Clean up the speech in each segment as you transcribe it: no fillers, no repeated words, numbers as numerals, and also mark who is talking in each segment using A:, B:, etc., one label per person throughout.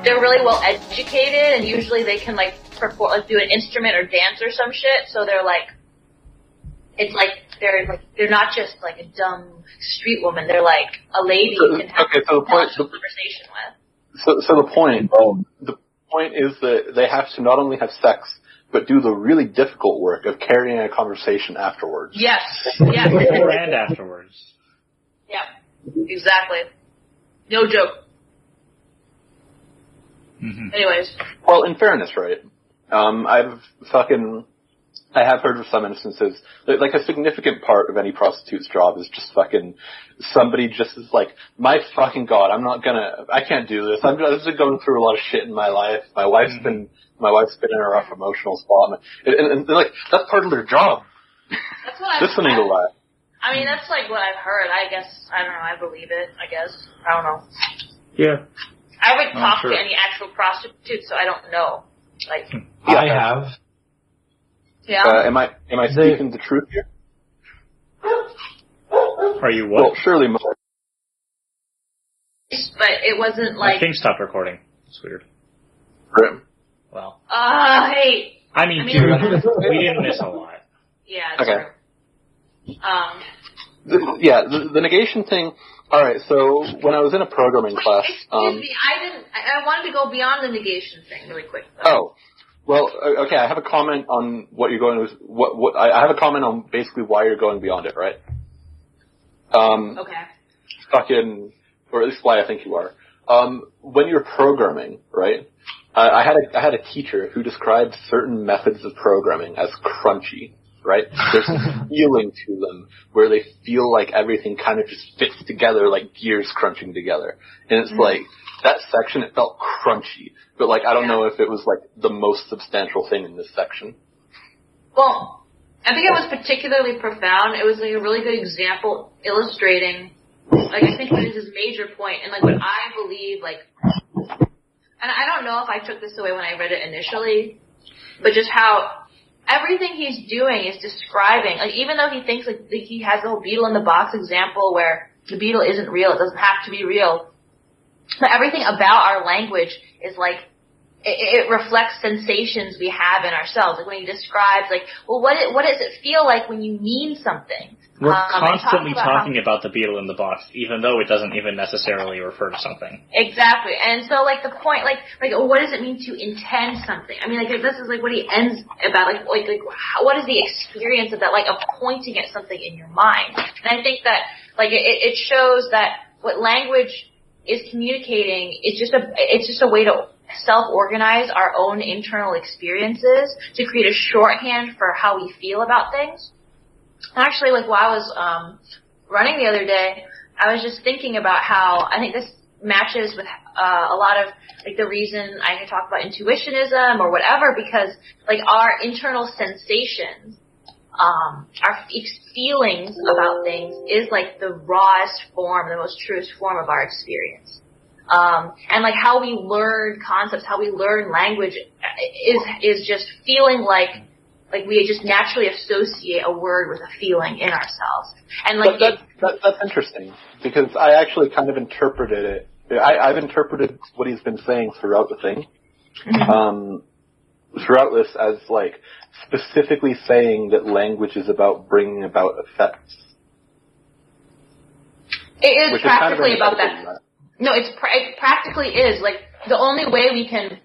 A: they're really well educated, and usually they can like perform, like do an instrument or dance or some shit. So they're like, it's like they're not just like a dumb street woman. They're like a lady you can have a conversation with.
B: So the point is that they have to not only have sex, but do the really difficult work of carrying a conversation afterwards.
A: Yes. Yes.
C: Before and afterwards.
A: Yeah. Exactly. No joke.
C: Mm-hmm.
A: Anyways.
B: Well, in fairness, right? I have heard of some instances, like a significant part of any prostitute's job is just fucking, somebody just is like, my fucking God, I can't do this. I've been going through a lot of shit in my life. My wife's been in a rough emotional spot. And they're like, that's part of their job.
A: That's what I've
B: listening to that.
A: I mean, that's like what I've heard. I guess, I don't know, I believe it, I guess. I don't know.
C: Yeah.
A: I haven't talked to any actual prostitutes, so I don't know. Like,
D: I have.
A: Yeah.
B: Am I speaking the truth here?
C: Are you what?
B: Well, surely most.
A: But it wasn't like...
C: My thing stopped recording. It's weird.
B: Grim.
C: Well.
A: Hey.
C: I mean, dude, we didn't miss a lot.
A: Yeah, it's true.
B: The negation thing. All right, so when I was in a programming class,
A: excuse me, I wanted to go beyond the negation thing really quick, though.
B: Oh, well, okay. I have a comment on what you're going with. I have a comment on basically why you're going beyond it, right?
A: Okay.
B: Fucking, or at least why I think you are. When you're programming, right? I had a teacher who described certain methods of programming as crunchy. Right? There's a feeling to them where they feel like everything kind of just fits together like gears crunching together. And it's like, that section, it felt crunchy. But like, I don't know if it was like the most substantial thing in this section.
A: Well, I think it was particularly profound. It was like a really good example illustrating, like I think it is his major point, and like what I believe, like, and I don't know if I took this away when I read it initially, but just how everything he's doing is describing, like even though he thinks like he has the whole beetle in the box example where the beetle isn't real, it doesn't have to be real, but everything about our language is like, it reflects sensations we have in ourselves. Like when he describes like, well, what does it feel like when you mean something?
C: We're constantly talking about the beetle in the box, even though it doesn't even necessarily refer to something.
A: Exactly. And so, like, the point, like, what does it mean to intend something? I mean, like, this is, like, what he ends about, like, what is the experience of that, like, of pointing at something in your mind? And I think that, like, it shows that what language is communicating is it's just a way to self-organize our own internal experiences to create a shorthand for how we feel about things. Actually, like while I was running the other day, I was just thinking about how I think this matches with a lot of like the reason I can talk about intuitionism or whatever, because like our internal sensations, our feelings about things is like the rawest form, the most truest form of our experience. And like how we learn concepts, how we learn language is just feeling like we just naturally associate a word with a feeling in ourselves. And like
B: that's interesting, because I actually kind of interpreted it. I've interpreted what he's been saying throughout the thing, throughout this as like specifically saying that language is about bringing about effects.
A: It is practically about that. No, it practically is. Like, the only way we can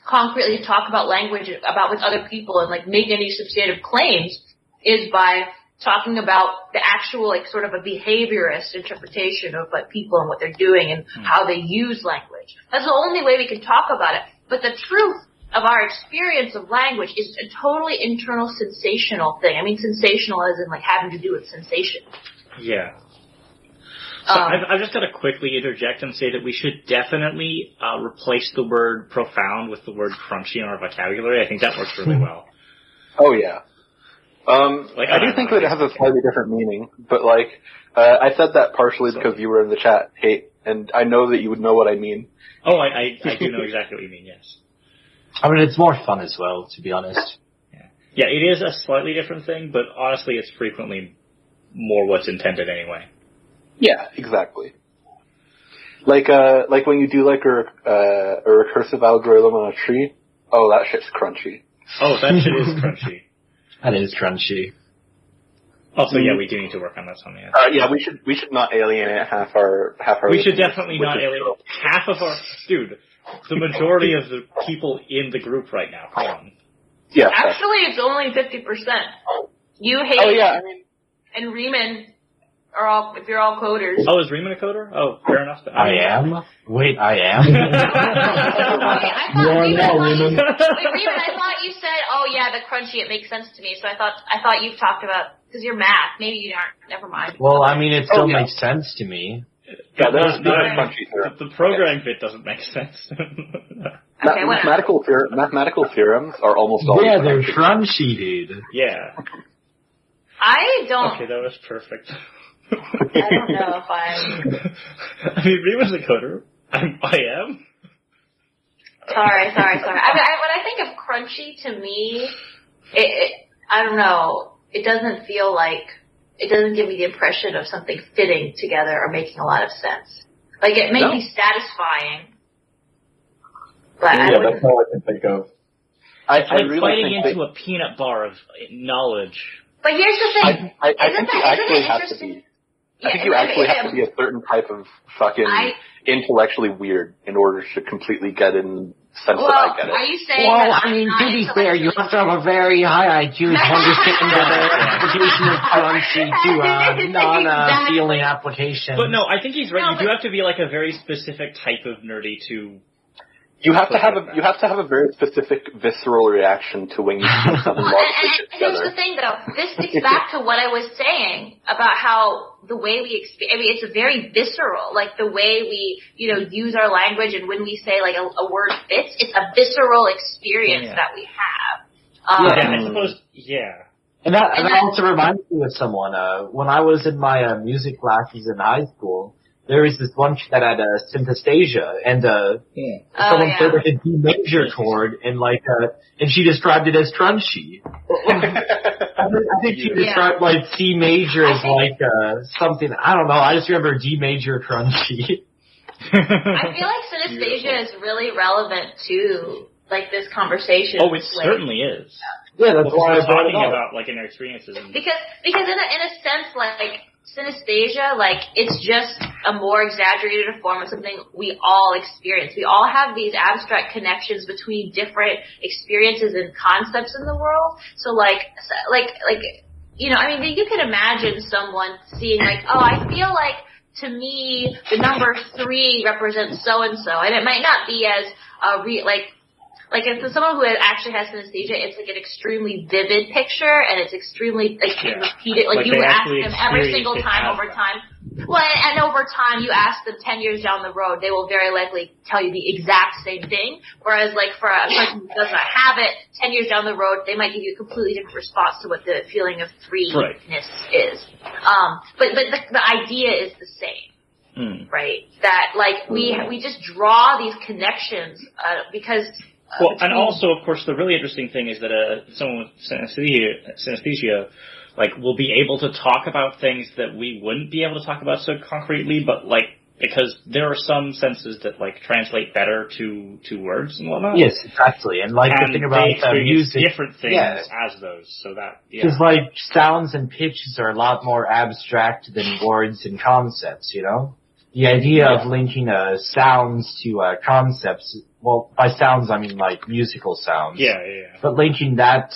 A: concretely talk about language about with other people and, like, make any substantive claims is by talking about the actual, like, sort of a behaviorist interpretation of, like, people and what they're doing and how they use language. That's the only way we can talk about it. But the truth of our experience of language is a totally internal sensational thing. I mean, sensational as in, like, having to do with sensation.
C: Yeah. So I've just got to quickly interject and say that we should definitely replace the word profound with the word crunchy in our vocabulary. I think that works really well.
B: Oh, yeah. I do think that it has a slightly different meaning, but, like, I said that partially because you were in the chat, Kate, and I know that you would know what I mean.
C: Oh, I do know exactly what you mean, yes.
D: I mean, it's more fun as well, to be honest.
C: Yeah, it is a slightly different thing, but honestly, it's frequently more what's intended anyway.
B: Yeah, exactly. Like when you do like a recursive algorithm on a tree. Oh, that shit's crunchy.
C: Oh, that shit is crunchy.
D: That is crunchy.
C: Also, yeah, we do need to work on that something.
B: Yeah, we should not alienate half our.
C: We should definitely not alienate half of our. Dude, the majority of the people in the group right now. Come on.
B: Yeah.
A: Actually, it's only 50%. You hate.
B: Oh yeah, I mean.
A: And Riemann are all. If you're all coders.
C: Oh, is Riemann a coder? Oh, fair enough.
D: I am? Wait, I am?
A: Riemann,
D: Riemann.
A: Riemann, I thought you said, "Oh yeah, the crunchy." It makes sense to me. So I thought you've talked about because you're math. Maybe you aren't. Never mind.
D: Well, I mean, it still makes sense to me.
B: Yeah, there's crunchy theorem.
C: The programming bit doesn't make sense.
A: Okay,
B: mathematical theorems are almost always.
D: Yeah, they're crunchy, dude.
C: Yeah.
A: I don't.
C: Okay, that was perfect.
A: I don't know if
C: I mean, Riemann's a coder. I am.
A: Sorry. I mean, when I think of crunchy, to me, I don't know. It doesn't feel like. It doesn't give me the impression of something fitting together or making a lot of sense. Like, it may be satisfying. But
E: yeah, that's all I can think of.
C: It's like really biting into a peanut bar of knowledge.
A: But here's the thing.
B: I think you actually have to be. I think you actually have to be a certain type of fucking intellectually weird in order to completely get in the sense that I get it.
A: Are you saying
D: well,
A: that
D: I mean, to be fair, you have to have a very high IQ to understand the application of crunchy to non-feeling application.
C: But no, I think he's right. You do have to be like a very specific type of nerdy to.
B: You have to have a very specific visceral reaction to when you see something logically
A: and here's the thing, though. This gets back to what I was saying about how the way we experience. I mean, it's a very visceral, like the way we, use our language, and when we say like a word fits, it's a visceral experience that we have.
C: I suppose. Yeah.
D: And that also reminds me of someone. When I was in my music classes in high school. There was this one that had synesthesia, and someone played like a D major chord, and and she described it as crunchy. I think she described like C major as something. I don't know. I just remember D major crunchy.
A: I feel like synesthesia is really relevant to like this conversation.
C: Oh, it certainly is.
D: Yeah, that's why
C: we're talking about like inner experiences.
A: Because in a sense, like. Synesthesia, like, it's just a more exaggerated form of something we all experience. We all have these abstract connections between different experiences and concepts in the world. So, I mean, you can imagine someone seeing, like, oh, I feel like, to me, the number 3 represents so-and-so. And it might not be as, like if someone who actually has synesthesia, it's like an extremely vivid picture, and it's extremely repeated. Like you ask them every single time over time. Well, and over time, you ask them 10 years down the road, they will very likely tell you the exact same thing. Whereas, like for a person who does not have it, 10 years down the road, they might give you a completely different response to what the feeling of three-ness is. But the idea is the same, right? That like we just draw these connections because.
C: Well, and also, of course, the really interesting thing is that someone with synesthesia, like, will be able to talk about things that we wouldn't be able to talk about so concretely, but, like, because there are some senses that, like, translate better to words and whatnot.
D: Yes, exactly. And, like, the thing about music.
C: Different things as those, so that,
D: because, like, sounds and pitches are a lot more abstract than words and concepts, The idea of linking sounds to concepts, well, by sounds I mean like musical sounds.
C: Yeah.
D: But linking that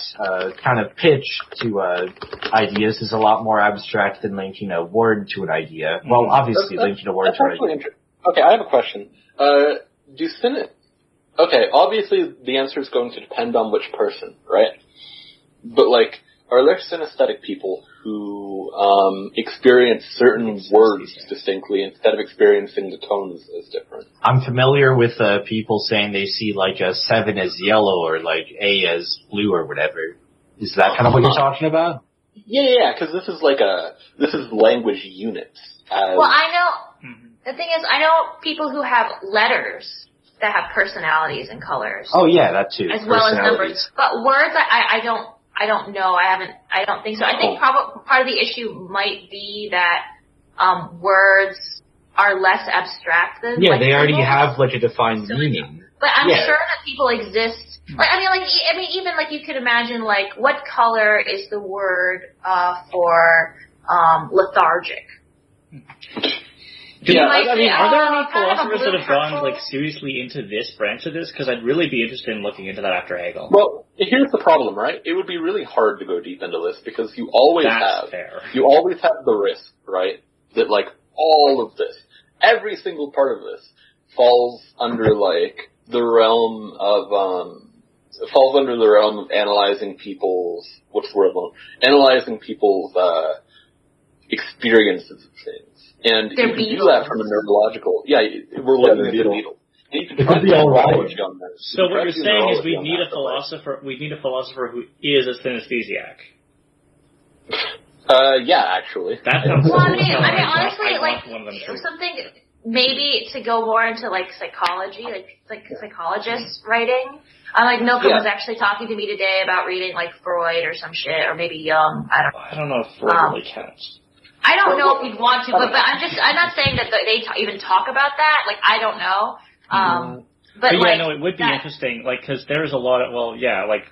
D: kind of pitch to ideas is a lot more abstract than linking a word to an idea. Well, obviously linking a word to an idea.
B: Okay, I have a question. Okay, obviously the answer is going to depend on which person, right? But like, are there synesthetic people who experience certain words distinctly instead of experiencing the tones as different?
D: I'm familiar with people saying they see like a 7 as yellow or like A as blue or whatever. Is that kind of what you're talking about?
B: Yeah, because this is language units.
A: Well, I know, the thing is, I know people who have letters that have personalities and colors.
D: Oh yeah, that too.
A: As well as numbers. But words, I don't know. I don't think so. I think part of the issue might be that words are less abstract than
D: Yeah,
A: like,
D: they already
A: symbols.
D: have like a defined meaning.
A: But I'm
D: Yeah.
A: sure that people exist. Like, I mean, even like you could imagine like what color is the word for lethargic?
C: Yeah,
A: might
C: I mean,
A: say,
C: are there any
A: kind of a
C: philosophers that have
A: blue
C: gone
A: purple.
C: like seriously into this branch of this? Because I'd really be interested in looking into that after Hegel.
B: Well, here's the problem, right? It would be really hard to go deep into this because you always
C: That's fair.
B: you always have the risk, right? That like all of this, every single part of this falls under like the realm of analyzing people's analyzing people's experiences of things. And
A: They're
B: you can do
A: beetles.
B: that from a neurological, we're looking at the beetle. And you can
D: It
B: try
D: could
B: to
D: be
B: do
D: all right.
B: neurology on that.
C: So
B: You can
C: what
B: try
C: you're
B: to do
C: saying is
B: neurology
C: we
B: on
C: need
B: that,
C: a
B: but, like,
C: philosopher. We need a philosopher who is a synesthesiac.
B: yeah, actually.
C: That sounds.
A: Well, I mean,
C: I
A: honestly,
C: want
A: like
C: one of them to.
A: something maybe to go more into like psychology, like psychologists writing. Like Milka was actually talking to me today about reading like Freud or some shit, or maybe Jung.
C: I don't know if Freud really counts.
A: I don't know if you'd want to, but I'm not saying that they even talk about that. Like, I don't know. But
C: yeah,
A: like,
C: no, it would be interesting, like, because there's a lot of,
A: well, like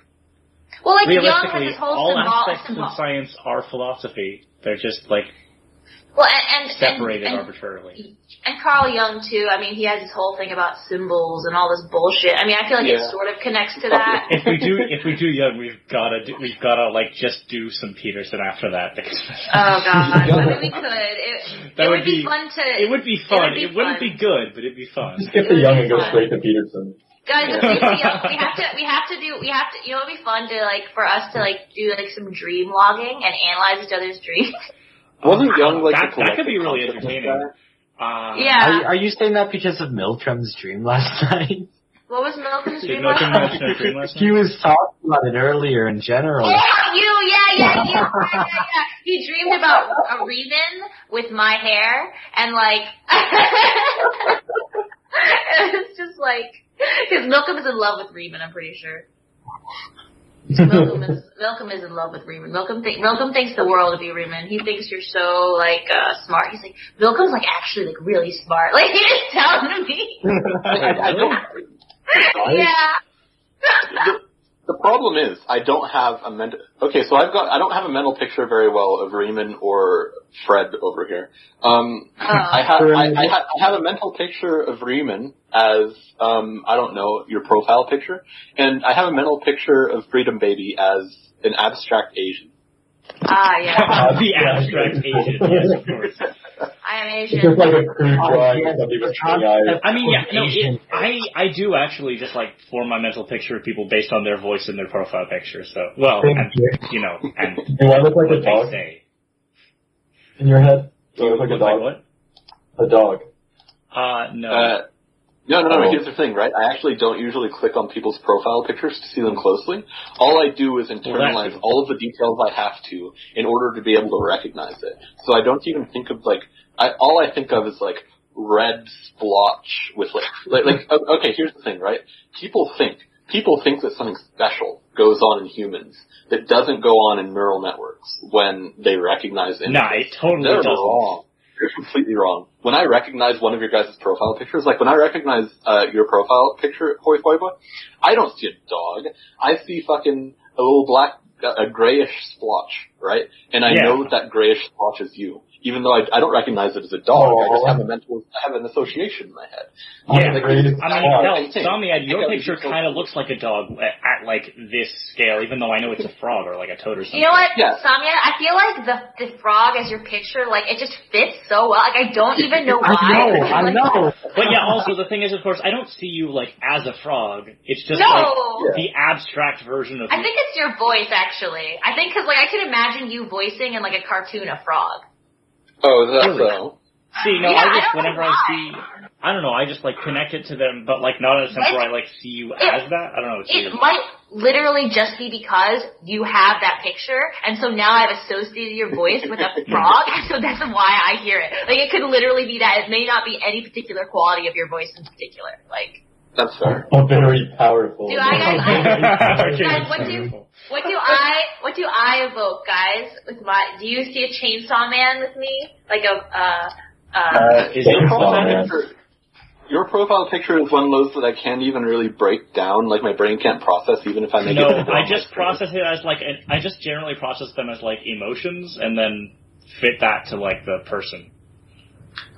A: Jung has
C: realistically,
A: his whole
C: all aspects of science are philosophy. They're just, like, separated arbitrarily.
A: And Carl Jung, too, I mean, he has this whole thing about symbols and all this bullshit. I mean, I feel like it sort of connects to that.
C: If we do Jung, we've gotta, like, just do some Peterson after that. Because
A: oh, God. I mean, we could. It would be fun to...
C: It would be fun. It wouldn't be good, but it'd be fun.
D: Skip the Jung and go straight to Peterson.
A: Guys, we have to, you know, it'd be fun to, like, for us to, like, do, like, some dream logging and analyze each other's dreams.
B: Wasn't Jung like
C: that could be really entertaining.
A: Yeah.
D: Are you saying that because of Miltram's dream last night?
A: What was Milton's dream
C: Milton
A: last
C: mention a dream last night?
D: He was talking about it earlier in general.
A: Yeah. He dreamed about a Riemann with my hair, and like, it's just like, because Milcom is in love with Riemann, I'm pretty sure. Milcom is in love with Riemann. Milcom thinks the world of you, Riemann. He thinks you're so like smart. He's like, Milcom's like actually like really smart. Like he just telling me.
B: I don't.
A: Yeah.
B: The problem is I don't have a mental. Okay, so I don't have a mental picture very well of Riemann or Fred over here. I have a mental picture of Riemann as I don't know, your profile picture, and I have a mental picture of Freedumbaby as an abstract Asian.
A: Ah, yeah.
C: The abstract Asian, yes, of course.
A: I am Asian.
D: Just like a crude drawing of somebody with string eyes.
C: I mean, yeah, no, I do actually just like form my mental picture of people based on their voice and their profile picture. So, well, and, you know, and
D: do I look like
C: what
D: a dog
C: they say.
D: in your head? Do I look like a dog?
C: Like
D: what? A dog.
C: No.
B: No, here's the thing, right? I actually don't usually click on people's profile pictures to see them closely. All I do is internalize all of the details I have to in order to be able to recognize it. So I don't even think of, like, all I think of is, like, red splotch with, okay, here's the thing, right? People think that something special goes on in humans that doesn't go on in neural networks when they recognize images.
C: Nah, it totally doesn't.
B: Wrong. You're completely wrong. When I recognize one of your guys' profile pictures, like when I recognize your profile picture, Foibah, I don't see a dog. I see fucking a little a grayish splotch, right? And I know that grayish splotch is you. Even though I don't recognize it as a dog, I just have I have an association in my head.
C: Yeah, Somniad, your picture kind of looks like a dog at like this scale, even though I know it's a frog or like a toad or something.
A: You know what,
B: yeah.
A: Somniad? I feel like the frog as your picture, like it just fits so well. Like I don't even know why.
D: I know.
C: But yeah, also the thing is, of course, I don't see you like as a frog. It's just like the abstract version of.
A: I think it's your voice, actually. I think because like I can imagine you voicing in like a cartoon a frog.
B: Oh, is that so?
C: See, no,
A: Yeah,
C: I just, whenever I see, I don't know, I just, like, connect it to them, but, like, not in a sense where I, like, see you as that. I don't know.
A: It might literally just be because you have that picture, and so now I've associated your voice with a frog, so that's why I hear it. Like, it could literally be that. It may not be any particular quality of your voice in particular. Like,
B: that's fair.
D: A very powerful.
A: Do guys, what do I evoke, guys? Do you see a chainsaw man with me? Like
C: Is your profile
B: picture? Your profile picture is one of those that I can't even really break down. Like my brain can't process, even if I make it.
C: No, I just process it as like I just generally process them as like emotions, and then fit that to like the person.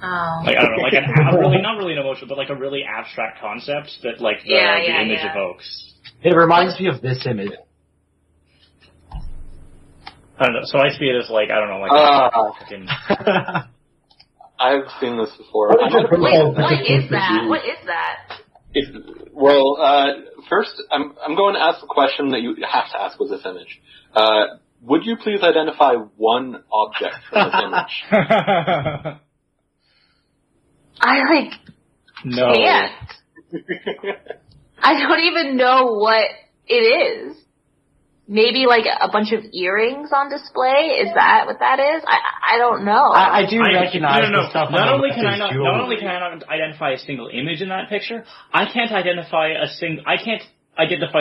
A: Oh.
C: Like I don't know, like a really not really an emotion, but like a really abstract concept that like the image evokes.
D: It reminds me of this image.
C: I don't know. So I see it as like I don't know, like fucking.
B: I've seen this before.
A: Wait, what is that? What is that?
B: First, I'm going to ask the question that you have to ask with this image. Would you please identify one object from this image?
A: I
C: no.
A: can't. I don't even know what it is. Maybe like a bunch of earrings on display? Is that what that is? I don't know.
D: I do recognize the stuff.
C: Not only can I not identify a single image in that picture, I can't identify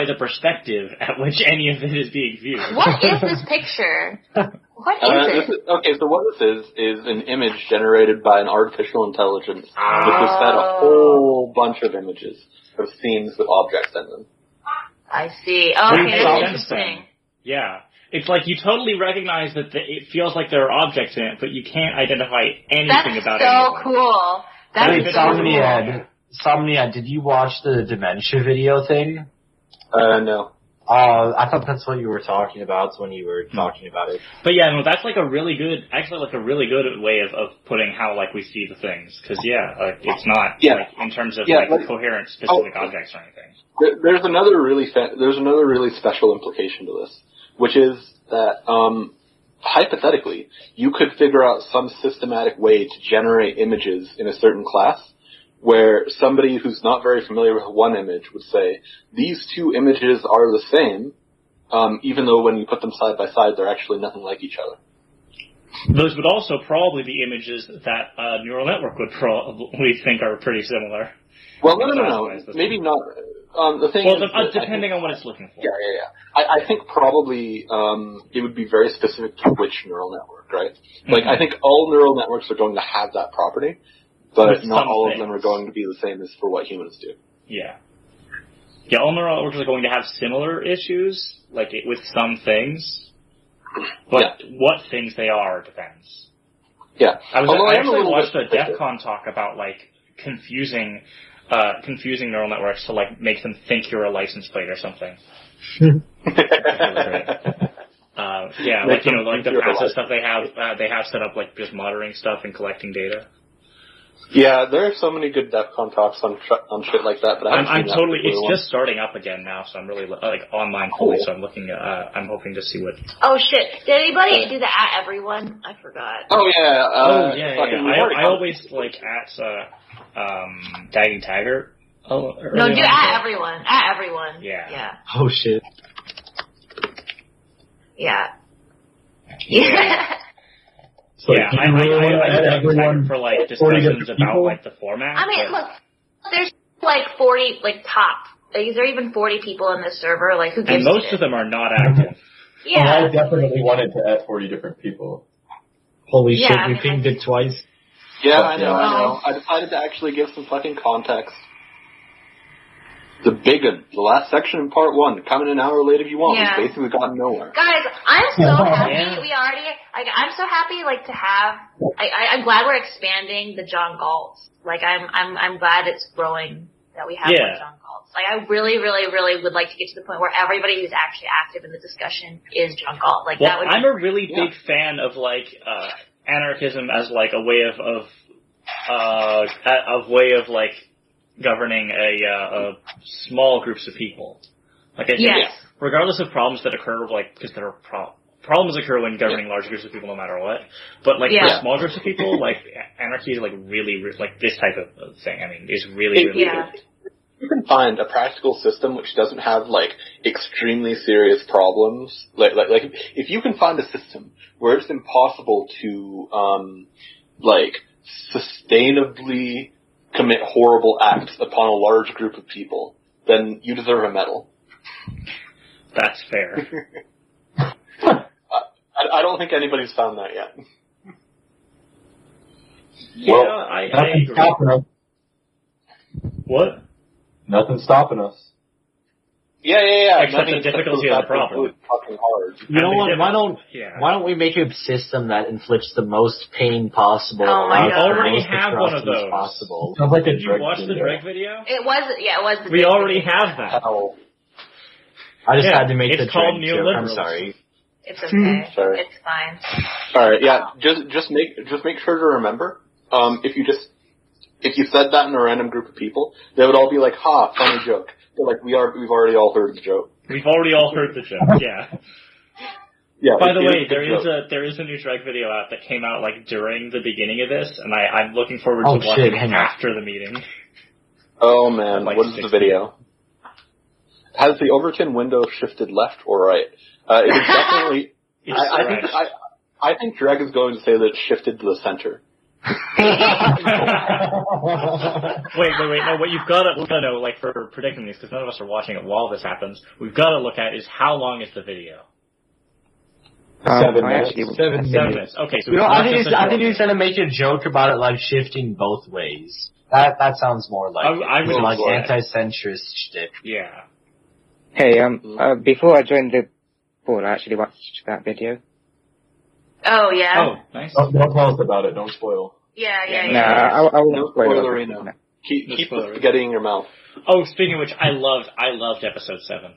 C: the perspective at which any of it is being viewed.
A: What is this picture? What is it?
B: Okay, so what this is an image generated by an artificial intelligence, which has fed a whole bunch of images of scenes with objects in them.
A: I see. Okay, that's interesting.
C: Yeah. It's like you totally recognize that it feels like there are objects in it, but you can't identify anything about it.
A: That's so cool. That's so cool.
D: Somniad, did you watch the dementia video thing?
B: No.
D: I thought that's what you were talking about when you were talking about it.
C: But yeah, no, that's like a really good way of putting how like we see the things. Cause it's not like in terms of coherent specific objects or anything.
B: There's another really special implication to this, which is that, hypothetically, you could figure out some systematic way to generate images in a certain class, where somebody who's not very familiar with one image would say, these two images are the same, even though when you put them side by side, they're actually nothing like each other.
C: Those would also probably be images that a neural network would probably think are pretty similar.
B: Well, no. Maybe not. The thing is,
C: depending on what it's looking for.
B: Yeah. I think probably it would be very specific to which neural network, right? Like, I think all neural networks are going to have that property, but not all of them are going to be the same as for what humans do.
C: Yeah. Yeah, all neural networks are going to have similar issues, like with some things, but what things they are depends.
B: Yeah.
C: I actually watched a DEF CON talk about like confusing neural networks to like make them think you're a license plate or something. Like the passive stuff they have set up like just monitoring stuff and collecting data. Yeah,
B: there are so many good DEF CON talks on shit like that, but
C: it's just starting up again now, so I'm really like online fully, so I'm looking I'm hoping to see what.
A: Oh shit! Did anybody do the @ everyone? I forgot.
B: Oh yeah.
C: I always like Tagging Taggart.
A: No, do @ everyone. @ everyone.
C: Yeah.
D: Oh shit.
A: Yeah.
C: So I everyone for like discussions about like the format.
A: I mean, look, there's like 40 like top. Is there even 40 people in this server? Like, who gives?
C: And most of them are not active.
A: Yeah.
E: I definitely wanted to add 40 different people.
D: Holy shit! We pinged it twice.
B: Yeah, I know. I decided to actually give some fucking context. The last section in part 1, come in an hour late if you want.
A: Yeah.
B: We've basically gotten nowhere.
A: Guys, I'm so happy. I'm so happy, like, to have. I'm glad we're expanding the John Galts. Like, I'm glad it's growing that we have more John Galts. Like, I really, really, really would like to get to the point where everybody who's actually active in the discussion is John Galt. Like, that would.
C: I'm a really big fan of like anarchism as like a way of like governing a small groups of people. Like I think, regardless of problems that occur, like because there are problems occur when governing large groups of people, no matter what. But like for small groups of people, like anarchy is like really like this type of thing. I mean, is really good.
B: You can find a practical system which doesn't have like extremely serious problems. Like if you can find a system where it's impossible to like sustainably commit horrible acts upon a large group of people, then you deserve a medal.
C: That's fair.
B: I don't think anybody's found that yet.
C: Yeah,
E: Well,
C: I
E: nothing's
C: agree.
E: stopping us.
C: What?
E: Nothing's stopping us.
B: Yeah.
C: Except the
B: Nothing
C: difficulty of the problem.
B: Really fucking hard.
D: You know what?
C: Yeah.
D: Why don't we make a system that inflicts the most pain possible?
A: Oh my
D: allows
A: God.
D: the
C: We already
D: most
C: have one of
D: atrocities
C: those.
D: Possible.
E: Sounds like a
C: Did you
E: Drake
C: watch the
E: video.
C: Drake video?
A: It was the
C: We
A: big
C: already
A: video.
C: have that.
B: Hell.
D: I just
C: Yeah,
D: had to make
C: it's
D: the
C: called
D: Drake joke. I'm
C: neoliberalism.
D: sorry.
A: It's okay.
B: Sorry.
A: It's fine.
B: Alright, yeah, just make sure to remember, if you said that in a random group of people, they would all be like, ha, funny joke. But like, we've already all heard the joke.
C: We've already all heard the joke, yeah.
B: Yeah.
C: By the
B: it
C: way,
B: is a joke.
C: there is a new Drake video out that came out like during the beginning of this, and I'm looking forward
D: Oh,
C: to watching
D: shit,
C: it
D: hang on.
C: after the meeting.
B: Oh man,
C: Like
B: what is
C: 60.
B: the video? Has the Overton window shifted left or right? It is definitely,
C: It's
B: I think Dreg is going to say that it shifted to the center.
C: Wait, no, what you've got to know, like, for predicting this, because none of us are watching it while this happens, we've got to look at is how long is the video?
E: 7
F: I
E: minutes.
F: actually
D: 7
C: 7
D: minutes.
C: minutes. Okay, so
D: You know,
C: it's
D: I
C: not
D: think
C: just a short
D: he's
C: video.
D: gonna make a joke about it like shifting both ways. That sounds more like
C: I would
D: like
C: enjoy that.
D: anti-centrist shtick.
C: Yeah.
F: Hey, before I joined the board, I actually watched that video.
A: Oh yeah.
C: Oh, nice.
E: Don't tell us about it. Don't spoil.
A: Yeah.
F: No, I
B: No
F: won't spoil
B: spoilery,
F: it.
B: no. Keep the
C: spoilery.
B: spaghetti in your mouth.
C: Oh, speaking of which, I loved episode 7.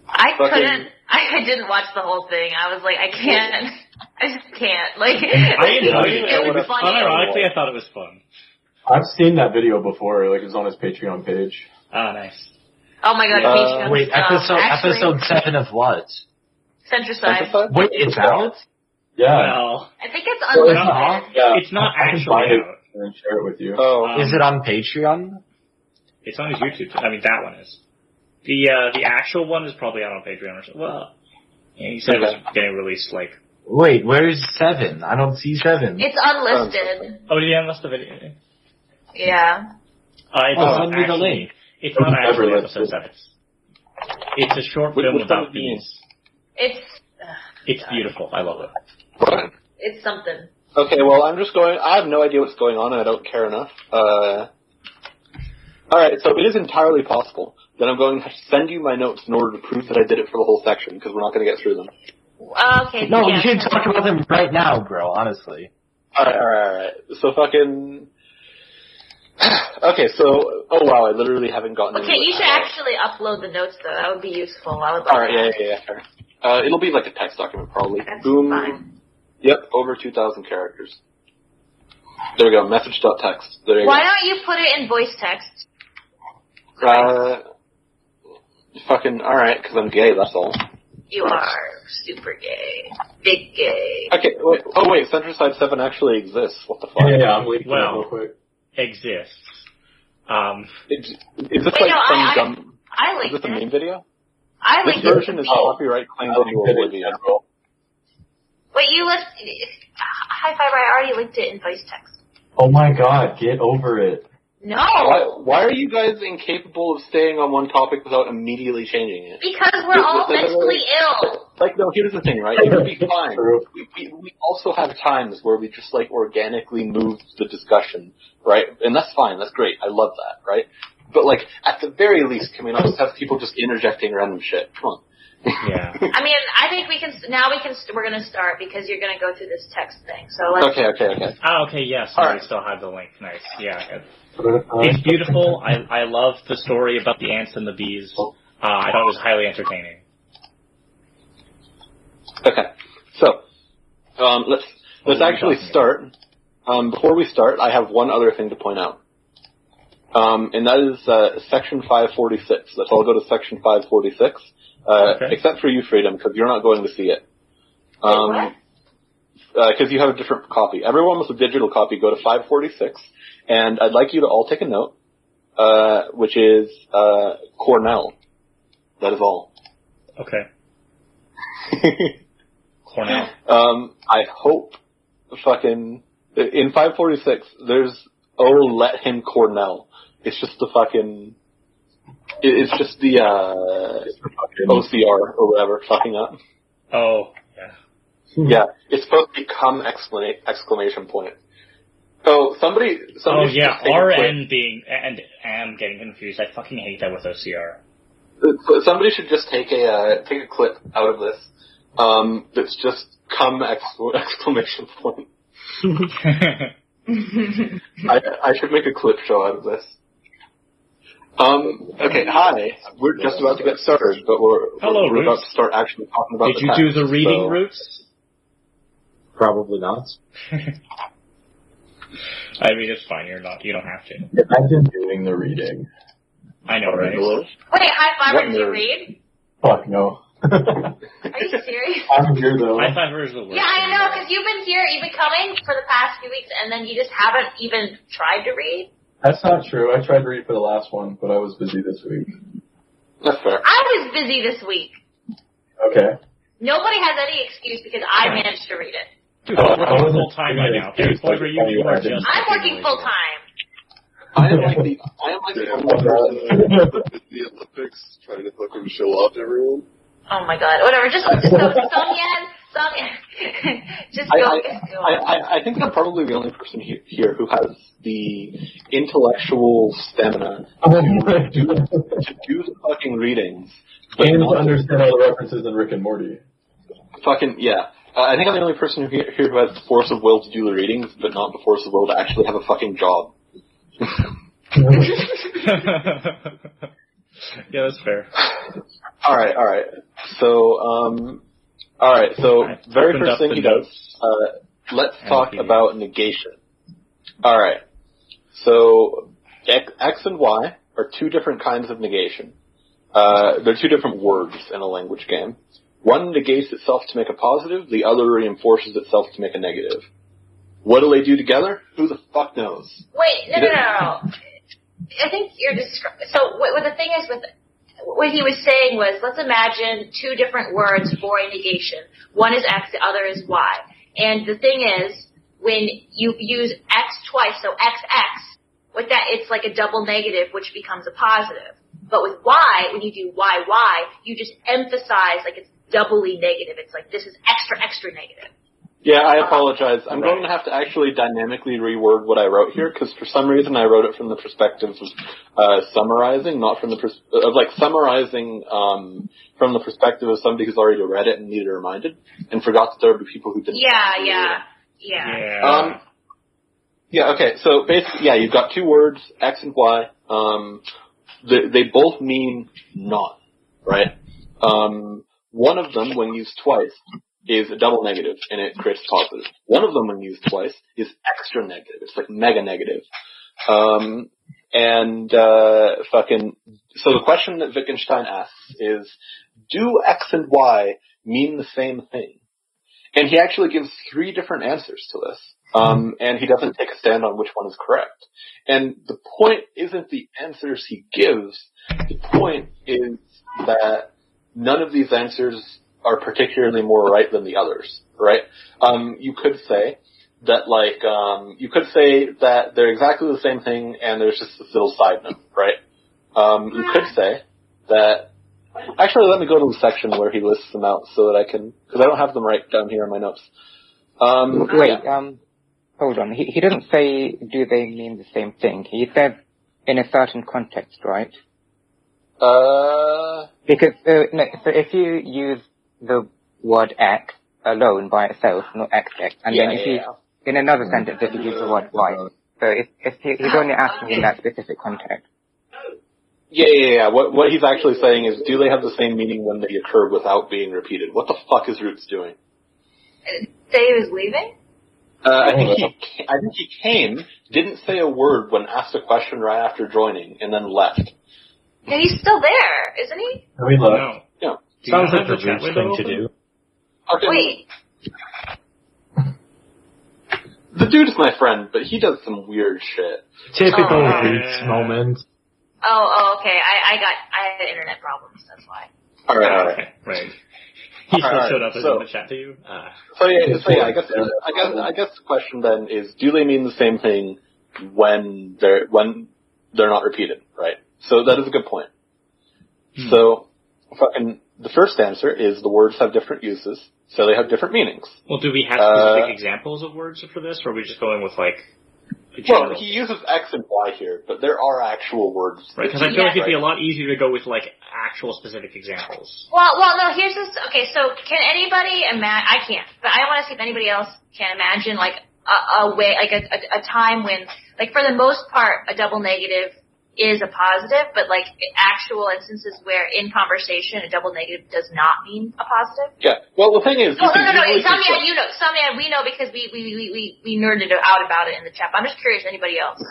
A: I didn't watch the whole thing. I was like, I just can't. Like,
C: I enjoyed it.
A: It was funny.
C: Unironically, I thought it was fun.
E: I've seen that video before. Like, it's on his Patreon page.
C: Ah, nice.
A: Oh my god, Patreon.
D: Wait, episode 7 of what?
A: Centricide.
B: Centricide?
D: Wait, it's out?
E: Yeah.
C: Well,
A: I think it's
E: So it's
A: unlisted.
E: Yeah.
C: it's not
E: I can
C: actually
E: find it
C: out.
E: and share it with you.
B: Oh.
D: Is it on Patreon?
C: It's on his YouTube. I mean, that one is. The actual one is probably out on Patreon or something. Well, yeah, he said it was getting released like.
D: Wait, where's 7? I don't see 7.
A: It's unlisted.
C: Oh, yeah, unless the video.
A: Yeah.
C: It's
D: Oh,
C: not
D: send me the
C: actually-
D: link.
C: It's not
E: Never
C: actually
E: listed.
C: episode 7. It's a short
B: Which
C: film
B: one
C: about
B: do you mean?
C: bees.
A: It's
C: It's beautiful. I love it.
B: Fine.
A: it's something.
B: Okay, well, I have no idea what's going on and I don't care enough. Alright, so it is entirely possible that I'm going to send you my notes in order to prove that I did it for the whole section, because we're not going to get through them.
A: Okay.
D: No,
A: yeah.
D: you should talk about them right now, bro, honestly.
B: Alright. So fucking... Okay, so... Oh wow, I literally haven't gotten
A: Okay,
B: into it
A: you should
B: at all.
A: actually upload the notes though. That would be useful. I would like
B: Alright,
A: that.
B: yeah, fair. It'll be like a text document, probably.
A: That's
B: Boom.
A: fine.
B: Yep, over 2,000 characters. There we go, message.text. There you
A: Why don't you put it in voice text?
B: go. Fucking, alright, because I'm gay, that's all.
A: You are super gay. Big gay.
B: Okay, wait, Centricide 7 actually exists. What the fuck?
E: Yeah, I'm linking
C: Well.
E: it real quick.
C: Exists.
B: Is this
A: Wait,
B: like
A: no,
B: some
A: I
B: dumb... Is
A: linked
B: this a
A: it.
B: meme video?
A: I
B: This
A: linked it.
B: version is copyright claimed into Oblivion.
A: Wait, you list... High Five, I already linked it in voice text.
E: Oh my god, get over it.
A: No!
B: Why are you guys incapable of staying on one topic without immediately changing it?
A: Because we're all mentally ill.
B: Like, no, here's the thing, right? It would be fine. We also have times where we just, like, organically move the discussion, right? And that's fine, that's great, I love that, right? But, like, at the very least, can we not just have people just interjecting random shit? Come on.
C: Yeah.
A: I mean, I think we're gonna start because you're gonna go through this text thing. So let's...
B: Okay.
C: Ah, okay, yes.
B: All
C: I
B: right.
C: still have the link. Nice. Yeah. It's beautiful. I love the story about the ants and the bees. I thought it was highly entertaining.
B: Okay. So, let's actually start. Before we start, I have one other thing to point out. And that is, section 546. Let's all go to section 546.
C: Okay.
B: Except for you, Freedom, because you're not going to see it. Because you have a different copy. Everyone with a digital copy, go to 546, and I'd like you to all take a note, which is, Cornell. That is all.
C: Okay. Cornell.
B: I hope fucking, in 546, there's, let him Cornell. It's just the fucking, it's just the, OCR or whatever fucking up.
C: Oh, yeah.
B: Yeah, it's supposed to become exclamation point. Oh, somebody
C: Oh yeah,
B: should take a
C: RN being and am getting confused. I fucking hate that with OCR.
B: Somebody should just take a clip out of this. That's just come exclamation point. I should make a clip show out of this. Okay, hi. We're just about to get started, but we're about to start actually talking about
C: Did you do the reading, Rootz?
D: Probably not.
C: I mean, it's fine. You don't have to.
E: I've been doing the reading.
C: I know, right?
A: Wait, High Fiber, did you read?
E: Fuck no.
A: Are you serious?
E: I'm here though.
C: High Fiber is the worst.
A: Yeah, I know, because you've been here, you've been coming for the past few weeks, and then you just haven't even tried to read?
E: That's not true. I tried to read for the last one, but I was busy this week.
B: That's fair.
A: I was busy this week.
E: Okay.
A: Nobody has any excuse because I managed to read it.
C: Dude, I'm working full time right now. Foibah, you are just.
A: I'm working full time.
B: I am like the only person
G: the Olympics trying to fucking show off to everyone.
A: Oh my god, whatever. Just Somniad. Just go.
B: I think I'm probably the only person here who has the intellectual stamina to do the fucking readings.
E: And to understand all the references in Rick and Morty.
B: Fucking, yeah. I think I'm the only person here who has the force of will to do the readings, but not the force of will to actually have a fucking job.
C: Yeah, that's fair.
B: Alright. So, very first thing he does, let's talk about negation. Alright. So, X and Y are two different kinds of negation. They're two different words in a language game. One negates itself to make a positive, the other reinforces itself to make a negative. What do they do together? Who the fuck knows?
A: Wait, no. I think you're so what the thing is with what he was saying was, let's imagine two different words for a negation. One is X, the other is Y. And the thing is, when you use X twice, so XX, with that it's like a double negative, which becomes a positive. But with Y, when you do YY, you just emphasize like it's doubly negative. It's like this is extra negative.
B: Yeah, I apologize. I'm going to have to actually dynamically reword what I wrote here, because for some reason I wrote it from the perspective of summarizing, not from the summarizing from the perspective of somebody who's already read it and needed reminded, and forgot that there would be people who didn't. Yeah, okay, so basically, yeah, you've got two words, X and Y. They both mean not, right? One of them, when used twice, is a double negative, and it creates positive. One of them, when used twice, is extra negative. It's like mega negative. So the question that Wittgenstein asks is, do X and Y mean the same thing? And he actually gives three different answers to this. And he doesn't take a stand on which one is correct. And the point isn't the answers he gives. The point is that none of these answers are particularly more right than the others, right? You could say that they're exactly the same thing and there's just this little side note, right? You could say that, actually let me go to the section where he lists them out so that I can, because I don't have them right down here in my notes.
F: Hold on. He doesn't say, do they mean the same thing? He said in a certain context, right? Because, so if you use the word X alone by itself, not XX, and then if you, in another sentence, if you use the word Y, so he's only asking in that specific context.
B: Yeah. What he's actually saying is, do they have the same meaning when they occur without being repeated? What the fuck is Rootz doing?
A: Say he was leaving?
B: I think he came, didn't say a word when asked a question right after joining, and then left.
A: And he's still there, isn't he?
E: We left.
B: No.
D: Sounds like the Rootz thing to do.
B: Okay.
A: Wait.
B: The dude is my friend, but he does some weird shit.
D: Typical Rootz moment.
A: Oh, okay. I had internet problems, that's why.
B: Alright.
C: Right. He still showed up in the chat to you?
B: I guess the question then is, do they mean the same thing when they're not repeated, right? So that is a good point. So, the first answer is the words have different uses, so they have different meanings.
C: Well, do we have specific examples of words for this, or are we just going with
B: Well, he uses X and Y here, but there are actual words.
C: Right, because I feel like it'd be a lot easier to go with, like, actual specific examples.
A: Well, no, here's this, okay, so can anybody imagine, I can't, but I want to see if anybody else can imagine, like, a way, like, a time when, like, for the most part, a double negative is a positive, but, like, actual instances where in conversation a double negative does not mean a positive?
B: Yeah, well, the thing is...
A: No, Somniad, you know, Somniad, we know because we nerded out about it in the chat, but I'm just curious, anybody else?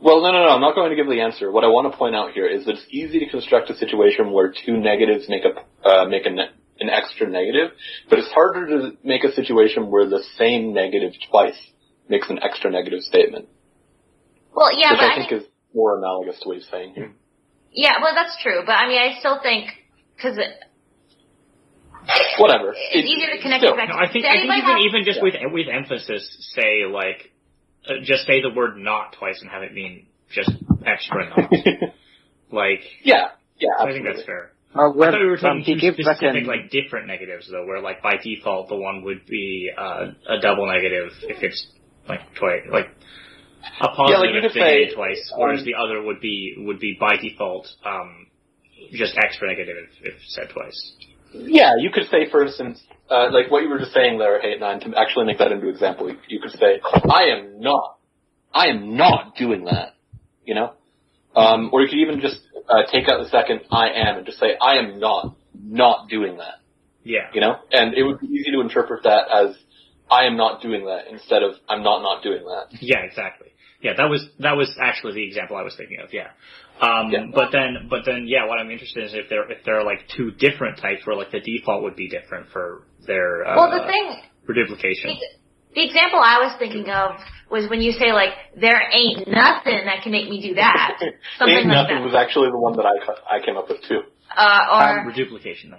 B: Well, no, I'm not going to give the answer. What I want to point out here is that it's easy to construct a situation where two negatives make an extra negative, but it's harder to make a situation where the same negative twice makes an extra negative statement.
A: Well, yeah,
B: which
A: but
B: I think is more analogous to what he's saying here.
A: Yeah, well, that's true, but I mean, I still think, because
B: whatever.
A: It's easier to connect it back to...
C: No, I think even just with emphasis, say, like, just say the word not twice and have it mean just extra not. Like... Yeah,
B: absolutely.
C: I think that's fair.
F: Well,
C: I thought we were talking
F: he gives
C: specific, like, different negatives, though, where, like, by default, the one would be a double negative if it's, like, twice, like, a positive if they say twice, whereas the other would be by default, just extra negative if said twice.
B: Yeah, you could say, for instance, like what you were just saying there, Hey9, to actually make that into an example, you could say, I am not doing that, you know? Or you could even just take out the second I am and just say, I am not doing that.
C: Yeah.
B: You know? And it would be easy to interpret that as, I am not doing that instead of, I'm not doing that.
C: Yeah, exactly. Yeah, that was actually the example I was thinking of, yeah. But then, yeah, what I'm interested in is if there are like two different types where like the default would be different for their, reduplication.
A: The example I was thinking of was when you say like, there ain't nothing that can make me do that. Something
B: ain't
A: like
B: nothing
A: that.
B: was actually the one that I came up with too.
A: Or
C: reduplication.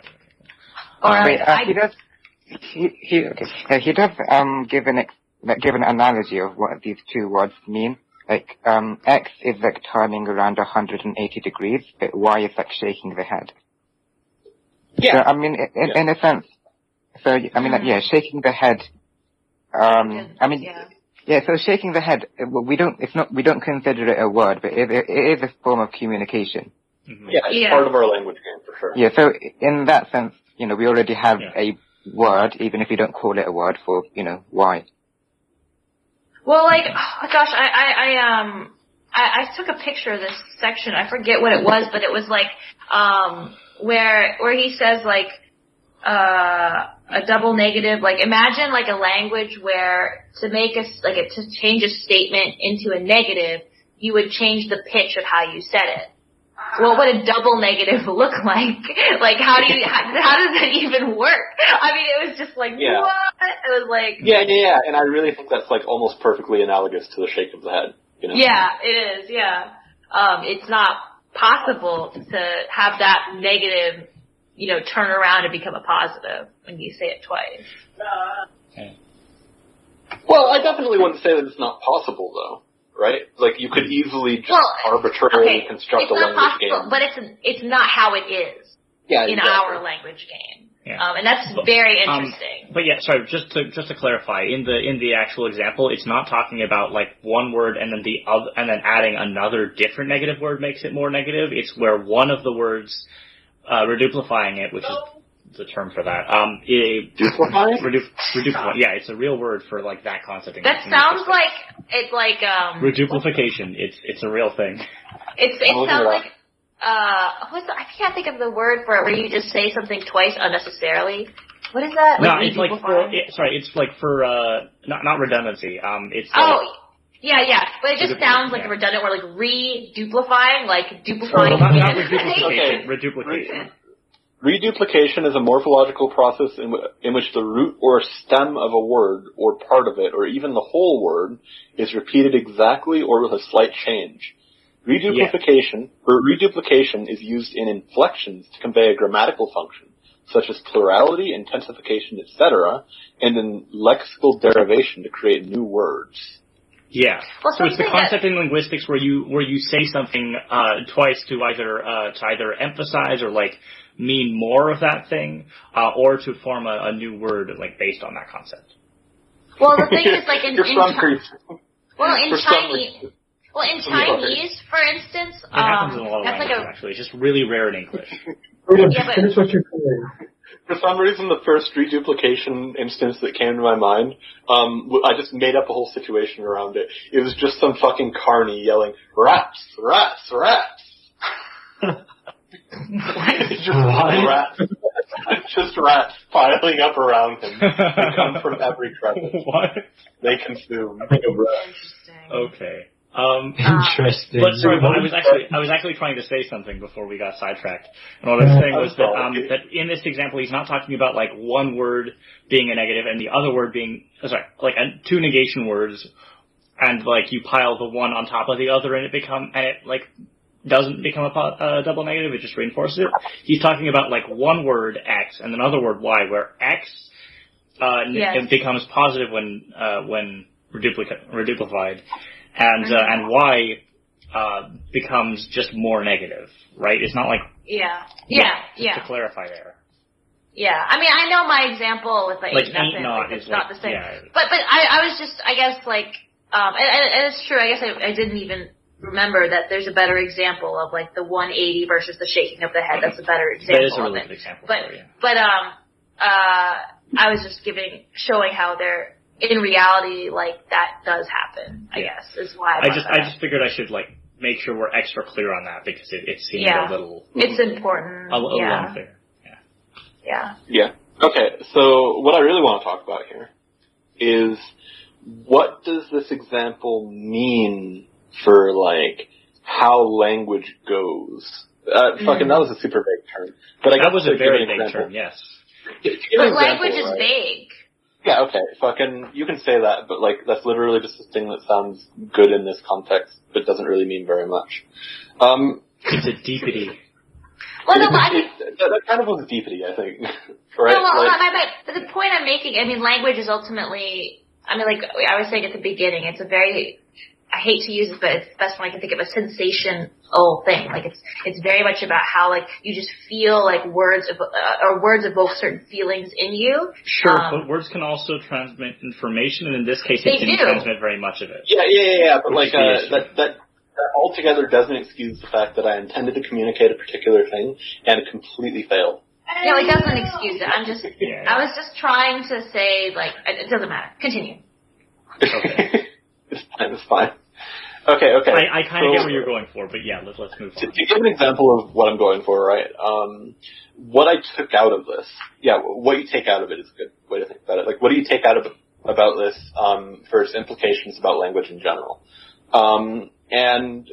F: He does give an analogy of what these two words mean. Like X is like turning around 180 degrees, but Y is like shaking the head.
B: Yeah.
F: So, I mean, in a sense. So I mean, shaking the head. So shaking the head. We don't consider it a word, but it is a form of communication.
B: Mm-hmm. Yeah, it's part of our language game for sure.
F: Yeah. So in that sense, we already have a word, even if you don't call it a word for, Y.
A: Well, like, oh gosh, I took a picture of this section. I forget what it was, but it was like, where he says like, a double negative, like imagine like a language where to change a statement into a negative, you would change the pitch of how you said it. What would a double negative look like? Like, how does that even work? I mean, it was just like, what? It was like...
B: Yeah, and I really think that's, like, almost perfectly analogous to the shake of the head, you know?
A: Yeah, it is, yeah. It's not possible to have that negative, turn around and become a positive when you say it twice.
B: Well, I definitely wouldn't say that it's not possible, though. Right? Like, you could easily just arbitrarily construct a language game.
A: But it's not how it is in our language game. Yeah. And that's very interesting.
C: But yeah, sorry, just to clarify, in the actual example, it's not talking about like one word and then and then adding another different negative word makes it more negative. It's where one of the words, reduplifying it, which is the term for that. Redupifying? Yeah, it's a real word for like that concept.
A: That sounds like it's like
C: reduplication. It's a real thing.
A: It sounds like I can't think of the word for it where you just say something twice unnecessarily. What is that?
C: No, it's like it's like for not redundancy. It's
A: yeah, but it just sounds like a redundant word, like reduplifying, like duplifying.
C: Not reduplication. Reduplication.
B: Reduplication is a morphological process in which the root or stem of a word, or part of it, or even the whole word, is repeated exactly or with a slight change. Reduplication is used in inflections to convey a grammatical function, such as plurality, intensification, etc., and in lexical derivation to create new words.
C: Yeah. Well, so it's the concept in linguistics where you say something twice to either emphasize or like mean more of that thing, or to form a new word like based on that concept.
A: Well, the thing is like Well, in
B: For some reason.
A: Chinese, for instance,
C: It happens in a lot of
A: that's
C: languages, actually. It's just really rare in English.
A: Yeah, but-
E: finish what you're saying.
B: For some reason, the first reduplication instance that came to my mind, I just made up a whole situation around it. It was just some fucking carny yelling, "Rats, rats, rats." Just rats piling up around him. They come from every crevice.
C: What?
B: They consume.
A: Interesting.
C: Okay.
D: Interesting.
C: But sorry, but I was actually trying to say something before we got sidetracked. And what I was saying was that in this example, he's not talking about like one word being a negative and the other word being two negation words, and like you pile the one on top of the other, and it doesn't become a double negative. It just reinforces it. He's talking about like one word X and another word Y, where X it becomes positive when reduplified. And Y becomes just more negative, right? It's not like just to clarify there.
A: Yeah, I mean, I know my example with like
C: ain't
A: nothing.
C: not
A: It's
C: is
A: not
C: like,
A: the same.
C: yeah.
A: But I was just, I guess, like, and it's true. I guess I didn't even remember that there's a better example of like the 180 versus the shaking of the head. That's a better example.
C: That is a really good example.
A: But I was just showing how they're. In reality, like, that does happen, I guess, is why
C: I just figured I should, like, make sure we're extra clear on that, because it seemed a little...
A: It's important.
C: A little unclear.
B: Yeah. Okay, so what I really want to talk about here is what does this example mean for, like, how language goes? That was a super vague term. But
C: that was a very vague term, yes.
A: But language is vague.
B: Yeah, okay, you can say that, but like, that's literally just a thing that sounds good in this context, but doesn't really mean very much.
C: It's a deepity.
A: Well, no, I think...
B: That kind of was a deepity, I think. Right?
A: No, well, but the point I'm making, I mean, language is ultimately, I mean, like I was saying at the beginning, it's a very, I hate to use it, but it's the best one I can think of, a sensational thing. Like, it's very much about how, like, you just feel like words evoke certain feelings in you.
C: Sure, but words can also transmit information, and in this case, it can transmit very much of it.
B: Yeah, but like, that altogether doesn't excuse the fact that I intended to communicate a particular thing, and it completely failed.
A: No, it doesn't excuse it. I was just trying to say, like, it doesn't matter. Continue.
B: Okay. It's fine. Okay.
C: I kind of get where you're going for, but yeah, let's move on.
B: To give an example of what I'm going for, right? What I took out of this, what you take out of it is a good way to think about it. Like, what do you take out of about this for its implications about language in general? And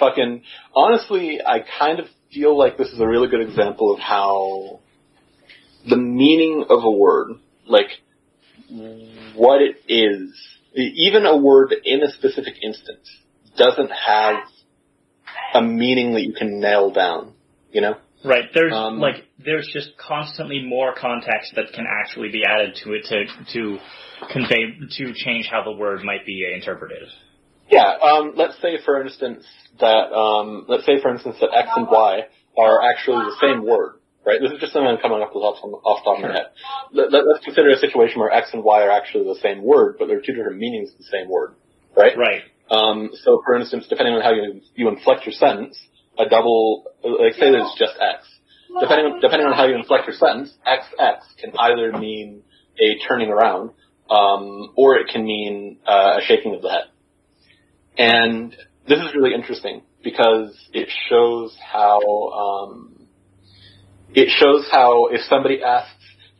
B: fucking, honestly, I kind of feel like this is a really good example of how the meaning of a word, like, what it is, even a word in a specific instance doesn't have a meaning that you can nail down, you know?
C: Right. There's just constantly more context that can actually be added to it to change how the word might be interpreted.
B: Yeah. Let's say for instance that X and Y are actually the same word. Right, this is just something I'm coming up with off the top of my head. Let's consider a situation where X and Y are actually the same word, but they're two different meanings of the same word, right?
C: Right.
B: So, for instance, depending on how you inflect your sentence, say there's just X. Depending on how you inflect your sentence, XX can either mean a turning around, or it can mean a shaking of the head. And this is really interesting because it shows how if somebody asks,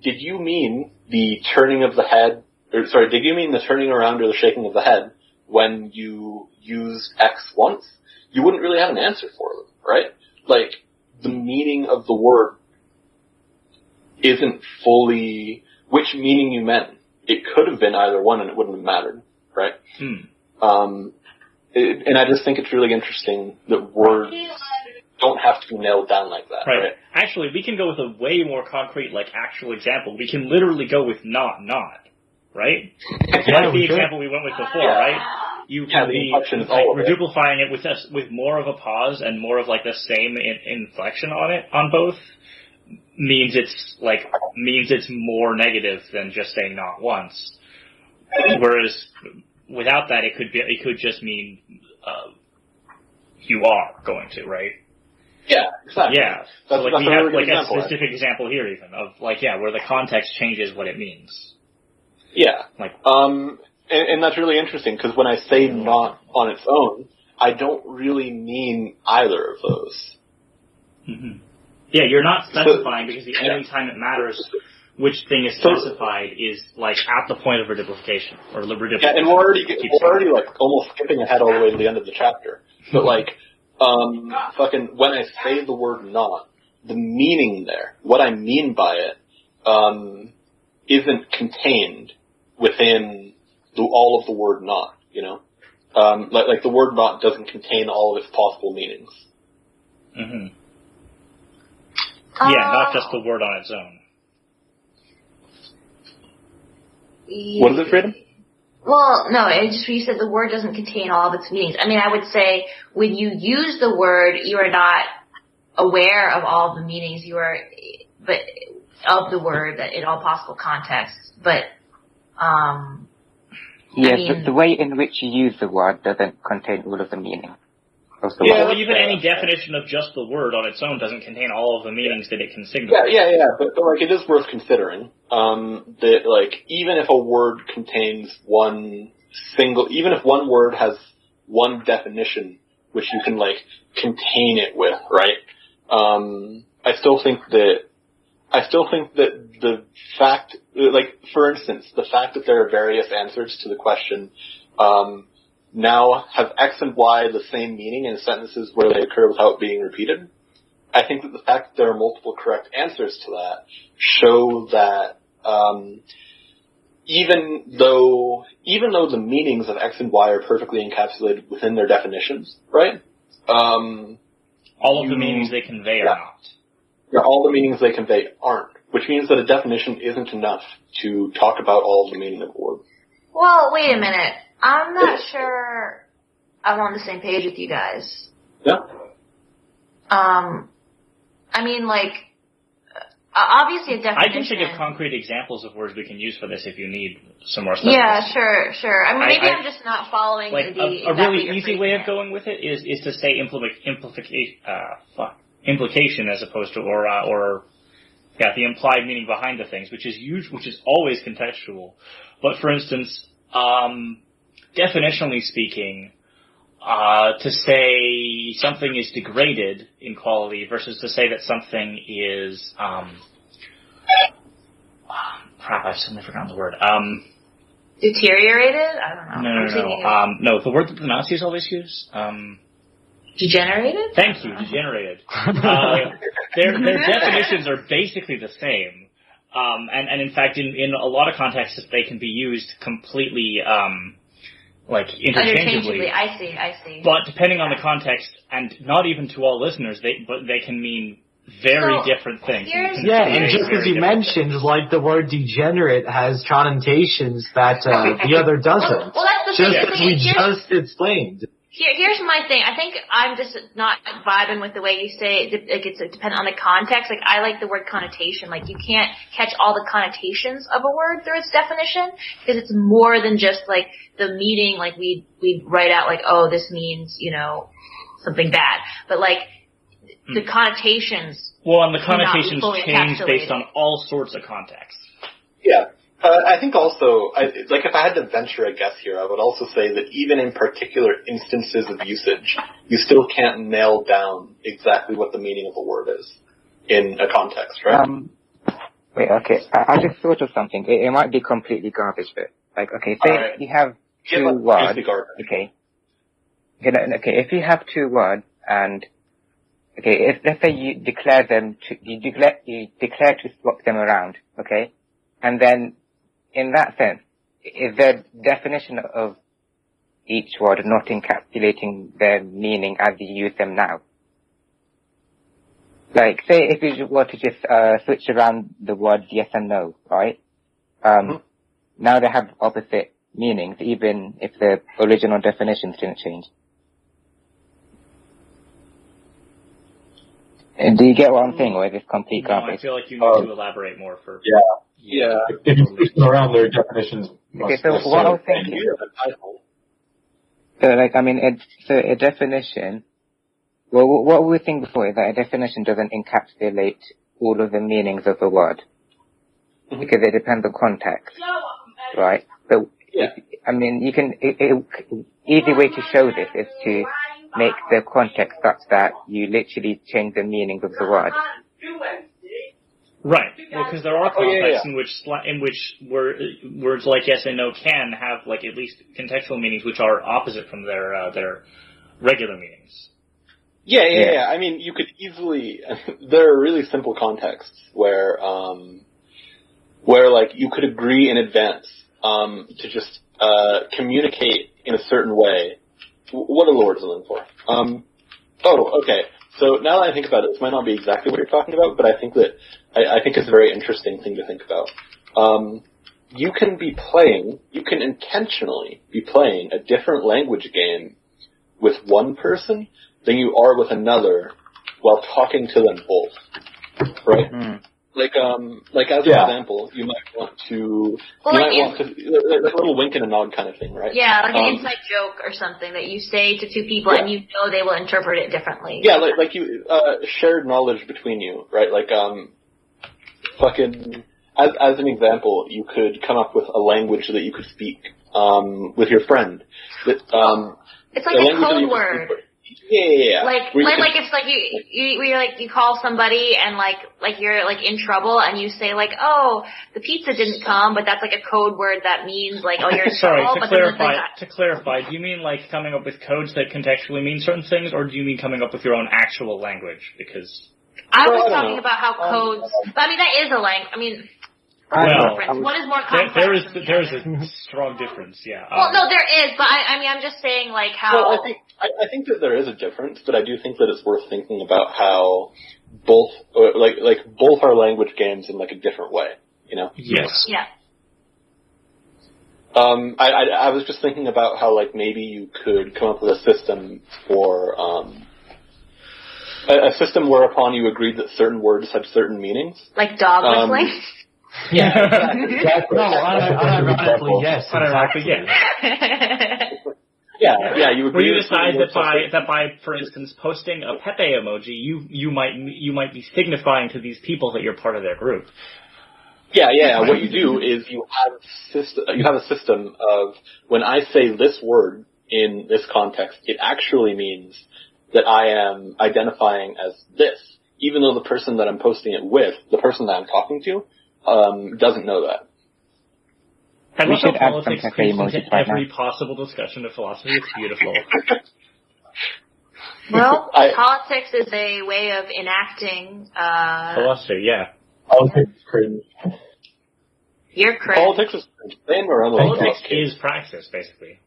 B: did you mean the turning of the head, did you mean the turning around or the shaking of the head when you used X once? You wouldn't really have an answer for them, right? Like, the meaning of the word isn't fully which meaning you meant. It could have been either one and it wouldn't have mattered, right? And I just think it's really interesting that words don't have to be nailed down like that, right?
C: Actually, we can go with a way more concrete, like, actual example. We can literally go with not, right? Like the example we went with before, right? You can be reduplifying it with more of a pause and more of like the same inflection on both means it's more negative than just saying not once. Whereas without that, it could just mean you are going to, right?
B: Yeah, exactly.
C: Yeah. So like we have like a specific example here, even of like where the context changes what it means.
B: Yeah.
C: Like
B: and that's really interesting because when I say not on its own, I don't really mean either of those.
C: Mm-hmm. Yeah, you're not specifying because the only time it matters which thing is specified is like at the point of reduplication or reduplication.
B: Yeah, and we're already like almost skipping ahead all the way to the end of the chapter. But like, when I say the word not, the meaning there, what I mean by it, isn't contained within all of the word not, you know? Like the word not doesn't contain all of its possible meanings.
C: Mm-hmm. Yeah, not just the word on its own.
B: What is it, Freedom?
A: Well, no, it just you said the word doesn't contain all of its meanings. I mean, I would say when you use the word, you are not aware of all of the meanings. But of the word that in all possible contexts. But
F: yes,
A: I mean,
F: but the way in which you use the word doesn't contain all of the meaning.
C: Well, even any definition of just the word on its own doesn't contain all of the meanings that it can signify.
B: Yeah, but like it is worth considering that like even if a word contains even if one word has one definition which you can like contain it with, right? I still think that the fact, like for instance, the fact that there are various answers to the question. Now have X and Y the same meaning in sentences where they occur without being repeated? I think that the fact that there are multiple correct answers to that show that even though the meanings of X and Y are perfectly encapsulated within their definitions, right?
C: All of the meanings they convey are not.
B: Yeah, all the meanings they convey aren't, which means that a definition isn't enough to talk about all of the meaning of a word.
A: Well, wait a minute. I'm not sure I'm on the same page with you guys.
B: Yeah.
A: I mean, like, obviously a definition.
C: I can think of concrete examples of words we can use for this if you need some more stuff.
A: Yeah, sure. I mean, maybe I'm just not following
C: like
A: the
C: a really easy way of going with it is to say implication as opposed to or the implied meaning behind the things, which is always contextual. But for instance, definitionally speaking, to say something is degraded in quality versus to say that something is I've suddenly forgotten the word.
A: Deteriorated? I don't know.
C: No, the word that the Nazis always use.
A: Degenerated?
C: Thank you, degenerated. Their definitions are basically the same. And in fact, in a lot of contexts, they can be used completely, interchangeably.
A: I see.
C: But depending on the context, and not even to all listeners, they can mean very different things.
D: Yeah, and just as you mentioned, like the word degenerate has connotations that the other doesn't.
A: Well, that's the
D: just
A: thing.
D: as we just explained.
A: Here's my thing. I think I'm just not vibing with the way you say it. Like it's dependent on the context. Like I like the word connotation. Like you can't catch all the connotations of a word through its definition because it's more than just like the meaning. Like we write out like, oh, this means, something bad. But like the connotations.
C: Well, and the connotations change based on all sorts of contexts.
B: Yeah. I think also, if I had to venture a guess here, I would also say that even in particular instances of usage, you still can't nail down exactly what the meaning of a word is in a context, right?
F: Wait, okay. I just thought of something. It might be completely garbage, but say you have two words. Okay. If you have two words and if let's say you declare to swap them around, okay, and then in that sense, is the definition of each word not encapsulating their meaning as you use them now? Like, say if you were to just switch around the words yes and no, right? Now they have opposite meanings, even if the original definitions didn't change. Do you get what I'm saying, or is this complete garbage?
C: I feel like you need to elaborate more for...
E: Yeah. If you switch them around, their definitions must...
F: Okay, so what I was thinking... So, like, I mean, a definition, well, what we were thinking before is that a definition doesn't encapsulate all of the meanings of a word. Because it depends on context, right? So, I mean, you can, easy way to show this is to make the context such that you literally change the meaning of the word.
C: Right. Well, because there are contexts in which words like yes and no can have like at least contextual meanings which are opposite from their regular meanings.
B: Yeah. I mean, you could easily. There are really simple contexts where like you could agree in advance to just communicate in a certain way. What are the words I'm looking for? Okay. So now that I think about it, this might not be exactly what you're talking about, but I think that I think it's a very interesting thing to think about. You can intentionally be playing a different language game with one person than you are with another while talking to them both, right? Mm. Like as an example, you might want to, like a little wink and a nod kind of thing, right?
A: Yeah, like an inside joke or something that you say to two people and you know they will interpret it differently.
B: Yeah, like you, shared knowledge between you, right? Like, as an example, you could come up with a language that you could speak, with your friend. That,
A: it's like a code word.
B: Yeah.
A: Like it's like you call somebody and like you're like in trouble and you say like, oh, the pizza didn't come, but that's like a code word that means like, oh, you're in trouble.
C: To clarify, do you mean like coming up with codes that contextually mean certain things, or do you mean coming up with your own actual language? Because
A: I was talking about how codes. But I mean, that is a language. I mean. One is more complex.
C: There is a strong difference, yeah.
A: Well, no, there is, but I mean, I'm just saying, like, how...
B: Well, I think that there is a difference, but I do think that it's worth thinking about how both, like both are language games in, like, a different way, you know?
C: Yes.
A: Yeah.
B: I was just thinking about how, like, maybe you could come up with a system for, a system whereupon you agreed that certain words had certain meanings.
A: Like dog whistling?
B: Yeah, exactly.
D: No, unironically, yes.
C: Unironically, yes.
B: Yeah. You
C: where you decide that by, for instance, posting a Pepe emoji, you might be signifying to these people that you're part of their group.
B: Yeah. What you do is you have a system of when I say this word in this context, it actually means that I am identifying as this, even though the person that I'm posting it with, the person that I'm talking to, doesn't know that.
C: I love how politics creeps into every possible discussion of philosophy. It's beautiful.
A: Well, politics is a way of enacting
C: philosophy. Yeah.
E: Politics is cringe.
A: You're cringe.
B: Politics is cringe.
C: Politics is praxis, basically.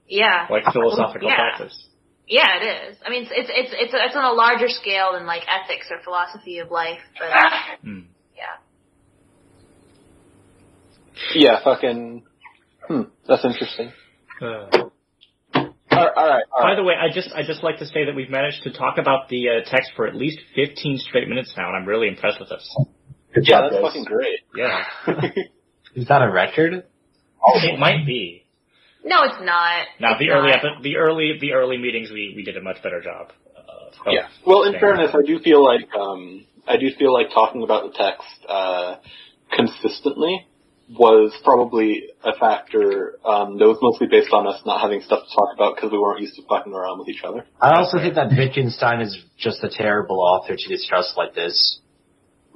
A: Yeah.
C: Like philosophical practice.
A: Yeah, it is. I mean, it's on a larger scale than like ethics or philosophy of life, but yeah.
B: Yeah, fucking. That's interesting. All right.
C: By the way, I just like to say that we've managed to talk about the text for at least 15 straight minutes now, and I'm really impressed with this.
B: Yeah, that's fucking great.
C: Yeah.
D: Is that a record?
C: It might be.
A: No, it's not.
C: Now, the early meetings, we did a much better job.
B: Yeah. Well, in fairness, I do feel like talking about the text consistently was probably a factor that was mostly based on us not having stuff to talk about because we weren't used to fucking around with each other.
D: I also think that Wittgenstein is just a terrible author to discuss like this.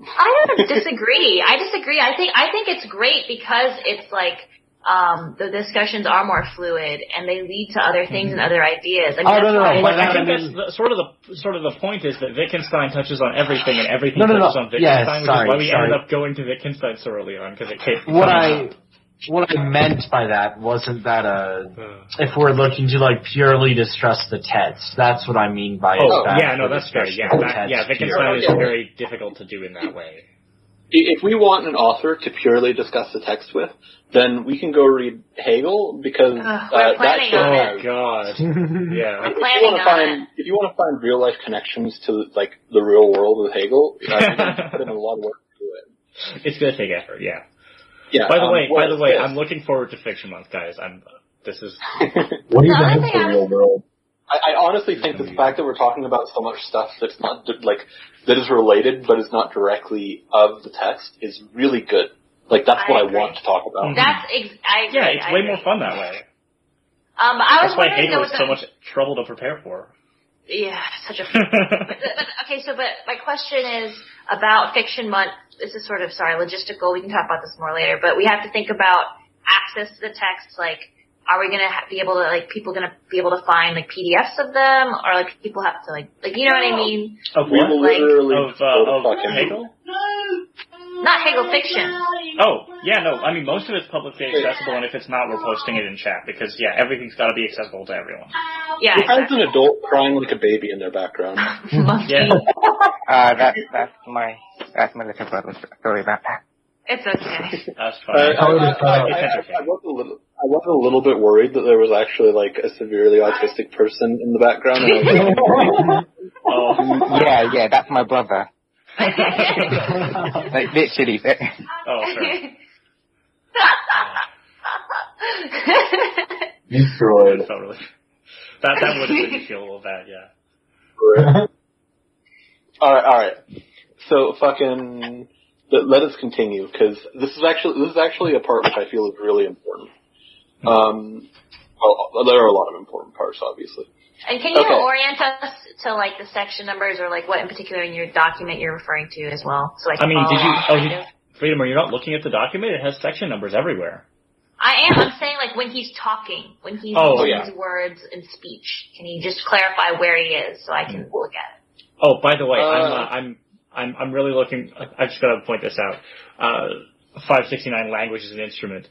A: I don't disagree. I disagree. I think it's great because it's like the discussions are more fluid and they lead to other things and other ideas. I mean,
C: I think that's sort of the point is that Wittgenstein touches on everything and everything touches on Wittgenstein, which is why we ended up going to Wittgenstein so early on because it came.
D: What I meant by that wasn't that if we're looking to like purely discuss the text, that's what I mean by
C: that's fair. Wittgenstein is very difficult to do in that way.
B: If we want an author to purely discuss the text with, then we can go read Hegel because that shows.
C: Oh God! Yeah.
B: If you want to find real life connections to like the real world with Hegel, you have to put in a lot of work to do it.
C: It's going to take effort. Yeah.
B: Yeah.
C: By the way, I'm looking forward to Fiction Month, guys. This is...
E: What
A: The
E: even
A: other
E: is
A: thing
E: the real world?
B: I honestly think the fact that we're talking about so much stuff that's not, that is related but is not directly of the text is really good. Like, that's what I want to talk about.
A: I agree.
C: Yeah, it's way more fun that way.
A: I was
C: That's why
A: wondering
C: Hegel is so much trouble to prepare for.
A: Yeah, such a... but my question is about Fiction Month. This is sort of, logistical. We can talk about this more later, but we have to think about access to the text, like, are we gonna be able to, like, people gonna be able to find, like, PDFs of them, or, like, people have to, like, you know what I mean?
C: Of
B: We will
C: what?
B: literally
C: Of Hegel?
A: Not Hegel fiction.
C: Oh, yeah, no, I mean, most of it's publicly accessible, and if it's not, we're posting it in chat, because, yeah, everything's gotta be accessible to everyone.
A: Yeah,
B: Who has an adult crying like a baby in their background?
C: Yeah.
F: That's my little brother. Sorry about that.
A: It's okay.
C: That's fine.
B: I was a little bit worried that there was actually, like, a severely autistic person in the background. And
F: Yeah, that's my brother. Like, literally.
C: Oh, sorry.
E: Destroyed.
C: Totally. That would have made me feel a little bad, yeah.
B: Alright. So, fucking... Let us continue, because this is actually a part which I feel is really important. Well, there are a lot of important parts, obviously.
A: And can you orient us to, like, the section numbers, or, like, what in particular in your document you're referring to as well? So I can
C: Freedom, are you not looking at the document? It has section numbers everywhere.
A: I am. I'm saying, like, when he's talking, when he's using his words in speech, can you just clarify where he is so I can look at it?
C: Oh, by the way, I'm really looking. I just gotta point this out. 569 language is an instrument.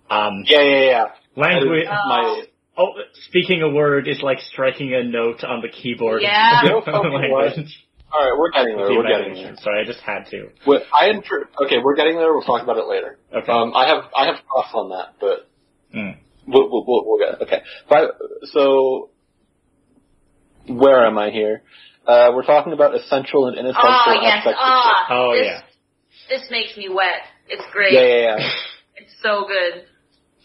B: Yeah.
C: Language. Speaking a word is like striking a note on the keyboard.
A: Yeah.
C: Language.
B: All right, we're getting there. We're getting there.
C: Sorry, I just had to.
B: We're getting there. We'll talk about it later.
C: Okay.
B: I have thoughts on that, but we'll get it. Okay. So where am I here? We're talking about essential and inessential aspects.
A: This makes me wet. It's great.
B: Yeah.
A: It's so good.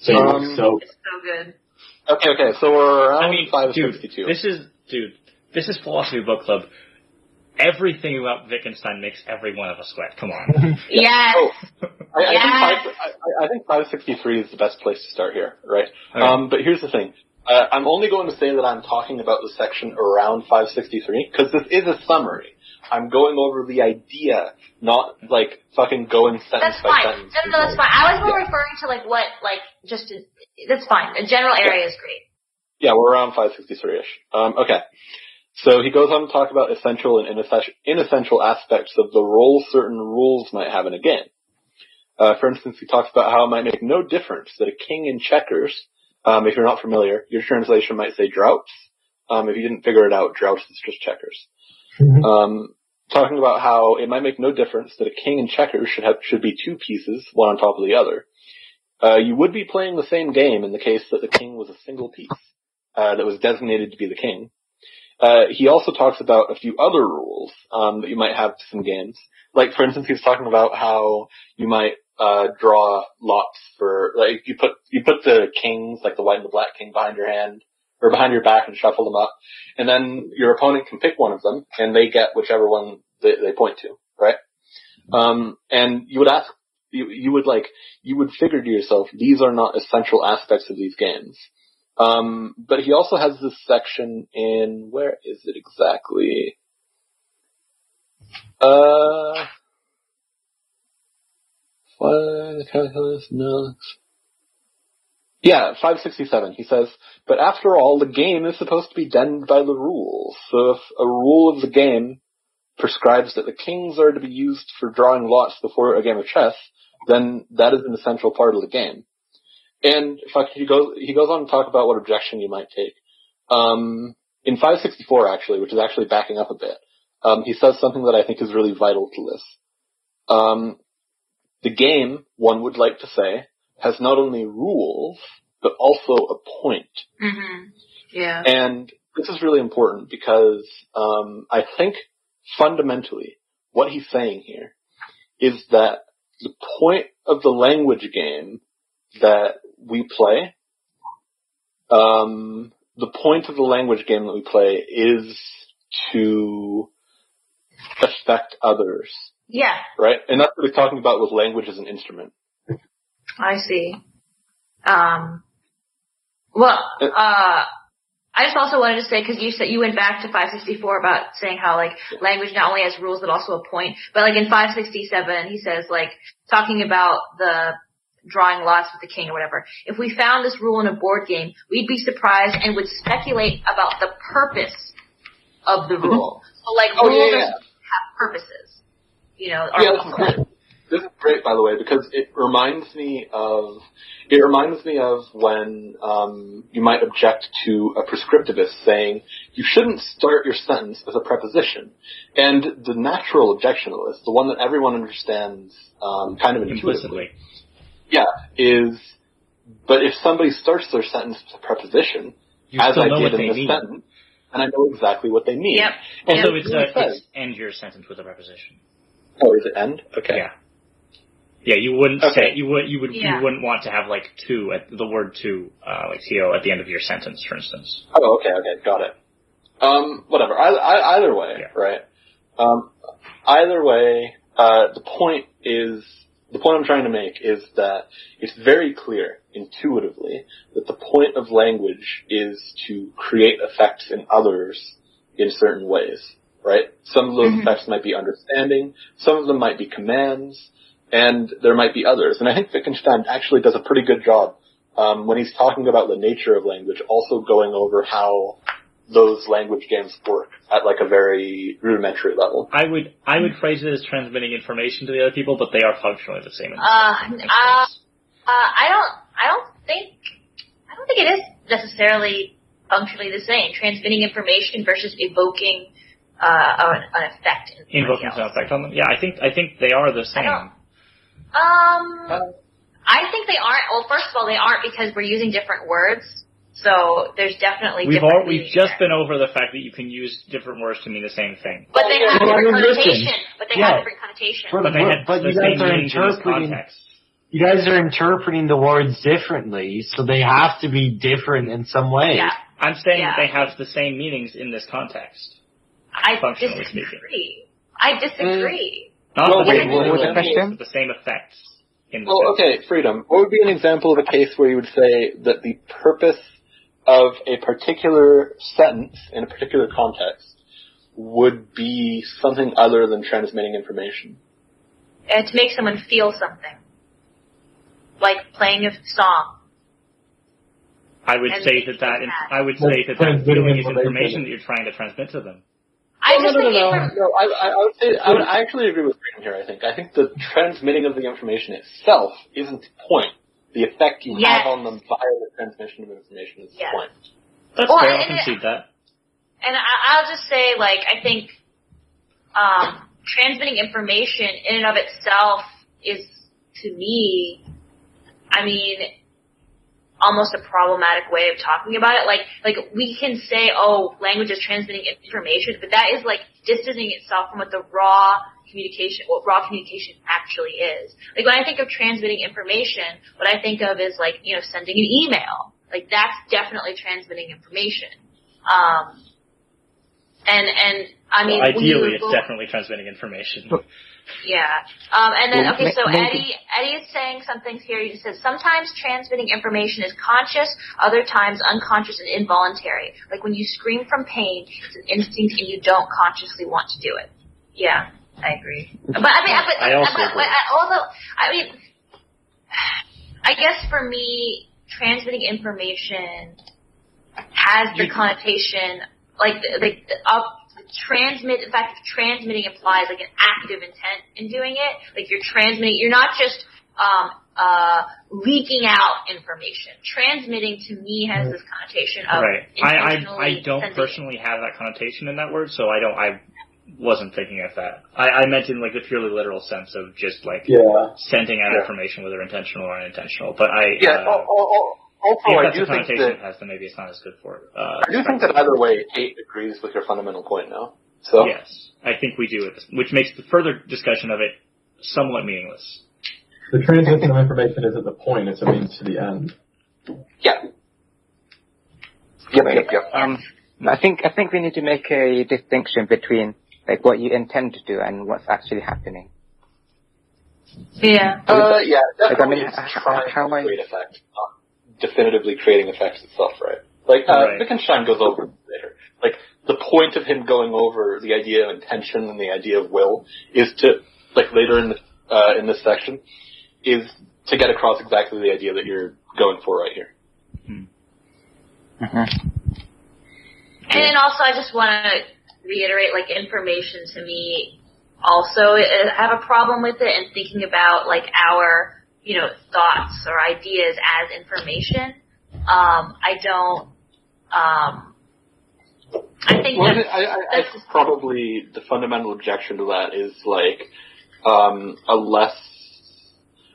E: So
A: it's so good.
B: Okay. So we're around 562.
C: This is Philosophy Book Club. Everything about Wittgenstein makes every one of us sweat. Come on.
A: Yes.
B: I think 563 is the best place to start here, right? Okay. But here's the thing. I'm only going to say that I'm talking about the section around 563, because this is a summary. I'm going over the idea, not, like, fucking going sentence by sentence.
A: No, that's fine. I was more referring to, like, what, like, that's fine. A general area is great.
B: Yeah, we're around 563-ish. Okay. So he goes on to talk about essential and inessential aspects of the role certain rules might have in a game. For instance, he talks about how it might make no difference that a king in checkers, if you're not familiar, your translation might say droughts. If you didn't figure it out, droughts is just checkers. Talking about how it might make no difference that a king in checkers should be two pieces, one on top of the other. You would be playing the same game in the case that the king was a single piece, that was designated to be the king. He also talks about a few other rules, that you might have to some games. Like, for instance, he was talking about how you might, draw lots for, like, you put the kings, like the white and the black king behind your hand, or behind your back and shuffle them up, and then your opponent can pick one of them, and they get whichever one they point to, right? And you would ask, you would figure to yourself, these are not essential aspects of these games. But he also has this section in, where is it exactly? The calculus, no. Yeah, 567. He says, but after all, the game is supposed to be done by the rules. So if a rule of the game prescribes that the kings are to be used for drawing lots before a game of chess, then that is an essential part of the game. And in fact, he goes on to talk about what objection you might take. In 564, actually, which is actually backing up a bit, he says something that I think is really vital to this. The game, one would like to say, has not only rules, but also a point.
A: Mm-hmm. Yeah.
B: And this is really important because I think fundamentally what he's saying here is that the point of the language game that we play the point of the language game that we play is to affect others.
A: Yeah.
B: Right? And that's what he's talking about with language as an instrument.
A: I see. I just also wanted to say, because you said you went back to 564 about saying how like language not only has rules but also a point. But like in 567, he says like talking about the drawing lots with the king or whatever. If we found this rule in a board game, we'd be surprised and would speculate about the purpose of the rule. So like rules have purposes, you know.
B: This is great, by the way, because it reminds me of when you might object to a prescriptivist saying you shouldn't start your sentence with a preposition. And the natural objectionalist, the one that everyone understands kind of intuitively, is, but if somebody starts their sentence with a preposition, as I did in this sentence, and I know exactly what they mean.
C: Yep. And so it's end your sentence with a preposition.
B: Oh, is it end? Okay.
C: Yeah. Yeah, you wouldn't say you wouldn't want to have like to at the word to like to at the end of your sentence, for instance.
B: Oh, okay, got it. Whatever. Either way, right? Either way, the point I'm trying to make is that it's very clear intuitively that the point of language is to create effects in others in certain ways, right? Some of those effects might be understanding, some of them might be commands, and there might be others. And I think Wittgenstein actually does a pretty good job when he's talking about the nature of language, also going over how those language games work at like a very rudimentary level.
C: I would phrase it as transmitting information to the other people, but they are functionally the same.
A: I don't think it is necessarily functionally the same. Transmitting information versus evoking an effect.
C: Invoking an effect on them. Yeah, I think they are the same.
A: I think they aren't. Well, first of all, they aren't because we're using different words. So there's definitely different
C: we've just been over the fact that you can use different words to mean the same thing.
A: But they have different connotation. But they have different connotation.
C: But you guys are interpreting.
D: You guys are interpreting the words differently, so they have to be different in some way.
A: Yeah.
C: I'm saying that they have the same meanings in this context.
A: I disagree.
C: Not
F: what was the question?
C: The same effects.
B: Okay, Freedom. What would be an example of a case where you would say that the purpose of a particular sentence in a particular context would be something other than transmitting information?
A: To make someone feel something. Like playing a song.
C: I would say that feeling is information that you're trying to transmit to them.
B: I would say I actually agree with Freedom here. I think the transmitting of the information itself isn't the point. The effect you have on them via the transmission of information is the point.
C: That's fair. I'll concede that.
A: And I'll just say, like, I think transmitting information in and of itself is, to me, almost a problematic way of talking about it. Like we can say, oh, language is transmitting information, but that is like distancing itself from what raw communication actually is. Like when I think of transmitting information, what I think of is like, sending an email. Like that's definitely transmitting information.
C: Ideally, it's definitely transmitting information.
A: Yeah. And then, okay, so Eddie is saying something here. He says, sometimes transmitting information is conscious, other times unconscious and involuntary. Like when you scream from pain, it's an instinct and you don't consciously want to do it. Yeah, I agree. I guess for me, transmitting information has the connotation, in fact, transmitting implies like an active intent in doing it. Like you're transmitting, you're not just leaking out information. Transmitting to me has this connotation of
C: I don't personally have that connotation in that word, so I wasn't thinking of that. I meant in like the purely literal sense of just like sending out information, whether intentional or unintentional. But
B: also, I do think that
C: has, then maybe it's not as good for it.
B: I do think that either way, Kate agrees with your fundamental point now. So
C: yes, I think we do, which makes the further discussion of it somewhat meaningless.
E: The transmission of information isn't the point; it's a means to the end.
B: Yeah. Yep.
F: I think we need to make a distinction between like what you intend to do and what's actually happening.
A: Yeah.
B: Yeah,
F: Like, I mean,
B: definitely trying
F: how
B: to
F: I-
B: create effects, not definitively creating effects itself, right? Like,
C: Right.
B: Wittgenstein goes over it later. Like, the point of him going over the idea of intention and the idea of will is to, like, later in this section, is to get across exactly the idea that you're going for right here.
A: And then also, I just want to reiterate, like, information to me also, I have a problem with it and thinking about, like, our, thoughts or ideas as information. I think
B: I think probably the fundamental objection to that is, like, a less,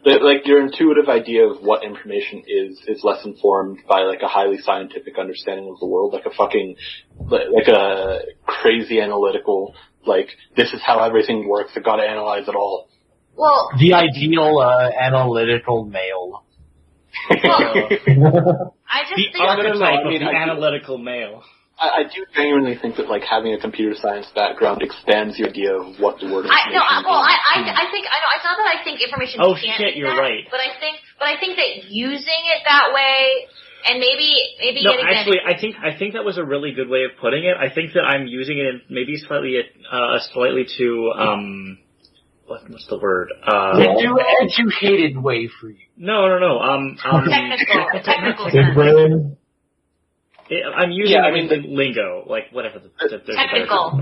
B: like, your intuitive idea of what information is less informed by, like, a highly scientific understanding of the world, like a crazy analytical, like, this is how everything works, I've got to analyze it all.
A: Well,
D: the ideal analytical male.
A: I just think
C: Archetype of
B: I mean,
C: the analytical male.
B: I do genuinely think that, like, having a computer science background expands your idea of what the word information means.
A: I think it's not that I think information
C: Oh,
A: can't
C: shit,
A: be
C: you're
A: that,
C: right.
A: But I think that using it that way, and maybe
C: No,
A: yet again,
C: actually, I think that was a really good way of putting it. I think that I'm using it in maybe slightly too what's the word?
D: Educated way for you.
C: No.
A: technical
E: Big
A: sense.
E: brain.
C: I'm using the lingo, like whatever the
A: Technical term.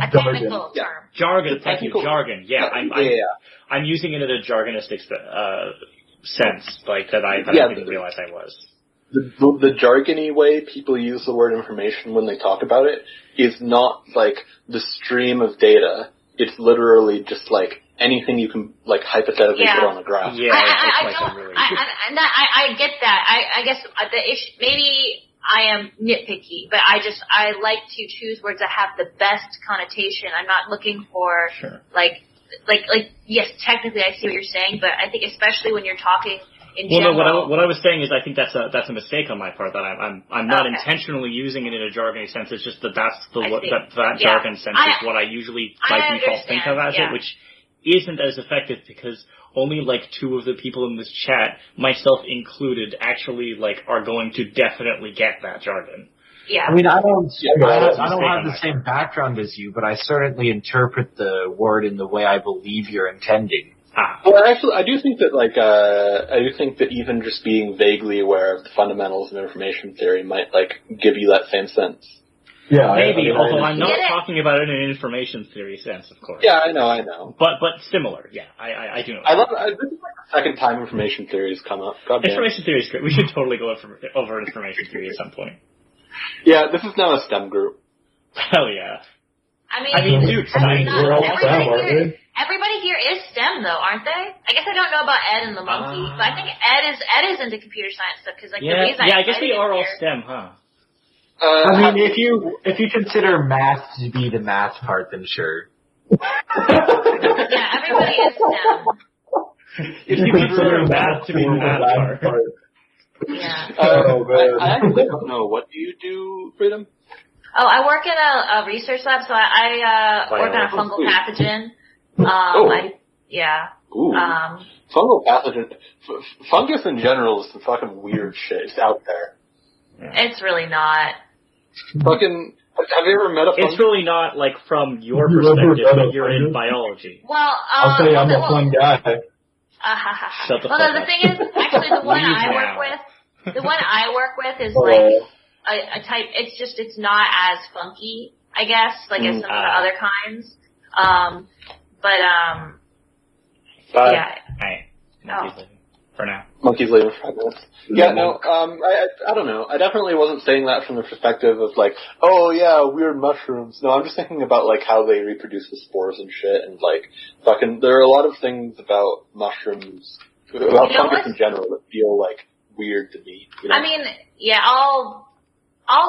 C: jargon. Thank you,
B: technical-
C: jargon. Yeah, I'm using it in a jargonistic sense, like that I didn't realize I was.
B: The jargony way people use the word information when they talk about it is not, like, the stream of data. It's literally just, like, anything you can, like, hypothetically put on a graph.
C: Yeah,
A: I get that. I guess the issue, maybe I am nitpicky, but I like to choose words that have the best connotation. I'm not looking for, like, yes, technically I see what you're saying, but I think especially when you're talking in general.
C: No, what I was saying is I think that's a mistake on my part, that I'm not intentionally using it in a jargony sense. It's just that jargon sense is what I usually by default think of as it, which isn't as effective because only like 2 of the people in this chat, myself included, actually like are going to definitely get that jargon.
A: Yeah.
D: I mean, I don't have the
C: my
D: same background as you, but I certainly interpret the word in the way I believe you're intending.
B: Well, actually, I do think that, like, even just being vaguely aware of the fundamentals of information theory might, like, give you that same sense.
E: Yeah,
C: maybe, although I'm not talking about it in an information theory sense, of course.
B: Yeah, I know.
C: But similar, yeah, I do know.
B: This is like the second time information theory has come up.
C: Information theory is great. We should totally go over information theory at some point.
B: Yeah, this is now a STEM group.
C: Hell yeah.
A: I mean,
C: dude,
E: we're all STEM, aren't we?
A: Everybody here is STEM, though, aren't they? I guess I don't know about Ed and the monkey, but I think Ed is into computer science stuff because, like, the reason
C: I guess we are all
A: here,
C: STEM, huh?
D: I mean, if you consider math to be the math part, then sure.
A: Yeah, everybody is STEM.
C: If you consider math to be the math part.
A: Yeah.
B: I actually don't know. What do you do, Freedom?
A: Oh, I work in a research lab, so I work on a fungal pathogen.
B: Ooh. Fungal pathogen. Fungus in general is some fucking weird shit. It's out there.
A: It's really not.
B: Fucking, have you ever met a fungus?
C: It's really not, like, from your perspective, but you're in biology.
A: Well,
E: I'll say I'm a fun guy.
C: Shut the fuck
A: the
C: up.
A: thing is, actually, the one I work with is like a type. It's not as funky, I guess, like as some of the other kinds. Yeah.
C: Alright. For now.
B: Monkeys leaving for 5 minutes. Yeah, no, I don't know. I definitely wasn't saying that from the perspective of, like, oh yeah, weird mushrooms. No, I'm just thinking about, like, how they reproduce with spores and shit, and, like, fucking, there are a lot of things about mushrooms, about fungus in general, that feel, like, weird to me. You know?
A: I mean, yeah, all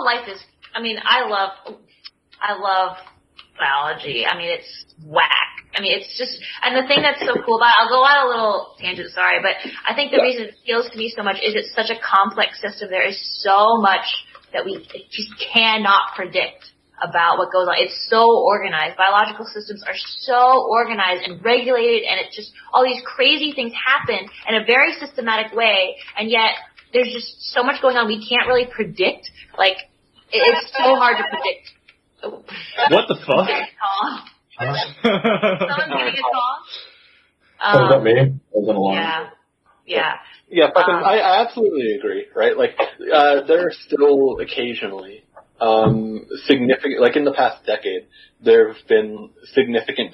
A: life is, I love biology. I mean, it's whack. I mean, it's just, and the thing that's so cool about it, I'll go on a little tangent, sorry, but I think the reason it appeals to me so much is it's such a complex system. There is so much that we just cannot predict about what goes on. It's so organized. Biological systems are so organized and regulated, and it's just all these crazy things happen in a very systematic way, and yet there's just so much going on we can't really predict. Like, it's so hard to predict.
C: What the fuck?
A: Someone's getting a call?
E: Was that me? That was an alarm.
A: Yeah.
B: Yeah, I absolutely agree, right? Like, there are still occasionally, significant, like in the past decade, there have been significant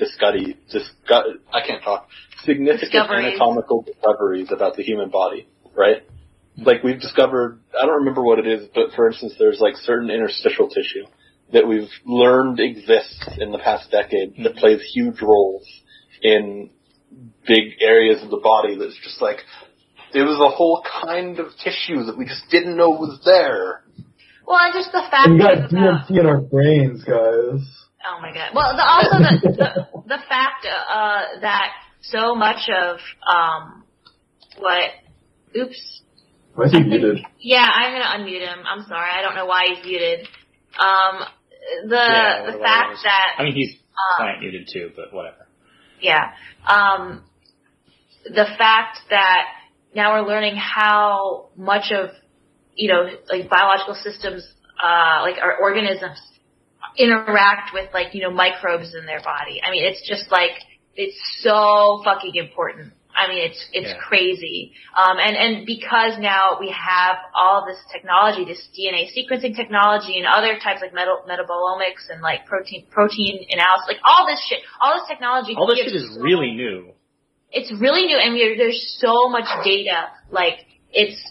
B: significant anatomical discoveries about the human body, right? Like, we've discovered, I don't remember what it is, but for instance, there's like certain interstitial tissue that we've learned exists in the past decade that plays huge roles in big areas of the body that's just like, it was a whole kind of tissue that we just didn't know was there.
A: Well, and just the fact
E: we got DMT in our brains, guys.
A: Oh my god. Well, also the fact that so much of oops.
E: Why is he muted?
A: Yeah, I'm gonna unmute him. I'm sorry, I don't know why he's muted. The fact that
C: I mean, he's client muted too, but whatever.
A: Yeah. The fact that now we're learning how much of, like biological systems, like our organisms interact with like, microbes in their body. I mean, it's just like, it's so fucking important. I mean, it's crazy. And because now we have all this technology, this DNA sequencing technology and other types like metabolomics and like protein analysis, like all this shit, all this technology.
C: All this shit is really new.
A: It's really new, and there's so much data. Like, it's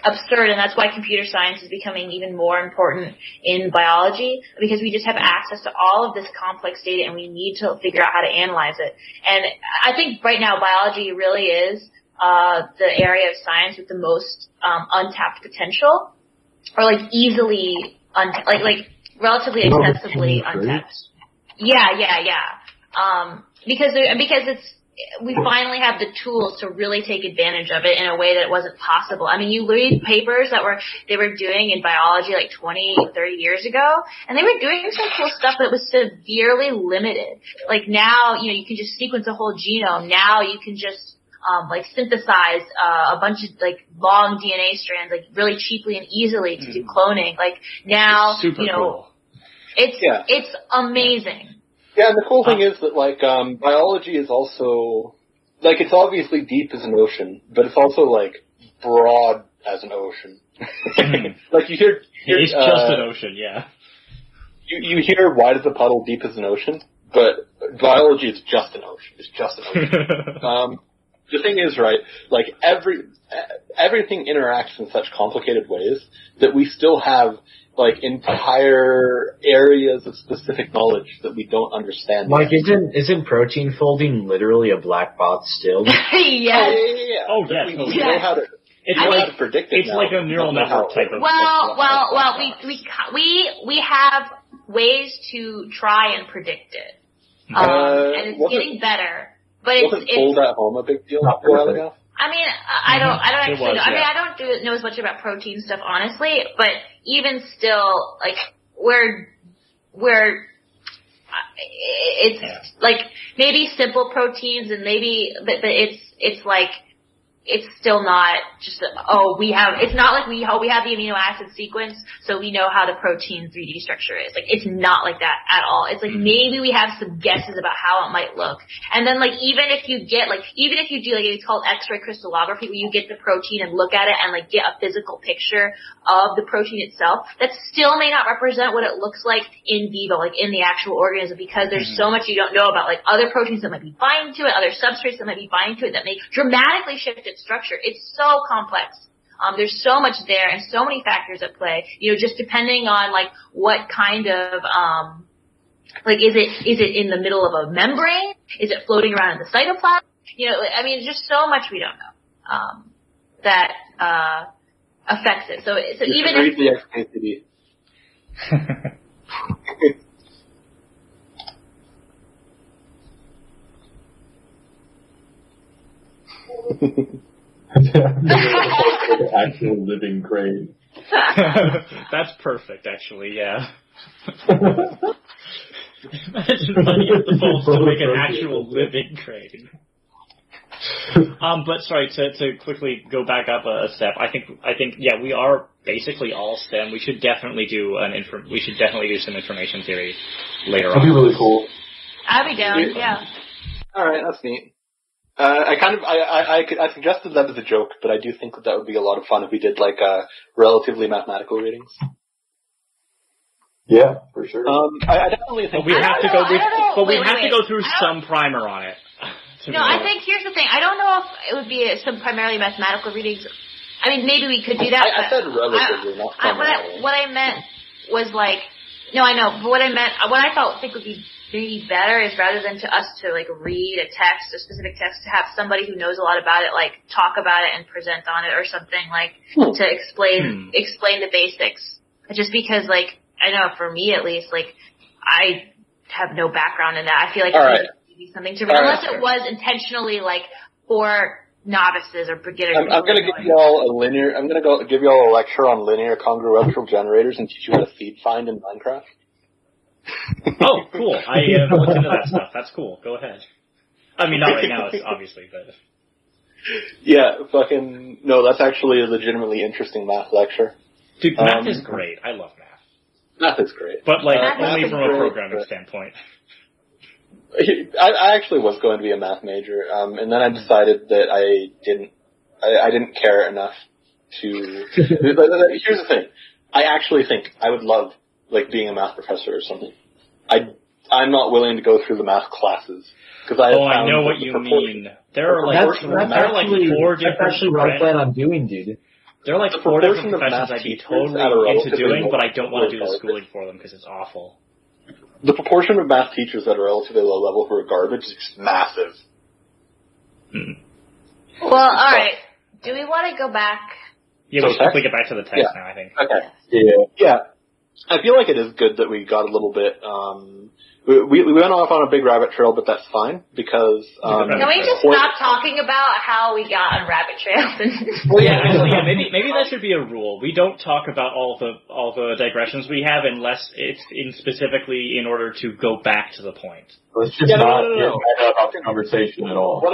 A: absurd, and that's why computer science is becoming even more important in biology, because we just have access to all of this complex data, and we need to figure out how to analyze it. And I think right now biology really is the area of science with the most untapped potential, or like easily like relatively accessibly untapped. Yeah. Because we finally have the tools to really take advantage of it in a way that wasn't possible. I mean, you read papers that they were doing in biology like 20, 30 years ago, and they were doing some cool stuff that was severely limited. Like now, you can just sequence a whole genome. Now you can just like synthesize a bunch of like long DNA strands like really cheaply and easily to do cloning. Like now,
C: super cool.
A: It's amazing.
B: Yeah, and the cool thing is that, like, biology is also, like, it's obviously deep as an ocean, but it's also, like, broad as an ocean. Like, you hear
C: it's just an ocean, yeah.
B: You hear wide as a puddle, deep as an ocean, but biology is just an ocean. It's just an ocean. The thing is, right, like, everything interacts in such complicated ways that we still have, like, entire areas of specific knowledge that we don't understand.
D: Like, isn't protein folding literally a black box still?
A: Yes.
B: Yeah.
C: Oh, yes.
B: We know how to. How to predict it.
C: It's like a neural network type of.
A: Well, we have ways to try and predict it, and it's getting better. But
B: wasn't fold at home a big deal a while ago?
A: I mean, I don't actually know. I mean, I don't know as much about protein stuff, honestly, but even still, like, it's like maybe simple proteins and maybe, but it's like, it's still not just, it's not like we have the amino acid sequence, so we know how the protein 3D structure is. Like, it's not like that at all. It's like maybe we have some guesses about how it might look. And then, like, even if you do, like, it's called X-ray crystallography, where you get the protein and look at it and, like, get a physical picture of the protein itself, that still may not represent what it looks like in vivo, like, in the actual organism, because there's so much you don't know about, like, other proteins that might be binding to it, other substrates that might be binding to it that may dramatically shift its structure. It's so complex. There's so much there and so many factors at play, just depending on, like, what kind of, like, is it in the middle of a membrane? Is it floating around in the cytoplasm? I mean, there's just so much we don't know, that, affects it. So even
B: read the XKCD.
E: The actual living crane.
C: That's perfect, actually, yeah. Imagine money at the falls to make an actual living crane. But sorry, to quickly go back up a step, I think, yeah, we are basically all STEM. We should definitely do some information theory later on.
E: That'd be really cool.
A: I'd be down, yeah.
B: Alright, that's neat. I suggested that as a joke, but I do think that would be a lot of fun if we did, like, relatively mathematical readings.
E: Yeah, for sure.
B: I definitely think
C: we have to go
A: Wait,
C: through some primer on it.
A: No, I think here's the thing. I don't know if it would be some primarily mathematical readings. I mean, maybe we could do that.
B: I said relatively, not primarily.
A: What I meant was like, no, I know, but what I think would be maybe better is rather than to us to like read a text, a specific text, to have somebody who knows a lot about it, like talk about it and present on it or something, like to explain the basics. Just because, like, I know for me at least, like, I have no background in that. I feel like something to read, unless it was intentionally like for novices or beginners.
B: I'm going to give y'all give y'all a lecture on linear congruential generators and teach you how to seed find in Minecraft.
C: Oh, cool! I looked into that stuff. That's cool. Go ahead. I mean, not right now, it's obviously, but
B: yeah, no. That's actually a legitimately interesting math lecture.
C: Dude, math is great. I love math.
B: Math is great,
C: but like only from a programming standpoint.
B: I actually was going to be a math major, and then I decided that I didn't care enough to. Here's the thing: I actually think I would love like being a math professor or something. I'm not willing to go through the math classes because I know what you mean.
C: There are like four different.
D: That's actually what I plan on doing, dude.
C: There are like four different professions I'd be totally into doing, but I don't want to do the schooling for them because it's awful.
B: The proportion of math teachers that are relatively low level who are garbage is just massive.
A: Well, alright. Do we want to go back?
C: Yeah, we should quickly get back to the text now, I think.
B: Okay. Yeah. I feel like it is good that we got a little bit, we went off on a big rabbit trail, but that's fine because,
A: can we just stop talking about how we got on rabbit trails?
C: Well, yeah, actually, yeah, maybe that should be a rule. We don't talk about all the digressions we have unless it's specifically in order to go back to the point.
E: Let's just not get about the conversation at all.
B: What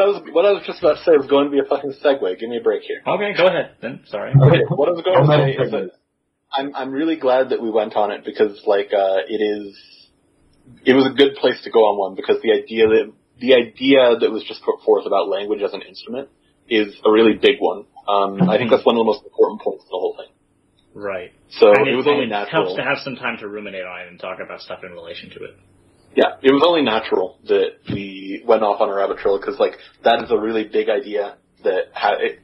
B: I was just about to say was going to be a fucking segue. Give me a break here.
C: Okay, go ahead then. Sorry.
B: Okay, what I was going to say is that I'm really glad that we went on it because, like, it was a good place to go on one because the idea that was just put forth about language as an instrument is a really big one. I think that's one of the most important points of the whole thing.
C: Right.
B: So it was only natural.
C: It helps to have some time to ruminate on it and talk about stuff in relation to it.
B: Yeah, it was only natural that we went off on a rabbit trail because, like, that is a really big idea that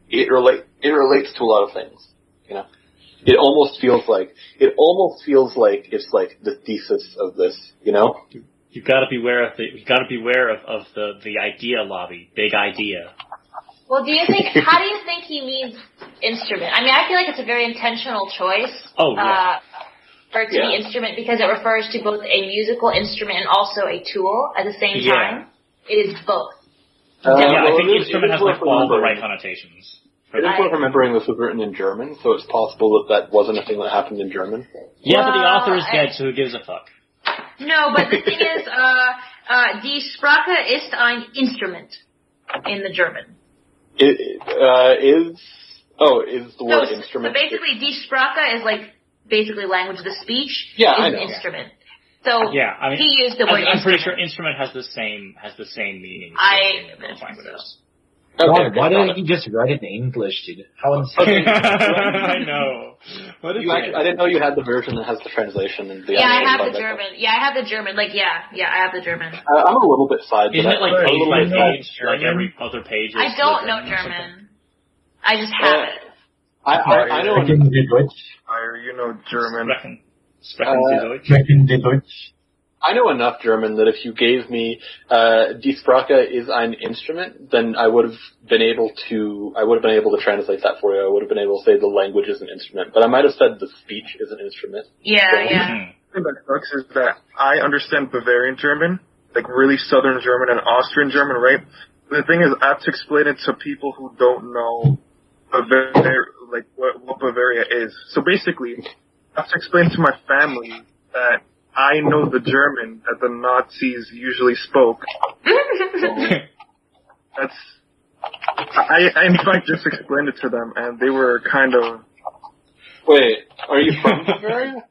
B: it relates to a lot of things. You know, it almost feels like it's like the thesis of this. You know,
C: you've got to beware of the idea lobby, big idea.
A: Well, how do you think he means instrument? I mean, I feel like it's a very intentional choice.
C: Oh, yeah.
A: For it to be instrument because it refers to both a musical instrument and also a tool at the same time. It is both.
C: I think instrument has like all the right connotations.
B: It is worth remembering this was written in German, so it's possible that wasn't a thing that happened in German.
C: Yeah, but the author is dead, so who gives a fuck?
A: No, but the thing is, die Sprache ist ein Instrument in the German.
B: Is the word instrument?
A: So basically, die Sprache is like basically language. The speech is an instrument. So he used the word instrument.
C: I'm pretty sure instrument has the same meaning. Languages.
D: Okay, why didn't you just write it in English, dude? How insane.
C: I know.
B: I didn't know you had the version that has the translation. And the
A: I have the German. Yeah, I have the German. Like, I have the German.
B: I'm a little bit side.
C: Isn't it like page by page, like every other page?
A: I don't know German. I just have it.
B: I know.
G: You know German.
E: Sprechen Sie Deutsch?
B: I know enough German that if you gave me Die Sprache is ein Instrument, then I would have been able to translate that for you. I would have been able to say the language is an instrument, but I might have said the speech is an instrument.
A: Yeah.
G: The thing that sucks is that I understand Bavarian German, like really Southern German and Austrian German, right?
H: the thing is, I have to explain it to people who don't know Bavaria, like what Bavaria is. So basically, I have to explain to my family that I know the German that the Nazis usually spoke. That's. I in fact just explained it to them, and they were kind of.
B: Wait, are you from Bavaria?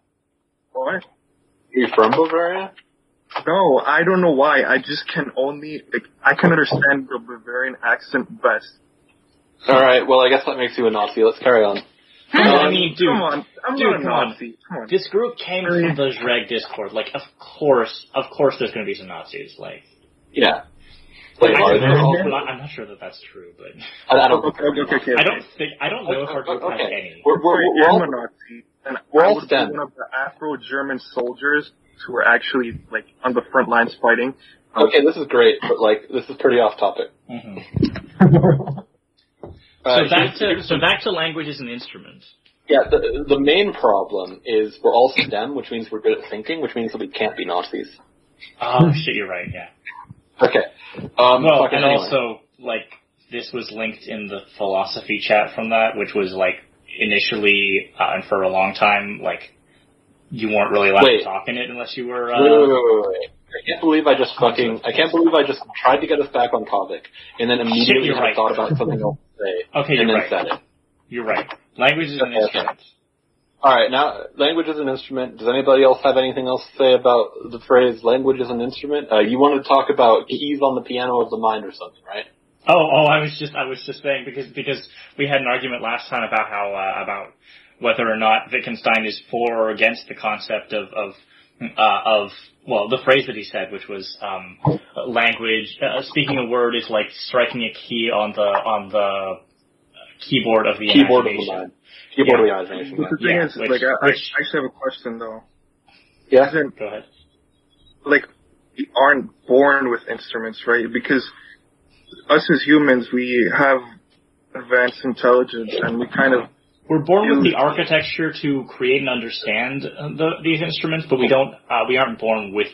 H: What?
B: Are you from Bavaria?
H: No, I don't know why. I just can I can understand the Bavarian accent best.
B: Alright, well I guess that makes you a Nazi. Let's carry on.
C: I mean, dude,
H: come on, I'm not a Nazi. Come on.
C: This group came from the Zhreg Discord. Like, of course there's gonna be some Nazis, like.
B: Yeah. Like,
C: I'm not sure that that's true, but.
B: I don't
H: Okay.
C: I don't know if our group has any.
H: I'm a Nazi, and
B: we're
H: I
B: all
H: was
B: STEM.
H: one of the Afro-German soldiers who were actually, like, on the front lines fighting.
B: Okay, this is great, but, like, this is pretty off topic.
C: Mm-hmm. So back to language as an instrument.
B: Yeah, the main problem is we're all STEM, which means we're good at thinking, which means that we can't be Nazis.
C: Oh, shit, you're right, yeah.
B: Okay.
C: Well, and
B: anyway.
C: also, like, this was linked in the philosophy chat from that, which was, like, initially, and for a long time, like, you weren't really allowed to talk in it unless you were,
B: Wait. I can't believe I just tried to get us back on topic, and then immediately thought about something else to say,
C: okay,
B: and
C: you're
B: then
C: right.
B: said it.
C: You're right. Language is an instrument.
B: Alright, now, language is an instrument. Does anybody else have anything else to say about the phrase language is an instrument? You want to talk about keys on the piano of the mind or something, right?
C: Oh, I was just saying, because we had an argument last time about how, about whether or not Wittgenstein is for or against the concept of the phrase that he said, which was, language, speaking a word is like striking a key on the keyboard of the imagination.
B: Keyboard of the imagination.
H: The thing is, I actually have a question though.
B: Yeah?
C: Go ahead.
H: Like, we aren't born with instruments, right? Because us as humans, we have advanced intelligence, and we kind of...
C: We're born with the architecture to create and understand these instruments, but we aren't born with...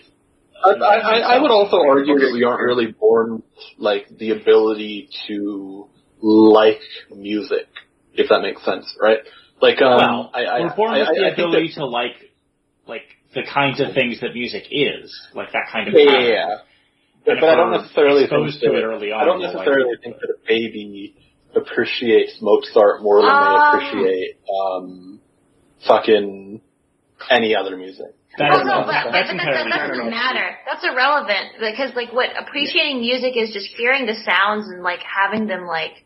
B: I would also argue that we aren't really born, like, the ability to like music, if that makes sense, right? Like,
C: we're born with the ability to like the kinds of things that music is, like that kind of pattern.
B: Yeah. But I don't necessarily think
C: to it early on.
B: I don't necessarily think that a baby appreciates Mozart more than they appreciate fucking any other music.
A: That doesn't matter. That's irrelevant because, like, what appreciating music is just hearing the sounds and like having them like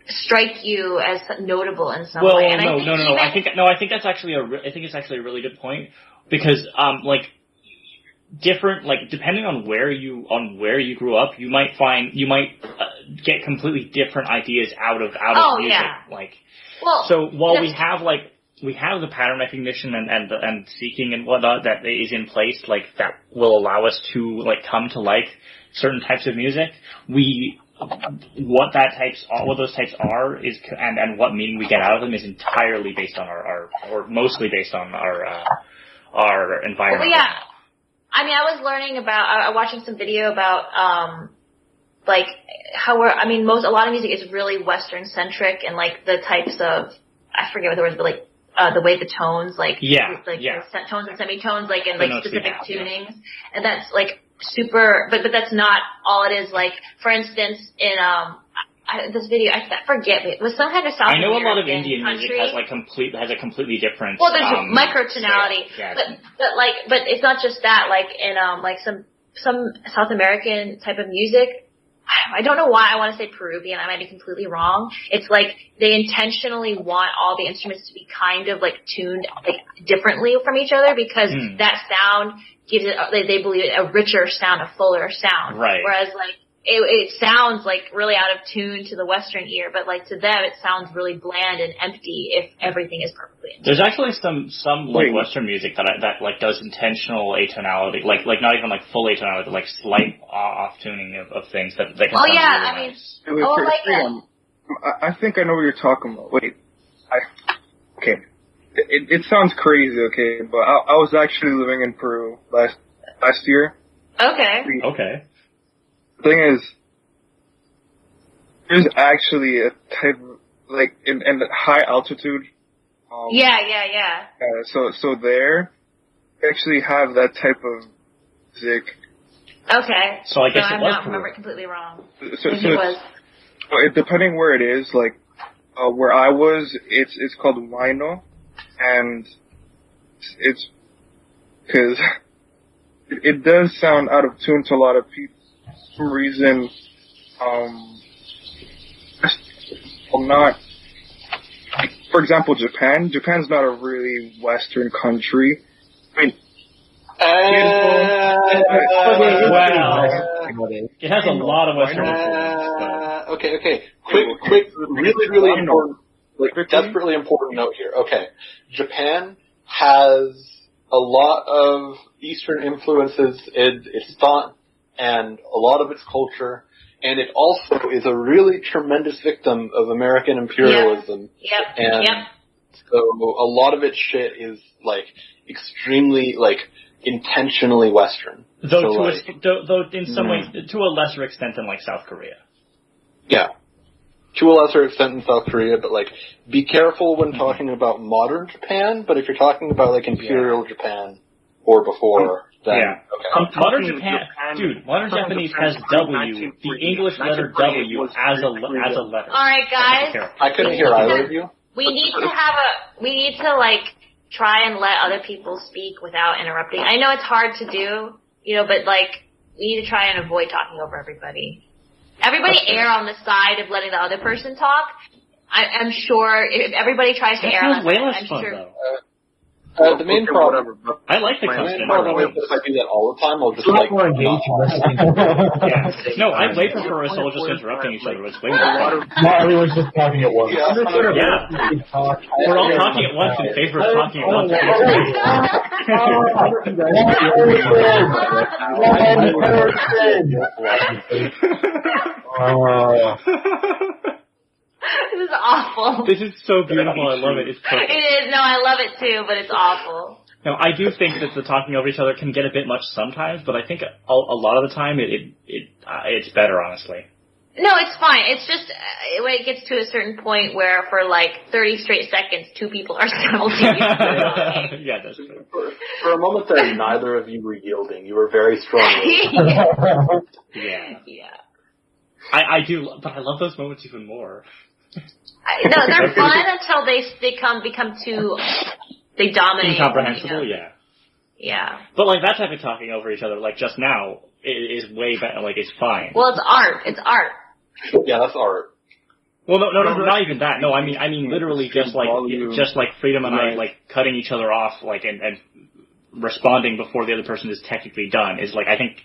A: strike you as notable in some way. And
C: I think that's actually it's actually a really good point because different, like, depending on where you grew up, you might get completely different ideas out of music.
A: Yeah.
C: So while we have the pattern recognition and seeking and whatnot that is in place, like, that will allow us to, like, come to like certain types of music, what those types are is, and what meaning we get out of them is entirely based on or mostly based on our environment.
A: Well, yeah. I mean, I was learning watching some video about, like, how a lot of music is really Western centric and, like, the types of, I forget what the words, but, like, the way the tones, the tones and semitones, like, in, like, specific tunings. And that's, like, super, but that's not all it is. Like, for instance, in, this video, I forget, it was some kind of South American
C: I know a lot of Indian
A: country.
C: music has a completely different.
A: Well, there's microtonality, but it's not just that. Like in like some South American type of music, I don't know why I want to say Peruvian. I might be completely wrong. It's like they intentionally want all the instruments to be kind of like tuned like differently from each other because that sound gives it. They believe it a richer sound, a fuller sound.
C: Right.
A: Whereas like. It sounds like really out of tune to the Western ear, but like to them it sounds really bland and empty if everything is perfectly in tune.
C: There's actually some like Western music that like does intentional atonality, like not even like full atonality, but like slight off tuning of things that can sound really nice.
H: I think I know what you're talking about. Okay. It sounds crazy, okay, but I was actually living in Peru last year.
A: Okay.
C: Okay.
H: the thing is, there's actually a type of, like, in high altitude.
A: Yeah.
H: So there, they actually have that type of music.
A: Okay.
C: So I guess it
A: I'm
C: was
A: not
C: Peru.
A: remember completely wrong.
H: So
A: Maybe it was.
H: depending where it is, like, where I was, it's called Wino, and it's, cause it does sound out of tune to a lot of people. For some reason, I'm not, for example, Japan's not a really Western country. I mean,
C: It has a lot of Western influence.
B: Okay. Quick, really important, desperately important note here. Okay. Japan has a lot of Eastern influences in its thought and a lot of its culture, and it also is a really tremendous victim of American imperialism.
A: Yep.
B: So a lot of its shit is, like, extremely, like, intentionally Western.
C: Though in some ways, to a lesser extent than, like, South Korea.
B: Yeah. To a lesser extent in South Korea, but, like, be careful when talking about modern Japan, but if you're talking about, like, Imperial Japan or before, then, okay.
C: Modern Japanese has W, the English letter W as a letter.
A: Alright, guys.
B: I couldn't hear either of you.
A: We need to try and let other people speak without interrupting. I know it's hard to do, but, like, we need to try and avoid talking over everybody. Everybody err on the side of letting the other person talk. I'm sure if everybody tries to err on the side, I'm sure.
B: The main problem.
C: I like the constant.
B: If I do that all the time, I'll just like.
D: more engaging listening.
C: No, I way prefer us all just interrupting each other. It's way more fun.
D: Not everyone's just talking at once.
C: Yeah. We're all talking at once in favor of talking at once.
A: This is awful.
C: This is so beautiful. I love it. It's perfect.
A: It is. No, I love it too, but it's awful.
C: No, I do think that the talking over each other can get a bit much sometimes, but I think a lot of the time it's better, honestly.
A: No, it's fine. It's just when it gets to a certain point where for like 30 straight seconds, two people are simultaneously.
C: Yeah, that's true.
B: For a moment there, neither of you were yielding. You were very strong.
C: Yeah. I do, but I love those moments even more.
A: No, they're fun until they become too. They dominate.
C: Incomprehensible,
A: Yeah.
C: But like that type of talking over each other, like just now, is way better. Like it's fine.
A: Well, it's art. It's art.
B: Yeah, that's art.
C: Well, no, not even that. No, I mean literally just like Freedom and I like cutting each other off, like and responding before the other person is technically done is like I think.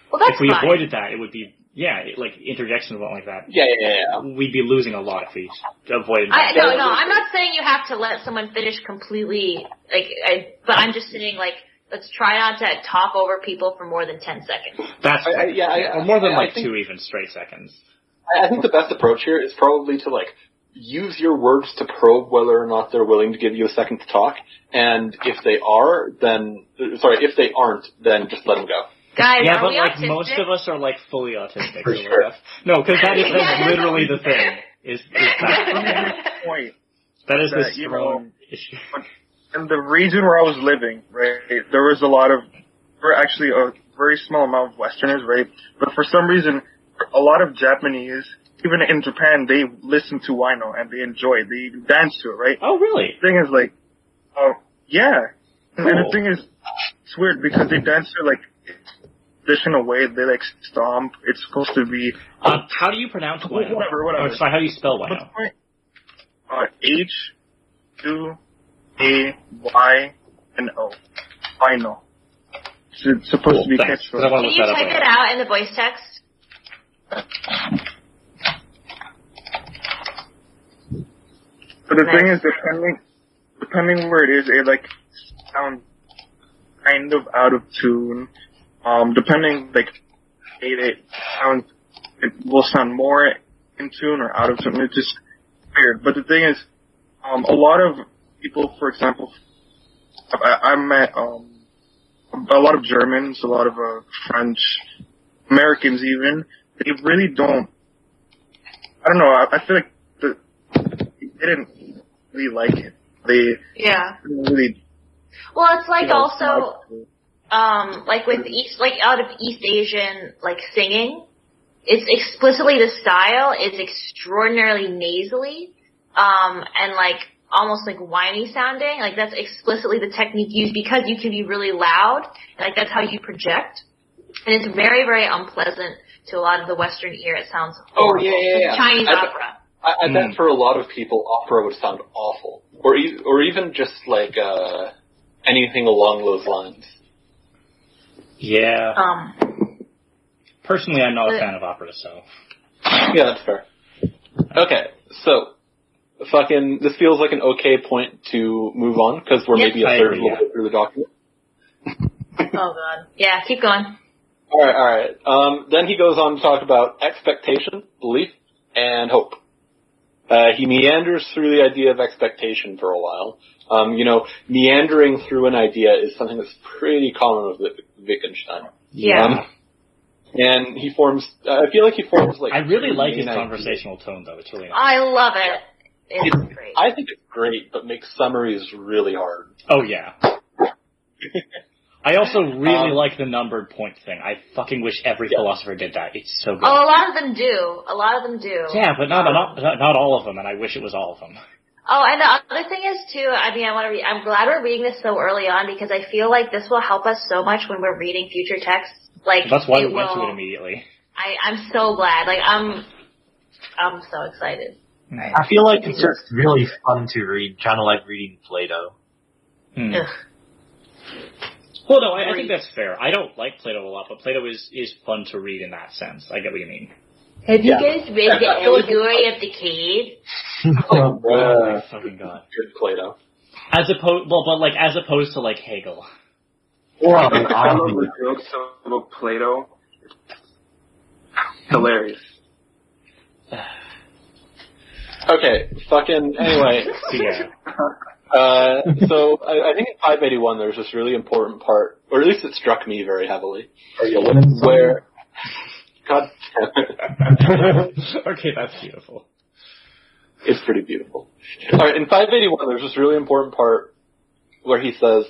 A: Well, that's
C: if we
A: fine.
C: avoided that, it would be. Yeah, like interjections and like that.
B: Yeah.
C: We'd be losing a lot if we avoided that.
A: No, I'm not saying you have to let someone finish completely, but I'm just saying, like, let's try not to talk over people for more than 10 seconds.
C: That's or more than like 2 even straight seconds.
B: I think the best approach here is probably to, like, use your words to probe whether or not they're willing to give you a second to talk, and if they aren't, then just let them go.
A: Guys,
C: yeah, but like
A: autistic?
C: most of us are like fully autistic.
B: For sure.
C: No, because that's literally the thing. Is that
H: point?
C: That is the strong issue.
H: In the region where I was living, right, there was actually a very small amount of Westerners, right? But for some reason, a lot of Japanese, even in Japan, they listen to Wino and they enjoy it. They dance to it, right?
C: Oh, really?
H: The thing is, like, yeah.
C: Cool.
H: And the thing is, it's weird because they dance to, like, traditional way. They, like, stomp. It's supposed to be...
C: how do you pronounce Wino?
H: Whatever.
C: Oh, sorry, how do you spell Wino?
H: H-U-A-Y-N-O. Wino. It's supposed to be catchphrase.
A: Can you type it out in the voice text?
H: But the thing is, depending where it is, it like sounds kind of out of tune. Depending, like, it will sound more in tune or out of tune. It's just weird. But the thing is, a lot of people, for example, I met a lot of Germans, a lot of French, Americans even, they really don't. I don't know. I feel like they didn't really like it. They didn't really.
A: Well, it's like also, like with out of East Asian like singing, it's explicitly the style is extraordinarily nasally, and like almost like whiny sounding. Like that's explicitly the technique used because you can be really loud. Like that's how you project, and it's very, very unpleasant to a lot of the Western ear. It sounds horrible. Chinese opera.
B: I bet for a lot of people, opera would sound awful, or even just like anything along those lines.
C: Yeah. Personally, I'm not a fan of opera, so.
B: Yeah, that's fair. Okay, so this feels like an okay point to move on because we're maybe a third little bit through the document.
A: Oh god. Yeah, keep going.
B: All right. Then he goes on to talk about expectation, belief, and hope. He meanders through the idea of expectation for a while. Meandering through an idea is something that's pretty common with Wittgenstein.
A: Yeah.
B: And he forms, I feel like he forms like...
C: I really like his conversational tone, though. It's really nice.
A: I love it. It's great.
B: I think it's great, but makes summaries really hard.
C: Oh, yeah. I also really like the numbered point thing. I fucking wish every philosopher did that. It's so good.
A: Oh, a lot of them do.
C: Yeah, but not all of them, and I wish it was all of them.
A: Oh, and the other thing is too, I'm glad we're reading this so early on because I feel like this will help us so much when we're reading future texts. Like
C: that's why we went to it immediately.
A: I'm so glad. Like I'm so excited.
D: I feel like it's just really fun to read, kind of like reading Plato.
A: Ugh.
C: Well, no, I think that's fair. I don't like Plato a lot, but Plato is fun to read in that sense. I get what you mean.
A: Have you guys read the Allegory of the Cave?
B: Oh
C: my fucking god!
B: Good Plato.
C: As opposed to like Hegel.
H: I love the jokes about Plato. Hilarious.
B: Okay, anyway.
C: Yeah.
B: So I think in 581 there's this really important part, or at least it struck me very heavily, where... God damn it.
C: Okay, that's beautiful.
B: It's pretty beautiful. Alright, in 581 there's this really important part where he says,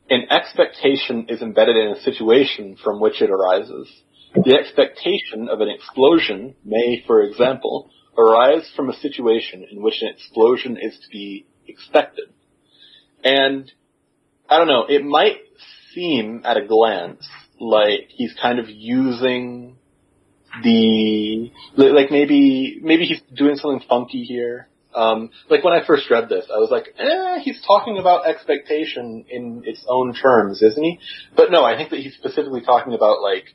B: an expectation is embedded in a situation from which it arises. The expectation of an explosion may, for example, arise from a situation in which an explosion is to be expected. And, I don't know, it might seem at a glance like he's kind of using like maybe he's doing something funky here. Like when I first read this, I was like, he's talking about expectation in its own terms, isn't he? But no, I think that he's specifically talking about like,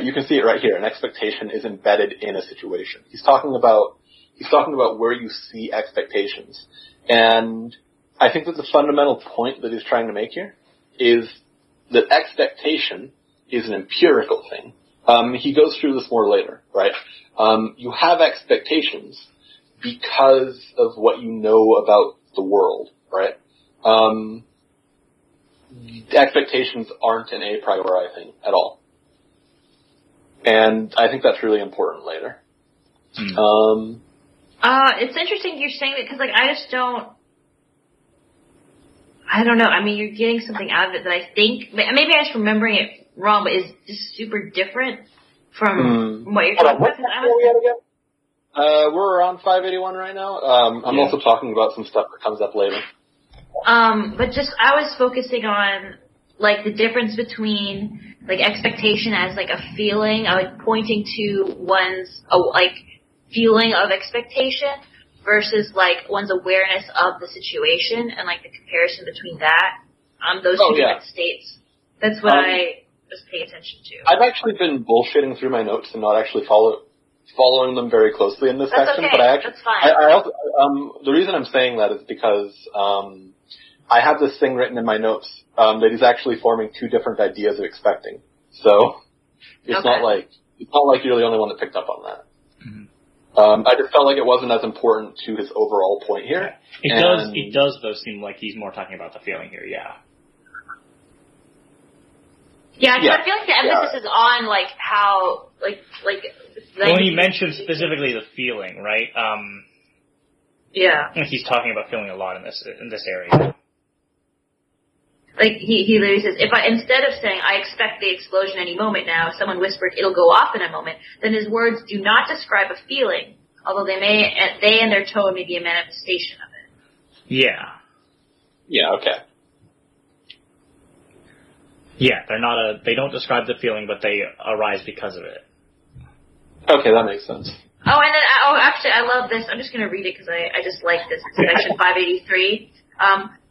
B: you can see it right here, an expectation is embedded in a situation. He's talking about where you see expectations. And I think that the fundamental point that he's trying to make here is that expectation is an empirical thing. He goes through this more later, right? You have expectations because of what you know about the world, right? Expectations aren't an a priori thing at all. And I think that's really important later.
A: It's interesting you're saying that because, like, I don't know. I mean, you're getting something out of it that I think, maybe I'm just remembering it wrong, but is just super different from what you're talking about.
B: We're around 581 right now. I'm also talking about some stuff that comes up later.
A: But just, I was focusing on, like, the difference between, like, expectation as, like, a feeling, like, pointing to one's, like, feeling of expectation versus, like, one's awareness of the situation and, like, the comparison between that, those two different states. That's what I was paying attention to.
B: I've actually been bullshitting through my notes and not actually following them very closely in this section.
A: Okay.
B: But I actually,
A: that's fine.
B: I also, the reason I'm saying that is because, I have this thing written in my notes, that he's actually forming two different ideas of expecting. So, it's not like you're the only one that picked up on that. I just felt like it wasn't as important to his overall point here.
C: It does though seem like he's more talking about the feeling here, yeah.
A: Yeah, I feel like the emphasis is on like how like.
C: Well, he mentioned specifically the feeling, right?
A: Yeah.
C: He's talking about feeling a lot in this area.
A: Like he literally says, instead of saying I expect the explosion any moment now, someone whispered it'll go off in a moment, then his words do not describe a feeling, although they and their tone may be a manifestation of it.
C: Yeah.
B: Yeah. Okay.
C: Yeah, they don't describe the feeling, but they arise because of it.
B: Okay, that makes sense.
A: Oh, and then, actually, I love this. I'm just going to read it because I just like this. It's section 583.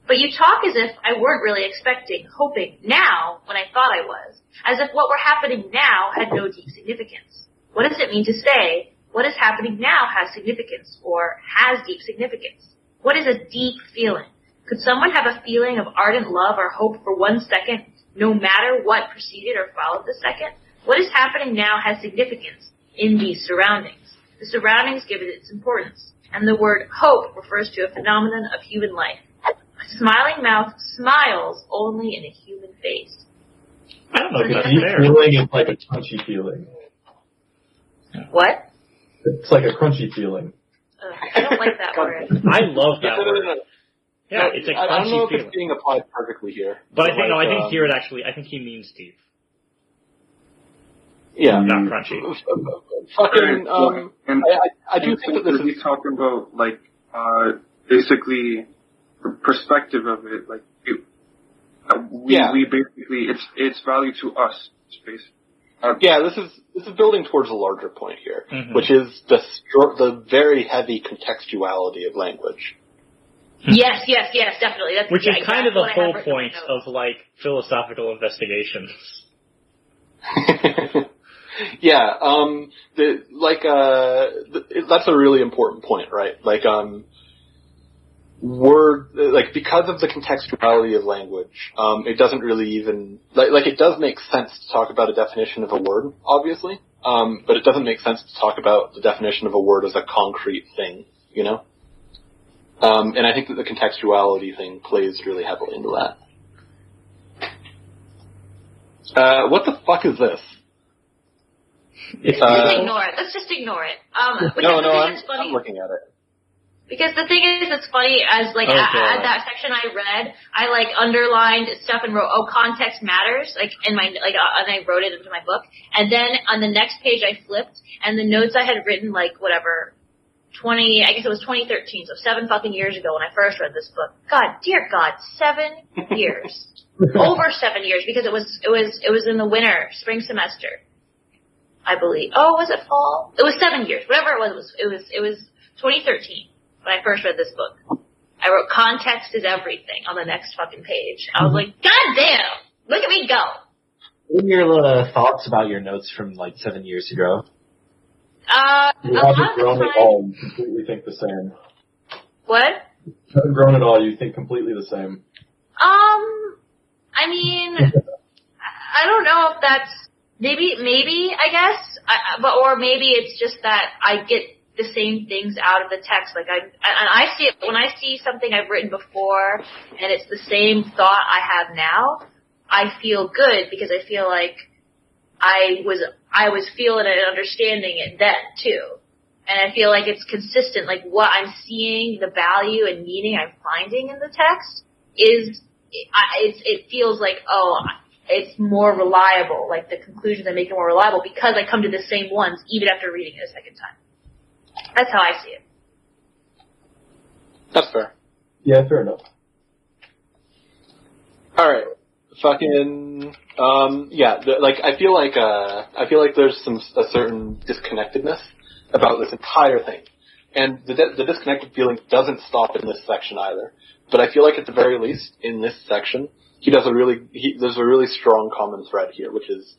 A: But you talk as if I weren't really expecting, hoping, now, when I thought I was. As if what were happening now had no deep significance. What does it mean to say, what is happening now has significance, or has deep significance? What is a deep feeling? Could someone have a feeling of ardent love or hope for 1 second, no matter what preceded or followed the second? What is happening now has significance in these surroundings. The surroundings give it its importance, and the word hope refers to a phenomenon of human life. A smiling mouth smiles only in a human face.
C: I don't know if that's
E: deep
C: fair.
E: feeling is like a crunchy feeling.
A: What?
E: It's like a crunchy feeling.
A: I don't like that word.
C: I love that word. Yeah, it's a crunchy
B: I don't know if
C: feeling.
B: it's being applied perfectly here.
C: But I think here I think he means deep.
B: Yeah.
C: Not crunchy.
B: Fucking, I do
H: and
B: think that this
H: he's
B: is...
H: talking about, like, basically, the perspective of it, like, we basically, it's value to us, space.
B: This is building towards a larger point here, which is the very heavy contextuality of language.
A: Yes, definitely. That's
C: Which is kind of the whole
A: point
C: point of, like, philosophical investigations.
B: Yeah, that's a really important point, right? Like, because of the contextuality of language, it doesn't really even, it does make sense to talk about a definition of a word, obviously, but it doesn't make sense to talk about the definition of a word as a concrete thing, you know? And I think that the contextuality thing plays really heavily into that. What the fuck is this?
A: Let's just ignore it.
B: I'm looking at it.
A: Because the thing is, it's funny, as, like, at that section I read, I, like, underlined stuff and wrote, context matters, like, and I wrote it into my book. And then on the next page I flipped, and the notes I had written, like, whatever, 2013, so 7 fucking years ago when I first read this book. God, dear God, 7 years. Over 7 years, because it was in the winter, spring semester, I believe. Oh, was it fall? It was 7 years. Whatever it was 2013 when I first read this book. I wrote context is everything on the next fucking page. I was like, God damn! Look at me go!
D: What are your thoughts about your notes from, like, 7 years ago?
E: You haven't grown at all, you completely think the same.
A: What?
E: You haven't grown at all, you think completely the same.
A: I mean, I don't know if that's, maybe, I guess, or maybe it's just that I get the same things out of the text. Like, I see it, when I see something I've written before, and it's the same thought I have now, I feel good, because I feel like I was feeling it and understanding it then, too. And I feel like it's consistent, like, what I'm seeing, the value and meaning I'm finding in the text it feels like, it's more reliable, like the conclusions I make are more reliable because I come to the same ones even after reading it a second time. That's how I see it.
B: That's fair.
E: Yeah, fair enough.
B: Alright. Fucking, I feel like there's a certain disconnectedness about this entire thing. And the disconnected feeling doesn't stop in this section either. But I feel like at the very least, in this section, there's a really strong common thread here, which is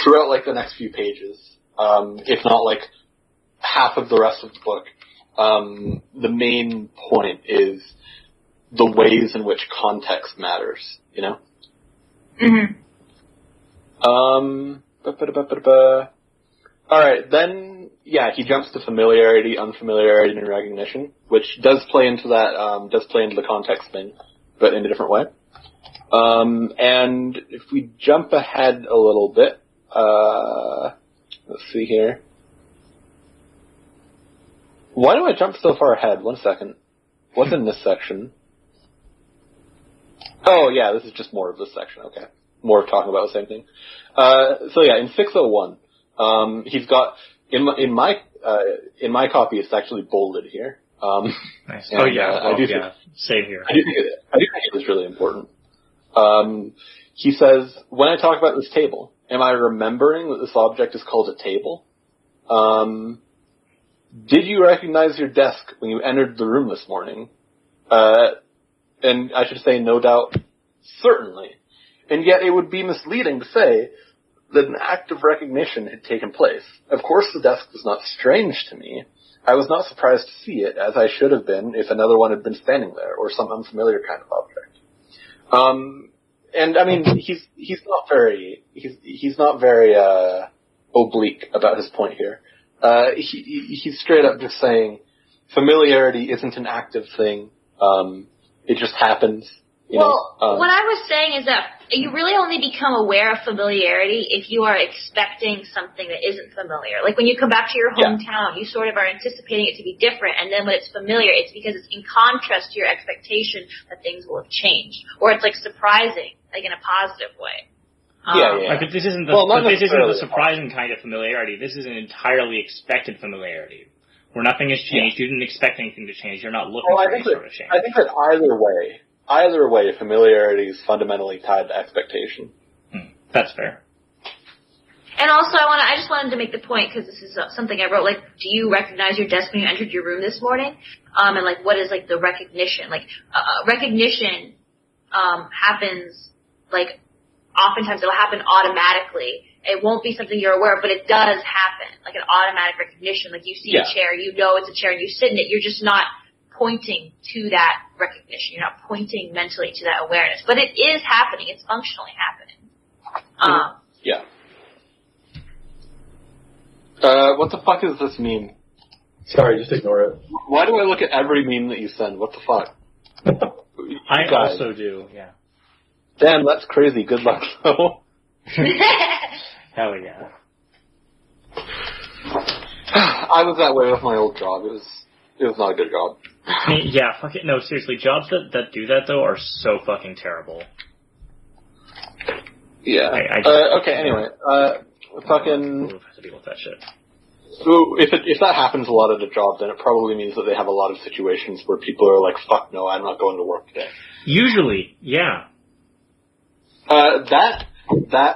B: throughout, like, the next few pages, if not, like, half of the rest of the book, the main point is the ways in which context matters, you know? Alright, then, he jumps to familiarity, unfamiliarity, and recognition, which does play into the context thing, but in a different way. And if we jump ahead a little bit, let's see here. Why do I jump so far ahead? 1 second. What's in this section? Oh yeah, this is just more of this section, okay. More of talking about the same thing. So yeah, in 601, he's got, in my copy it's actually bolded here.
C: Nice.
B: And,
C: Oh yeah,
B: I do
C: same here.
B: I do think it is really important. He says, when I talk about this table, am I remembering that this object is called a table? Did you recognize your desk when you entered the room this morning? And I should say, no doubt, certainly. And yet it would be misleading to say that an act of recognition had taken place. Of course the desk was not strange to me. I was not surprised to see it, as I should have been if another one had been standing there, or some unfamiliar kind of object. And I mean, he's not very oblique about his point here. He's straight up just saying familiarity isn't an active thing. It just happens.
A: What I was saying is that you really only become aware of familiarity if you are expecting something that isn't familiar. Like when you come back to your hometown, you sort of are anticipating it to be different, and then when it's familiar, it's because it's in contrast to your expectation that things will have changed. Or it's like surprising, like in a positive way.
C: Like, but this isn't the surprising kind of familiarity. This is an entirely expected familiarity. Where nothing has changed, you didn't expect anything to change, you're not looking for any sort of change.
B: I think that either way, familiarity is fundamentally tied to expectation.
C: That's fair.
A: And also, I just wanted to make the point, because this is something I wrote, like, do you recognize your desk when you entered your room this morning? And like, what is like the recognition? Like, recognition, happens, like, oftentimes it'll happen automatically. It won't be something you're aware of, but it does happen, like an automatic recognition. Like you see a chair, you know it's a chair, and you sit in it. You're just not pointing to that recognition. You're not pointing mentally to that awareness. But it is happening. It's functionally happening.
B: What the fuck does this mean?
E: Sorry, just ignore it.
B: Why do I look at every meme that you send? What the fuck?
C: I also do, yeah.
B: Damn, that's crazy. Good luck, though.
C: Hell yeah.
B: I was that way with my old job. It was not a good job.
C: I mean, yeah, fuck it. No, seriously, jobs that do that, though, are so fucking terrible.
B: Yeah. Okay, anyway. Fucking...
C: have to deal with that shit.
B: So if that happens a lot at a job, then it probably means that they have a lot of situations where people are like, fuck no, I'm not going to work today.
C: Usually, yeah.
B: That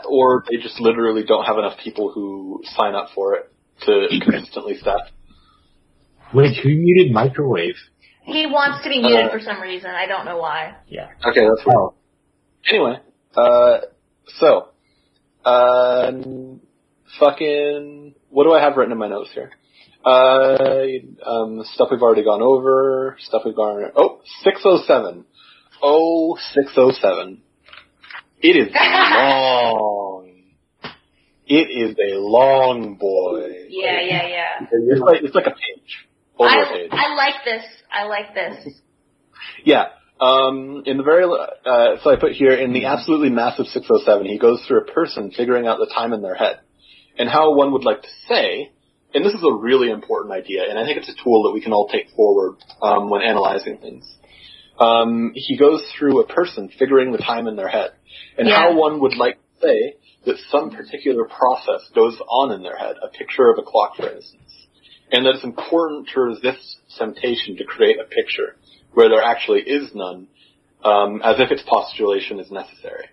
B: or they just literally don't have enough people who sign up for it to consistently staff.
D: Wait, who muted microwave?
A: He wants to be muted for some reason. I don't know why.
C: Yeah.
B: Okay, that's fine. Anyway, fucking, what do I have written in my notes here? Stuff we've already gone over, 607. Oh, 607. It is long. It is a long boy.
A: Yeah.
B: It's like a page. Over a page.
A: I like this.
B: Yeah. In the very, so I put here, in the absolutely massive 607, he goes through a person figuring out the time in their head. And how one would like to say, and this is a really important idea, and I think it's a tool that we can all take forward, when analyzing things. He goes through a person figuring the time in their head. And how one would like to say that some particular process goes on in their head, a picture of a clock, for instance. And that it's important to resist temptation to create a picture where there actually is none, as if its postulation is necessary.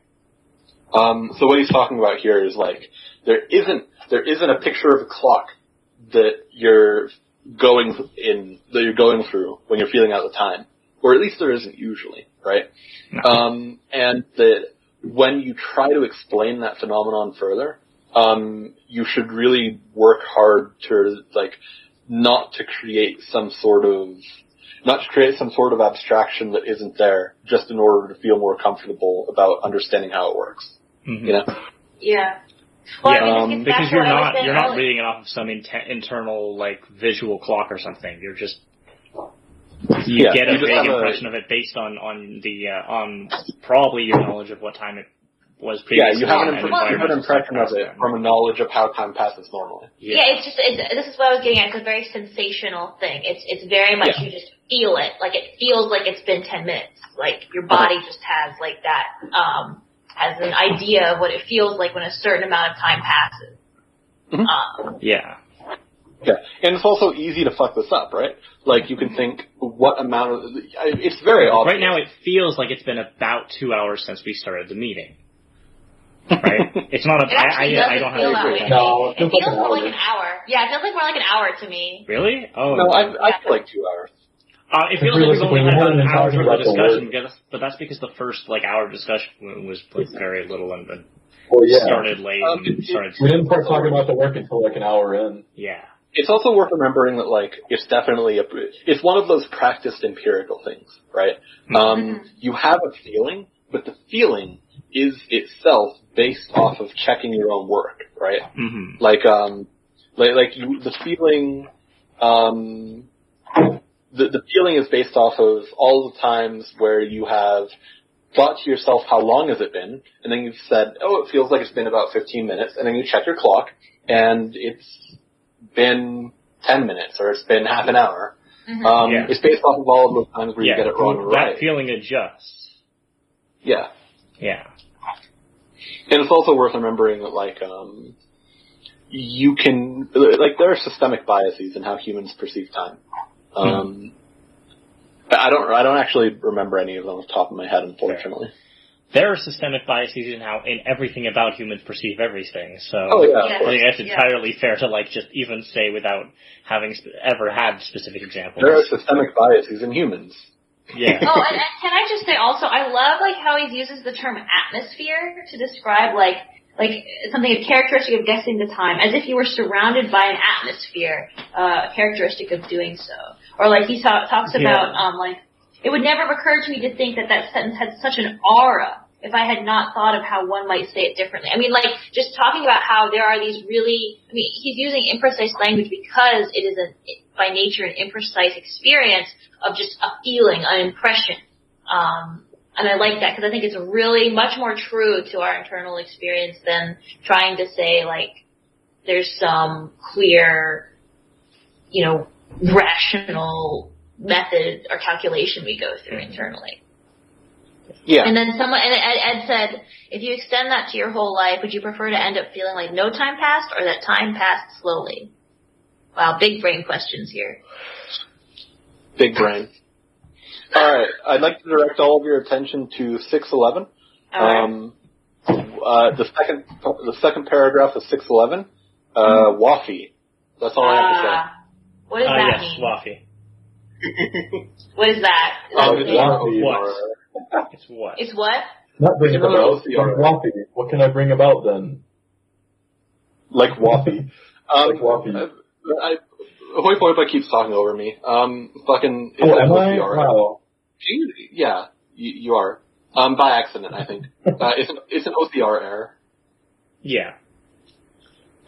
B: So what he's talking about here is like, there isn't a picture of a clock that you're going through when you're feeling out the time. Or at least there isn't usually, right? No. And that when you try to explain that phenomenon further, you should really work hard to, like, not to create some sort of abstraction that isn't there, just in order to feel more comfortable about understanding how it works. Mm-hmm. You know?
A: Yeah. Well,
C: because you're not reading it off of some internal, like, visual clock or something. You're just You get a
B: you just
C: vague
B: have
C: impression of it based on probably your knowledge of what time it was
B: Yeah,
C: previously.
B: you have
C: and
B: an impression of it from a knowledge of how time passes normally.
A: Yeah, this is what I was getting at. It's a very sensational thing. It's very much you just feel it. Like it feels like it's been 10 minutes. Like your body just has like that, has an idea of what it feels like when a certain amount of time passes.
C: Yeah.
B: Yeah, and it's also easy to fuck this up, right? Like, you can think, what amount of... It's very obvious.
C: Right now it feels like it's been about 2 hours since we started the meeting. Right? It's not a... I don't have
A: that
C: a...
A: way.
D: No,
A: It feels more like an hour. Yeah, it feels like more like an hour to me.
C: Really? Oh.
B: No, I feel like 2 hours.
C: It feels like we've only had about an hour's worth of discussion,
D: work.
C: but that's because the first, hour of discussion was, very little and started late and started...
E: We didn't start talking about the work until an hour in.
C: Yeah.
B: It's also worth remembering that, it's definitely it's one of those practiced empirical things, right? You have a feeling, but the feeling is itself based off of checking your own work, right?
C: Mm-hmm.
B: The feeling, the feeling is based off of all the times where you have thought to yourself, how long has it been? And then you've said, it feels like it's been about 15 minutes. And then you check your clock, and it's been 10 minutes, or it's been half an hour. It's based off of all of those times where you get it wrong or right.
C: That feeling adjusts.
B: Yeah.
C: Yeah.
B: And it's also worth remembering that, you can, there are systemic biases in how humans perceive time. I don't actually remember any of them off the top of my head, unfortunately.
C: There are systemic biases in everything about humans perceive everything, so
B: I
C: think that's entirely fair to just even say without having ever had specific examples.
B: There are systemic biases in humans.
C: Yeah.
A: And can I just say also, I love how he uses the term atmosphere to describe something, a characteristic of guessing the time, as if you were surrounded by an atmosphere, a characteristic of doing so. Or he talks about it would never have occurred to me to think that sentence had such an aura if I had not thought of how one might say it differently. I mean, just talking about how there are these he's using imprecise language because it is by nature an imprecise experience of just a feeling, an impression. And I like that because I think it's really much more true to our internal experience than trying to say, there's some clear, rational method or calculation we go through internally.
B: Yeah.
A: And then Ed said, if you extend that to your whole life, would you prefer to end up feeling like no time passed or that time passed slowly? Wow, big brain questions here.
B: Big brain. All right, I'd like to direct all of your attention to 611. The second paragraph of 611. Waffy. That's all I have to say.
A: What does that mean?
C: Waffy.
A: What is that?
C: It's what?
A: It's what?
E: Not bring about. Waffy. What can I bring about then?
B: Like Waffy.
E: Waffy.
B: Hoibah keeps talking over me.
E: Am I? Wow.
B: Yeah, you are. By accident, I think. It's an OCR error.
C: Yeah.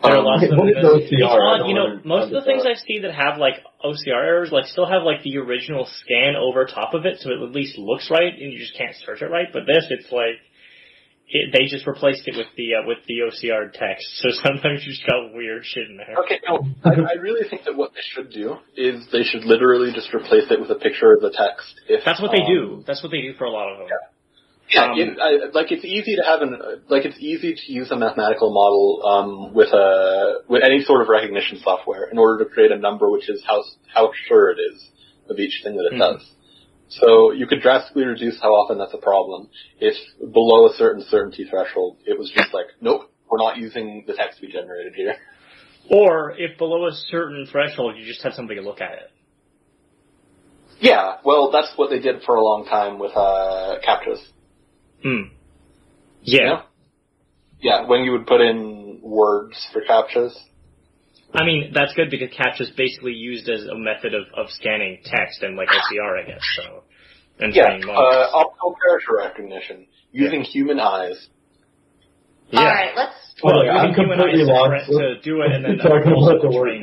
C: There are lots of
E: OCR?
C: Most of the things I've seen that have OCR errors still have the original scan over top of it, so it at least looks right, and you just can't search it right. But this, it's they just replaced it with the OCR text, so sometimes you just got weird shit in there.
B: Okay, no, I really think that what they should do is they should literally just replace it with a picture of the text.
C: That's what they do. That's what they do for a lot of them.
B: Yeah, it's easy to have it's easy to use a mathematical model with any sort of recognition software in order to create a number which is how sure it is of each thing that it does. So you could drastically reduce how often that's a problem if below a certain certainty threshold it was just nope, we're not using the text we generated here.
C: Or if below a certain threshold you just had something to look at it.
B: Yeah, well that's what they did for a long time with CAPTCHAs.
C: Yeah.
B: Yeah, when you would put in words for CAPTCHAs.
C: I mean, that's good because CAPTCHA is basically used as a method of scanning text and OCR, I guess. So, and
B: optical character recognition using human eyes.
A: Yeah. All right, let's.
C: Using human eyes to do it, and then
E: talking
C: also
E: about the word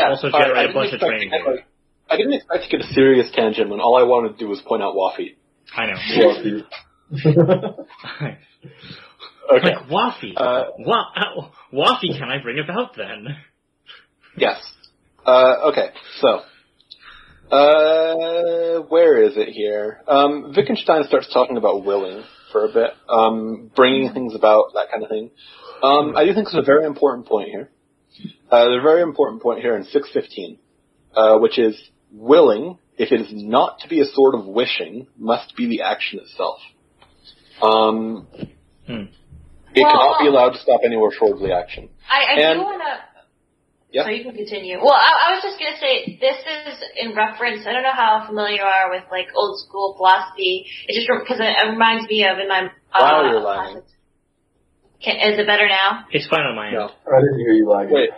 C: also generate a bunch of training data.
B: I didn't expect to get a serious tangent when all I wanted to do was point out Waffy.
C: I know.
E: Waffy.
B: Okay.
C: Like Waffy. Waffy can I bring about then?
B: Yes. Okay, so. Where is it here? Wittgenstein starts talking about willing for a bit, bringing things about, that kind of thing. I do think there's a very important point here. There's a very important point here in 615, which is willing, if it is not to be a sort of wishing, must be the action itself. It cannot be allowed to stop anywhere short of the action.
A: I do want to...
B: Yeah.
A: So you can continue. Well, I was just going to say, this is in reference, I don't know how familiar you are with, like, old school philosophy. It just, because it reminds me of in my...
B: Wow, you're lagging.
A: Is it better now?
C: It's fine on my end.
B: No.
E: I didn't hear you lagging.
B: Wait.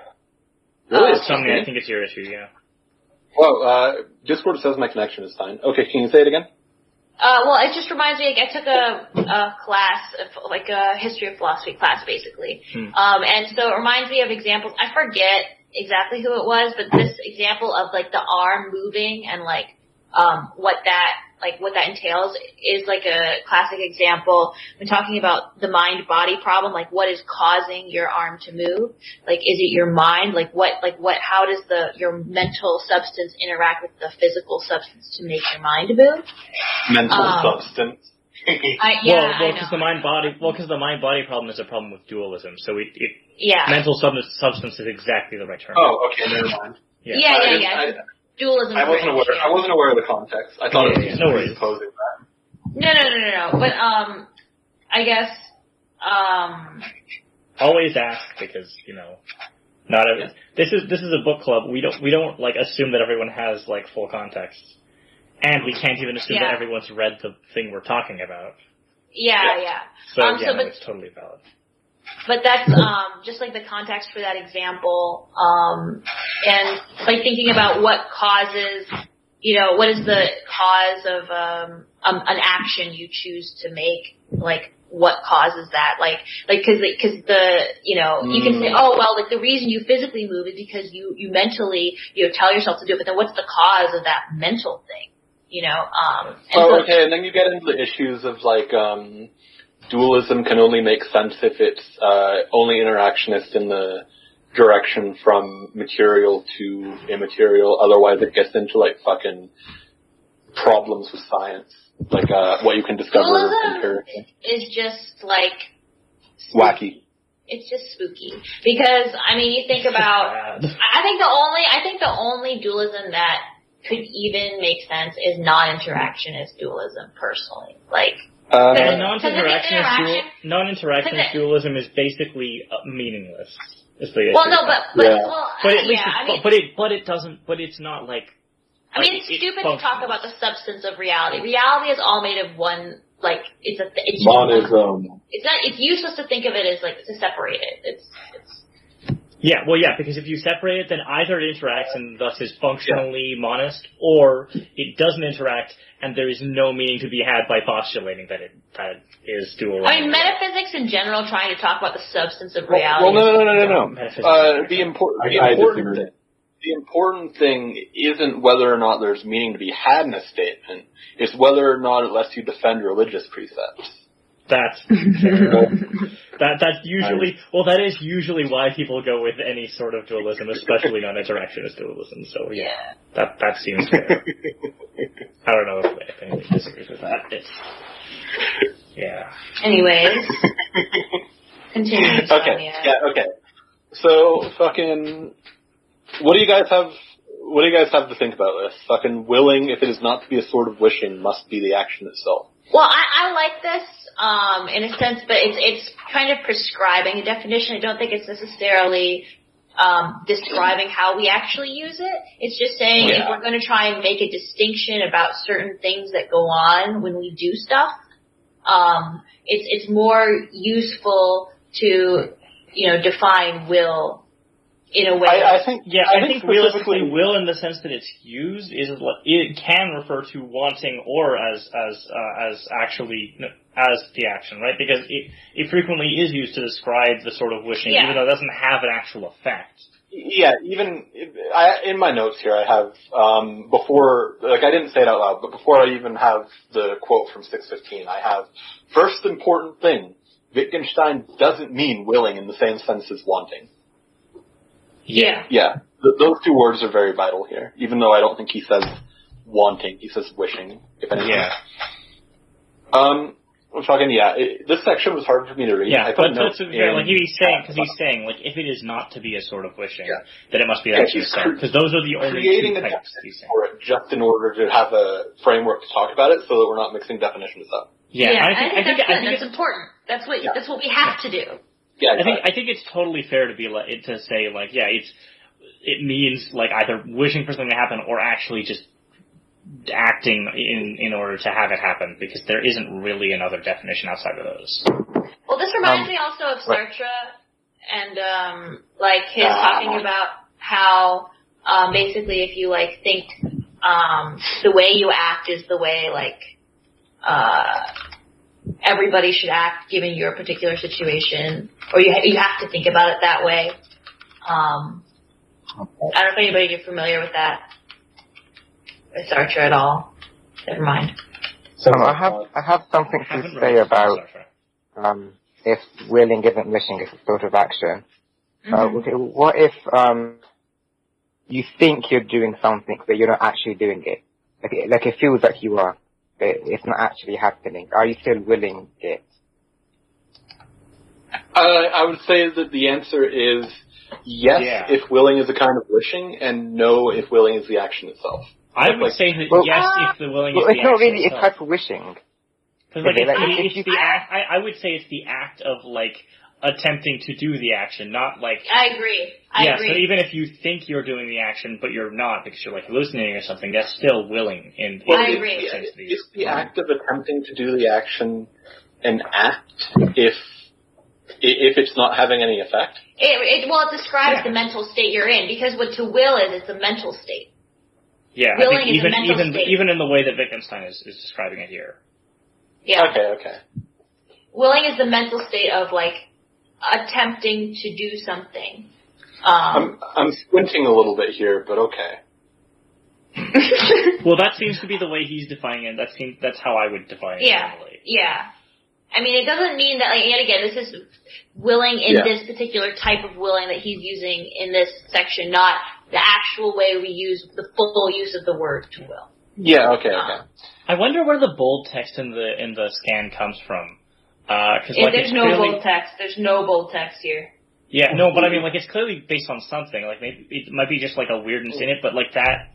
B: Really?
C: Something, I think it's your issue, yeah.
B: Well, Discord says my connection is fine. Okay, can you say it again?
A: Well, it just reminds me, like, I took a class, like a history of philosophy class, basically. And so it reminds me of examples. I forget exactly who it was, but this example of, like, the arm moving and, like, what that entails is, like, a classic example when talking about the mind-body problem, like, what is causing your arm to move? Like, is it your mind? How does your mental substance interact with the physical substance to make your mind move?
B: Mental substance.
C: Because the mind-body problem is a problem with dualism. So mental substance is exactly the right term.
B: Oh, okay, never mind.
A: Yeah. Dualism.
B: I wasn't aware of the context. I thought it was
C: no worries.
B: supposing that.
C: No.
A: But I guess
C: always ask, because not every. This is a book club. We don't like assume that everyone has like full context. And we can't even assume that everyone's read the thing we're talking about.
A: Yeah.
C: So, it's totally valid.
A: But that's, just like the context for that example, and like thinking about what causes, what is the cause of, an action you choose to make, like, what causes that, cause you can say, oh, well, like, the reason you physically move is because you mentally, tell yourself to do it, but then what's the cause of that mental thing?
B: Okay, and then you get into the issues of, like, dualism can only make sense if it's only interactionist in the direction from material to immaterial. Otherwise, it gets into, like, fucking problems with science, like what you can discover empirically.
A: Is just like
B: wacky.
A: It's just spooky because you think about. I think the only dualism that could even make sense is non-interactionist dualism. Personally, like.
C: Non-interactionist dualism is basically meaningless. Is the issue. But it's not like.
A: It's stupid to talk about the substance of reality. Reality is all made of one. Like it's
E: monism.
A: It's useless to think of it as like to separate it.
C: Because if you separate it, then either it interacts and thus is functionally monist, or it doesn't interact and there is no meaning to be had by postulating that it is dual.
A: Metaphysics in general, trying to talk about the substance of reality.
B: Well, no. The important thing isn't whether or not there's meaning to be had in a statement. It's whether or not it lets you defend religious precepts.
C: That's fair. That is usually why people go with any sort of dualism, especially non-interactionist dualism. So that seems fair. I don't know if anyone disagrees with that.
A: Anyways, continue.
B: Okay. So fucking, what do you guys have to think about this? Fucking willing, if it is not to be a sort of wishing, must be the action itself.
A: Well, I like this, in a sense, but it's kind of prescribing a definition. I don't think it's necessarily, describing how we actually use it. It's just saying if we're going to try and make a distinction about certain things that go on when we do stuff, it's more useful to, define will in a way.
B: I think
C: realistically, will in the sense that it's used it can refer to wanting or as actually as the action, right? Because it frequently is used to describe the sort of wishing, even though it doesn't have an actual effect.
B: Yeah, even in my notes here, I have before, like I didn't say it out loud, but before I even have the quote from 615, I have first important thing: Wittgenstein doesn't mean willing in the same sense as wanting.
A: Yeah.
B: Yeah, those two words are very vital here. Even though I don't think he says wanting, he says wishing. If anything.
C: Yeah.
B: I'm talking. Yeah, this section was hard for me to read.
C: Yeah,
B: I
C: but
B: put notes
C: like he's saying, like if it is not to be a sort of wishing, then it must be actually
B: he's
C: because those are the only
B: creating
C: two
B: a
C: types.
B: definition for it just in order to have a framework to talk about it, so that we're not mixing definitions up.
A: Yeah, I think that's important. That's what we have to do.
B: Yeah,
C: I think it's totally fair to be to say like it means like either wishing for something to happen or actually just acting in order to have it happen, because there isn't really another definition outside of those.
A: Well, this reminds me also of Sartre and like his talking about how basically if you like think the way you act is the way like everybody should act given your particular situation, or you have to think about it that way. I don't know if anybody is familiar with that. With Sartre at all. Never mind.
F: So I have something to say about if willing isn't wishing, it's a sort of action. What if you think you're doing something but you're not actually doing it? Like it feels like you are, but it's not actually happening. Are you still willing it?
B: I would say that the answer is yes if willing is a kind of wishing, and no if willing is the action itself.
C: I would say that yes if the willing is the action.
F: It's not really a type of wishing.
C: Because it's the act. I would say it's the act of like attempting to do the action, not like.
A: I agree. I agree.
C: So even if you think you're doing the action, but you're not because you're like hallucinating or something, that's still willing.
A: I agree.
B: Is the act of attempting to do the action an act if it's not having any effect?
A: It describes the mental state you're in, because what to will is a mental state.
C: Yeah,
A: willing
C: I think
A: is a mental state.
C: Even in the way that Wittgenstein is describing it here.
A: Yeah.
B: Okay.
A: Willing is the mental state of like attempting to do something.
B: I'm squinting a little bit here, but okay.
C: Well, that seems to be the way he's defining it. That's how I would define it. Normally.
A: Yeah. I mean, it doesn't mean that, like, and again, this is willing in this particular type of willing that he's using in this section, not the actual way we use the full use of the word to will.
B: Yeah, okay.
C: I wonder where the bold text in the scan comes from.
A: There's no bold text. There's no bold text here.
C: Yeah, no, but I mean, like, it's clearly based on something. Like, maybe it might be just like a weirdness in it, but like that.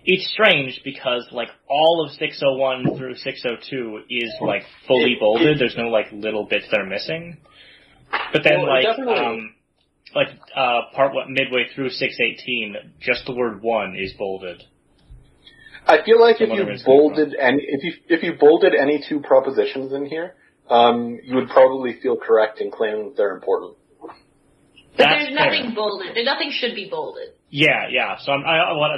C: It's strange because, like, all of 601 through 602 is, like, fully bolded. There's no, like, little bits that are missing. But then, midway through 618, just the word one is bolded.
B: I feel like if you bolded any two propositions in here, you would probably feel correct in claiming that they're important.
A: But there's nothing bolded. Nothing should be bolded.
C: Yeah. So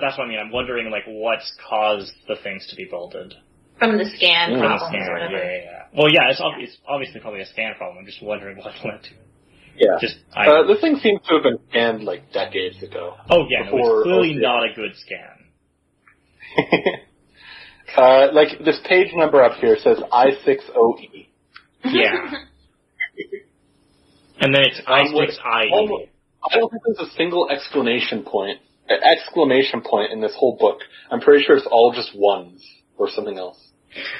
C: that's what I mean. I'm wondering, like, what's caused the things to be bolded.
A: From the scan problems
C: or
A: whatever.
C: Yeah. Well, yeah, it's obviously probably a scan problem. I'm just wondering what led to it.
B: Yeah. This thing seems to have been scanned, like, decades ago.
C: Oh, yeah. No, it's clearly not a good scan.
B: Like, this page number up here says I60E.
C: Yeah. And then it's I6IE.
B: I don't think there's a single exclamation point in this whole book. I'm pretty sure it's all just ones or something else.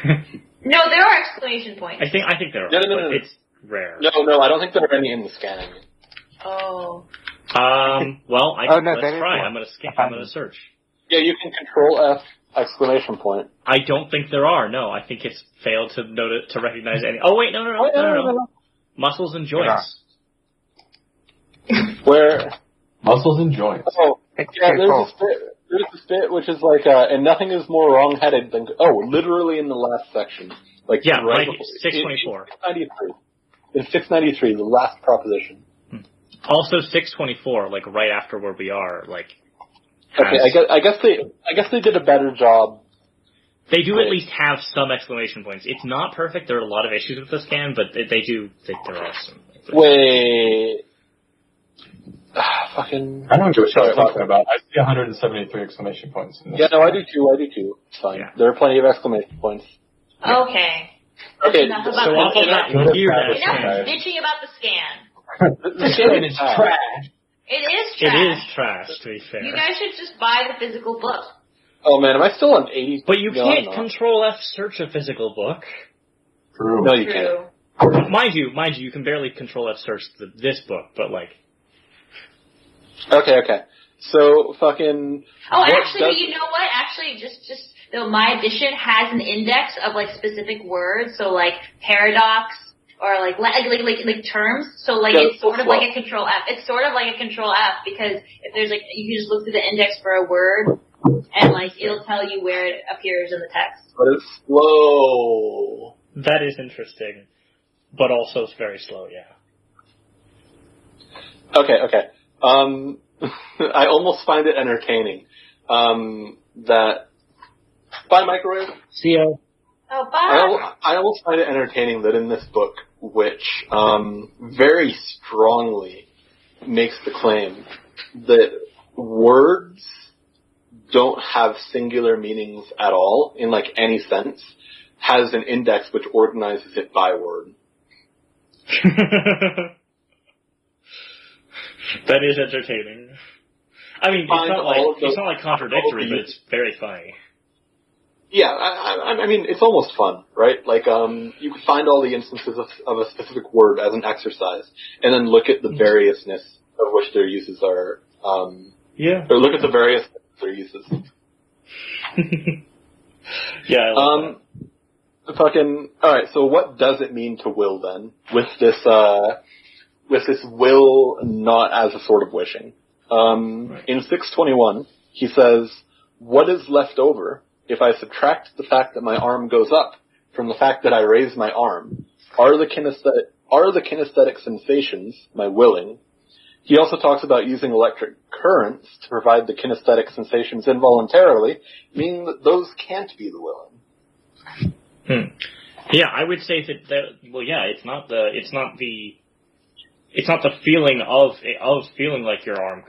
A: No, there are exclamation points.
C: I think there are.
B: No.
C: It's rare.
B: No, I don't think there are any in the scanning.
A: Oh.
C: Well, let's try. I'm gonna search.
B: Yeah, you can Control F exclamation point.
C: I don't think there are. No, I think it's failed to recognize any. Oh wait, no. Muscles and joints.
B: Where?
E: Muscles and joints.
B: Oh, yeah, there's this bit which is like, and nothing is more wrong-headed than, literally in the last section. Like,
C: yeah,
B: right,
C: 624.
B: In 693, the last proposition.
C: Also 624, like, right after where we are, like.
B: Okay, I guess they did a better job.
C: They do at least have some exclamation points. It's not perfect. There are a lot of issues with the scan, but there are some.
B: Wait. Fucking.
E: I don't know what you're talking about. I see 173 exclamation points. In this.
B: Yeah, no, I do too. It's fine.
C: Yeah.
B: There are plenty of exclamation points.
A: Okay.
B: Okay,
A: Enough
B: so
A: about
C: off of that weird
A: Enough bitching about the scan.
B: the scan is trash.
A: It is
C: It
A: trash.
C: is trash, to be fair.
A: You guys should just buy the physical book.
B: Oh man, am I still on 80?
C: But you
B: No,
C: can't
B: I'm not.
C: Control F search a physical book.
E: True.
B: No, you can't.
A: True.
C: Mind you, you can barely Control F search this book, but like.
B: Okay. So, fucking...
A: Oh, actually, you know what? Actually, my edition has an index of, like, specific words, so, like, paradox, or, like terms, so, like,
B: Yeah,
A: it's sort of like a Control F. It's sort of like a Control F, because if there's, like, you can just look through the index for a word, and, like, it'll tell you where it appears in the text.
B: But it's slow.
C: That is interesting, but also it's very slow, yeah.
B: Okay. I almost find it entertaining that by microwave.
C: See ya.
A: Oh, bye!
B: I almost find it entertaining that in this book, which very strongly makes the claim that words don't have singular meanings at all in like any sense, has an index which organizes it by word.
C: That is entertaining. I mean, it's not like contradictory, but it's very funny.
B: Yeah, I mean, it's almost fun, right? Like, you can find all the instances of a specific word as an exercise, and then look at the variousness of which their uses are, or look at the various their uses.
C: Yeah, I like that.
B: Alright, so what does it mean to will then? With this will not as a sort of wishing.
C: Right.
B: In 621, he says, what is left over if I subtract the fact that my arm goes up from the fact that I raise my arm? Are the kinesthetic sensations, my willing? He also talks about using electric currents to provide the kinesthetic sensations involuntarily, meaning that those can't be the willing.
C: Yeah, I would say that it's not the feeling of feeling like your arm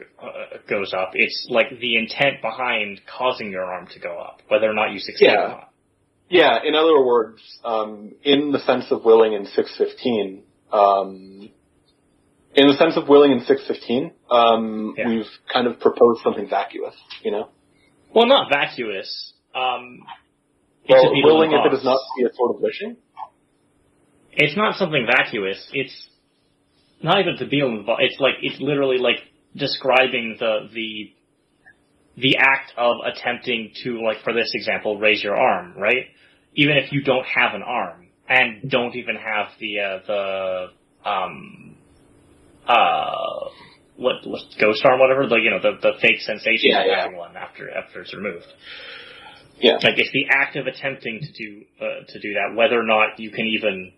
C: goes up. It's like the intent behind causing your arm to go up, whether or not you succeed or not.
B: Yeah, in other words, in the sense of willing in 615, we've kind of proposed something vacuous, you know?
C: Well, not vacuous.
B: Willing if it does not be a sort of wishing?
C: It's not something vacuous. It's not even to be involved. It's literally like describing the act of attempting to, like, for this example, raise your arm, right? Even if you don't have an arm and don't even have the ghost arm, whatever, the fake sensation of having one after it's removed.
B: Yeah.
C: Like, it's the act of attempting to do that, whether or not you can even,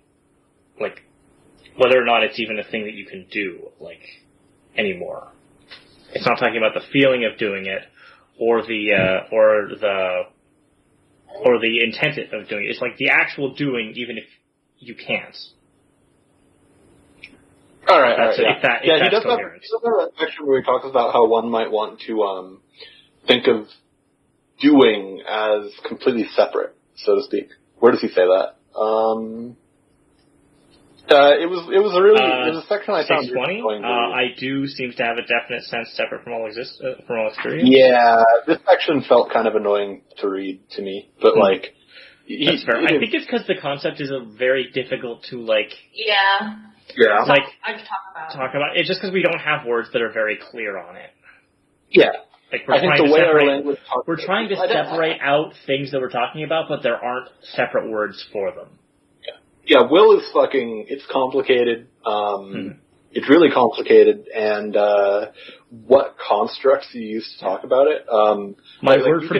C: like, whether or not it's even a thing that you can do, like, anymore. It's not talking about the feeling of doing it, or the intent of doing it. It's like the actual doing, even if you can't.
B: All right.
C: He does have
B: that section where he talks about how one might want to think of doing as completely separate, so to speak. Where does he say that? It was a section I found
C: 620. I do seems to have a definite sense separate from all experience.
B: Yeah, this section felt kind of annoying to read to me, but like,
C: that's fair. I think it's because the concept is very difficult to like.
A: Yeah.
C: Like
A: I've
C: talk about. It's just because we don't have words that are very clear on it.
B: Yeah.
C: Like we're trying to separate out things that we're talking about, but there aren't separate words for them.
B: Yeah, will is it's complicated. It's really complicated, and what constructs you use to talk about it.
C: My word for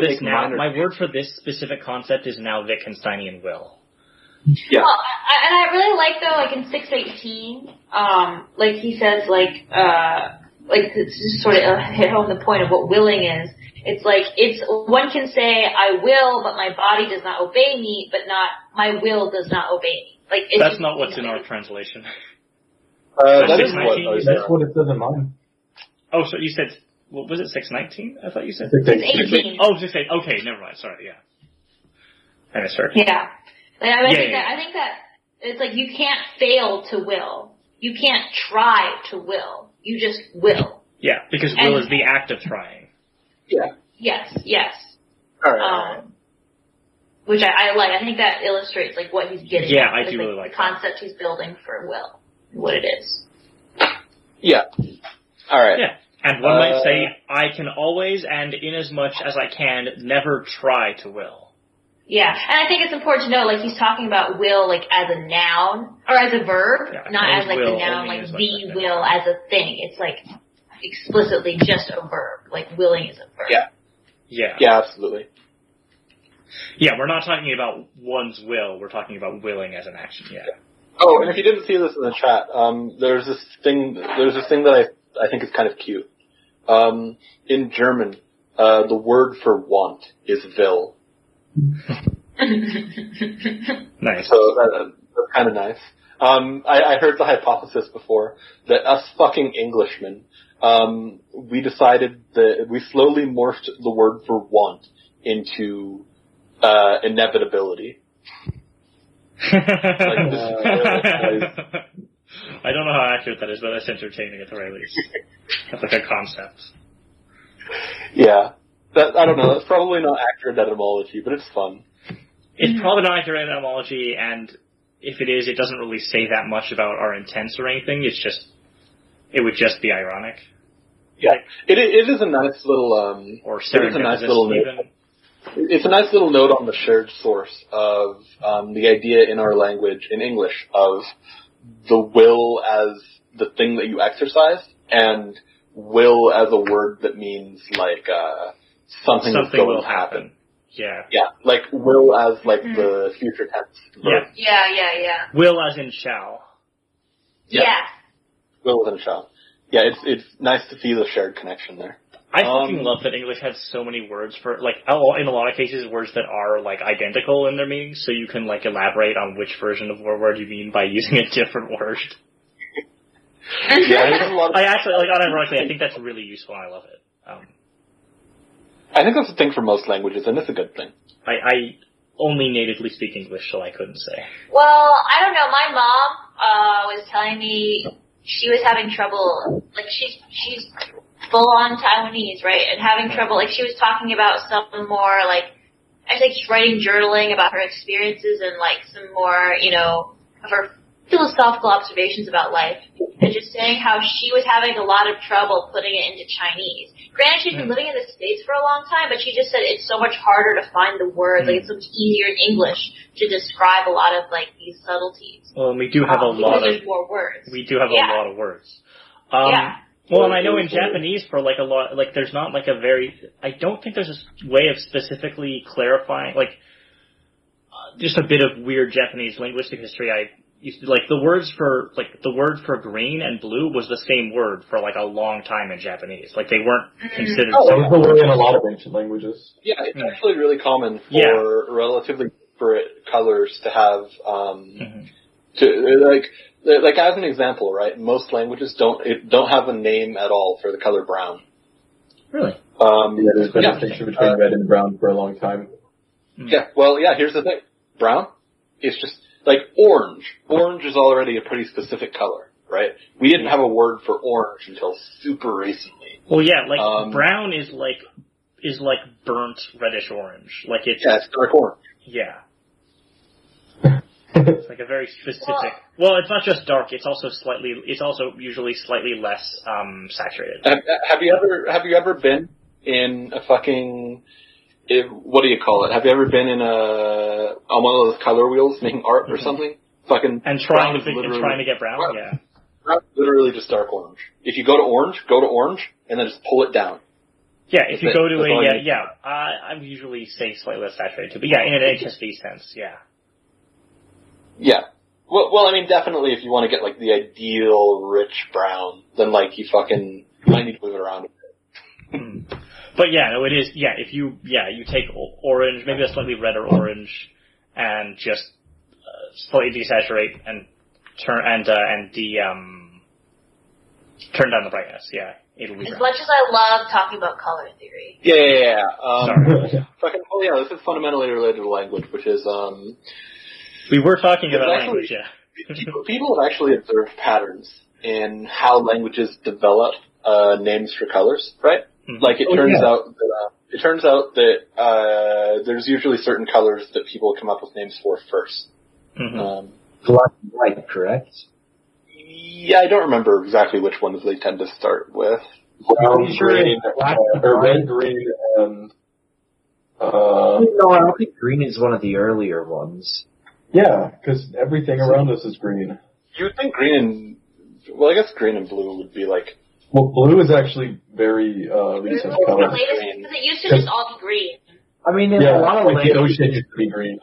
C: this specific concept is now Wittgensteinian will.
B: Yeah.
A: Well, and I really like though, like in 618, like he says, like to just sort of hit home the point of what willing is. It's like, one can say, I will, but my body does not obey me, but not, my will does not obey me. Like,
C: that's not what's in our translation.
B: That's
E: what it says in mine.
C: Oh, so you said, what was it, 619? I thought you said.
A: 618.
C: Oh, 618. Okay, never mind. Sorry, yeah. I misheard.
A: Yeah. I think that it's like you can't fail to will. You can't try to will. You just will.
C: Yeah, because will is the act of trying.
B: Yeah.
A: Yes.
B: All right.
A: Which I like. I think that illustrates like what he's getting.
C: Yeah,
A: at.
C: I do really like
A: the concept he's building for will, what it is.
B: Yeah. All right.
C: Yeah. And one might say, I can always, and inasmuch as I can, never try to will.
A: Yeah, and I think it's important to know, like, he's talking about will, like, as a noun, or as a verb, not as, like, the noun, like, the will as a thing. It's, like, explicitly just a verb. Like, willing is a verb.
B: Yeah, absolutely.
C: Yeah, we're not talking about one's will, we're talking about willing as an action,
B: Oh, and if you didn't see this in the chat, there's this thing that I think is kind of cute. In German, the word for want is will.
C: Nice.
B: So that's kind of nice. I heard the hypothesis before that us fucking Englishmen, we decided that we slowly morphed the word for want into inevitability.
C: I don't know how accurate that is, but that's entertaining at the very least. That's like a concept.
B: Yeah. I don't know, that's probably not accurate etymology, but it's fun.
C: It's probably not accurate etymology, and if it is, it doesn't really say that much about our intents or anything. It would just be ironic.
B: Yeah. It is a nice little,
C: or serendipitous even.
B: It's a nice little note on the shared source of the idea in our language, in English, of the will as the thing that you exercise, and will as a word that means, like, something that's going to happen.
C: Yeah.
B: Yeah, like will as, like, the future tense verb.
A: Yeah.
C: Will as in shall.
A: Yeah.
B: Will as in shall. Yeah, it's nice to see the shared connection there.
C: I fucking love that English has so many words for, like, in a lot of cases, words that are, like, identical in their meanings, so you can, like, elaborate on which version of what word you mean by using a different word. I actually, like, unironically, I think that's really useful, and I love it.
B: I think that's the thing for most languages, and it's a good thing.
C: I only natively speak English, so I couldn't say.
A: Well, I don't know. My mom was telling me she was having trouble. Like, she's full-on Taiwanese, right? And having trouble. Like, she was talking about some more, like, I think she's writing journaling about her experiences and, like, some more, you know, of her philosophical observations about life. And just saying how she was having a lot of trouble putting it into Chinese. Granted, she's been living in the States for a long time, but she just said it's so much harder to find the words. Like, it's so much easier in English to describe a lot of, like, these subtleties.
C: Well, and we do have a lot of...
A: there's more words.
C: We do have a lot of words. Well, and I know in Japanese for, like, a lot... Like, there's not, like, a very... I don't think there's a way of specifically clarifying... Like, just a bit of weird Japanese linguistic history like, the word for green and blue was the same word for, like, a long time in Japanese. Like, they weren't considered...
E: Oh, it was the word in a lot of ancient languages.
B: Yeah, it's actually really common for relatively disparate colors to have, like, as an example, right, most languages don't have a name at all for the color brown.
C: Really?
E: There's been a distinction between red and brown for a long time.
B: Yeah, well, here's the thing. Brown is just... Like, orange. Orange is already a pretty specific color, right? We didn't have a word for orange until super recently.
C: Well, yeah, like, brown is like burnt reddish orange. Like, it's...
B: Yeah, it's dark orange.
C: Yeah. It's like a very specific... Well, it's not just dark, it's also usually slightly less, saturated.
B: Have you ever been in a fucking... what do you call it? Have you ever been on one of those color wheels making art or something? Fucking
C: and trying to get brown. Yeah,
B: brown, literally just dark orange. If you go to orange, and then just pull it down.
C: Yeah, if you go to I usually say slightly less saturated too, but yeah, in an HSV sense, yeah.
B: Yeah. Well, I mean, definitely if you want to get, like, the ideal rich brown, then, like, you might need to move it around a bit.
C: But yeah, no, it is. Yeah, if you take orange, maybe a slightly redder orange, and just slightly desaturate and turn down the brightness. Yeah, it'll be
A: As
C: right.
A: much as I love talking about color theory.
B: Yeah.
C: Sorry.
B: Fucking, oh yeah, this is fundamentally related to language, which is,
C: We were talking about
B: actually-
C: language, yeah.
B: people have actually observed patterns in how languages develop, names for colors, right?
C: Mhm.
B: Like it turns out that there's usually certain colors that people come up with names for first.
C: Mhm.
D: Black and white, correct?
B: Yeah, I don't remember exactly which ones they tend to start with.
E: Brown,
D: Pretty sure
E: green,
D: it's black and
E: or red,
D: white.
E: green, and
D: No, I don't think green is one of the earlier ones.
E: yeah, because everything around us is green.
B: You would think green and, well, I guess green and blue would be like,
E: Well, blue is actually very recent
A: It's the
E: color.
A: latest, because it used to just all be green.
D: I mean, in
E: Yeah,
D: a lot of
E: like the
D: languages,
E: ocean used to be green.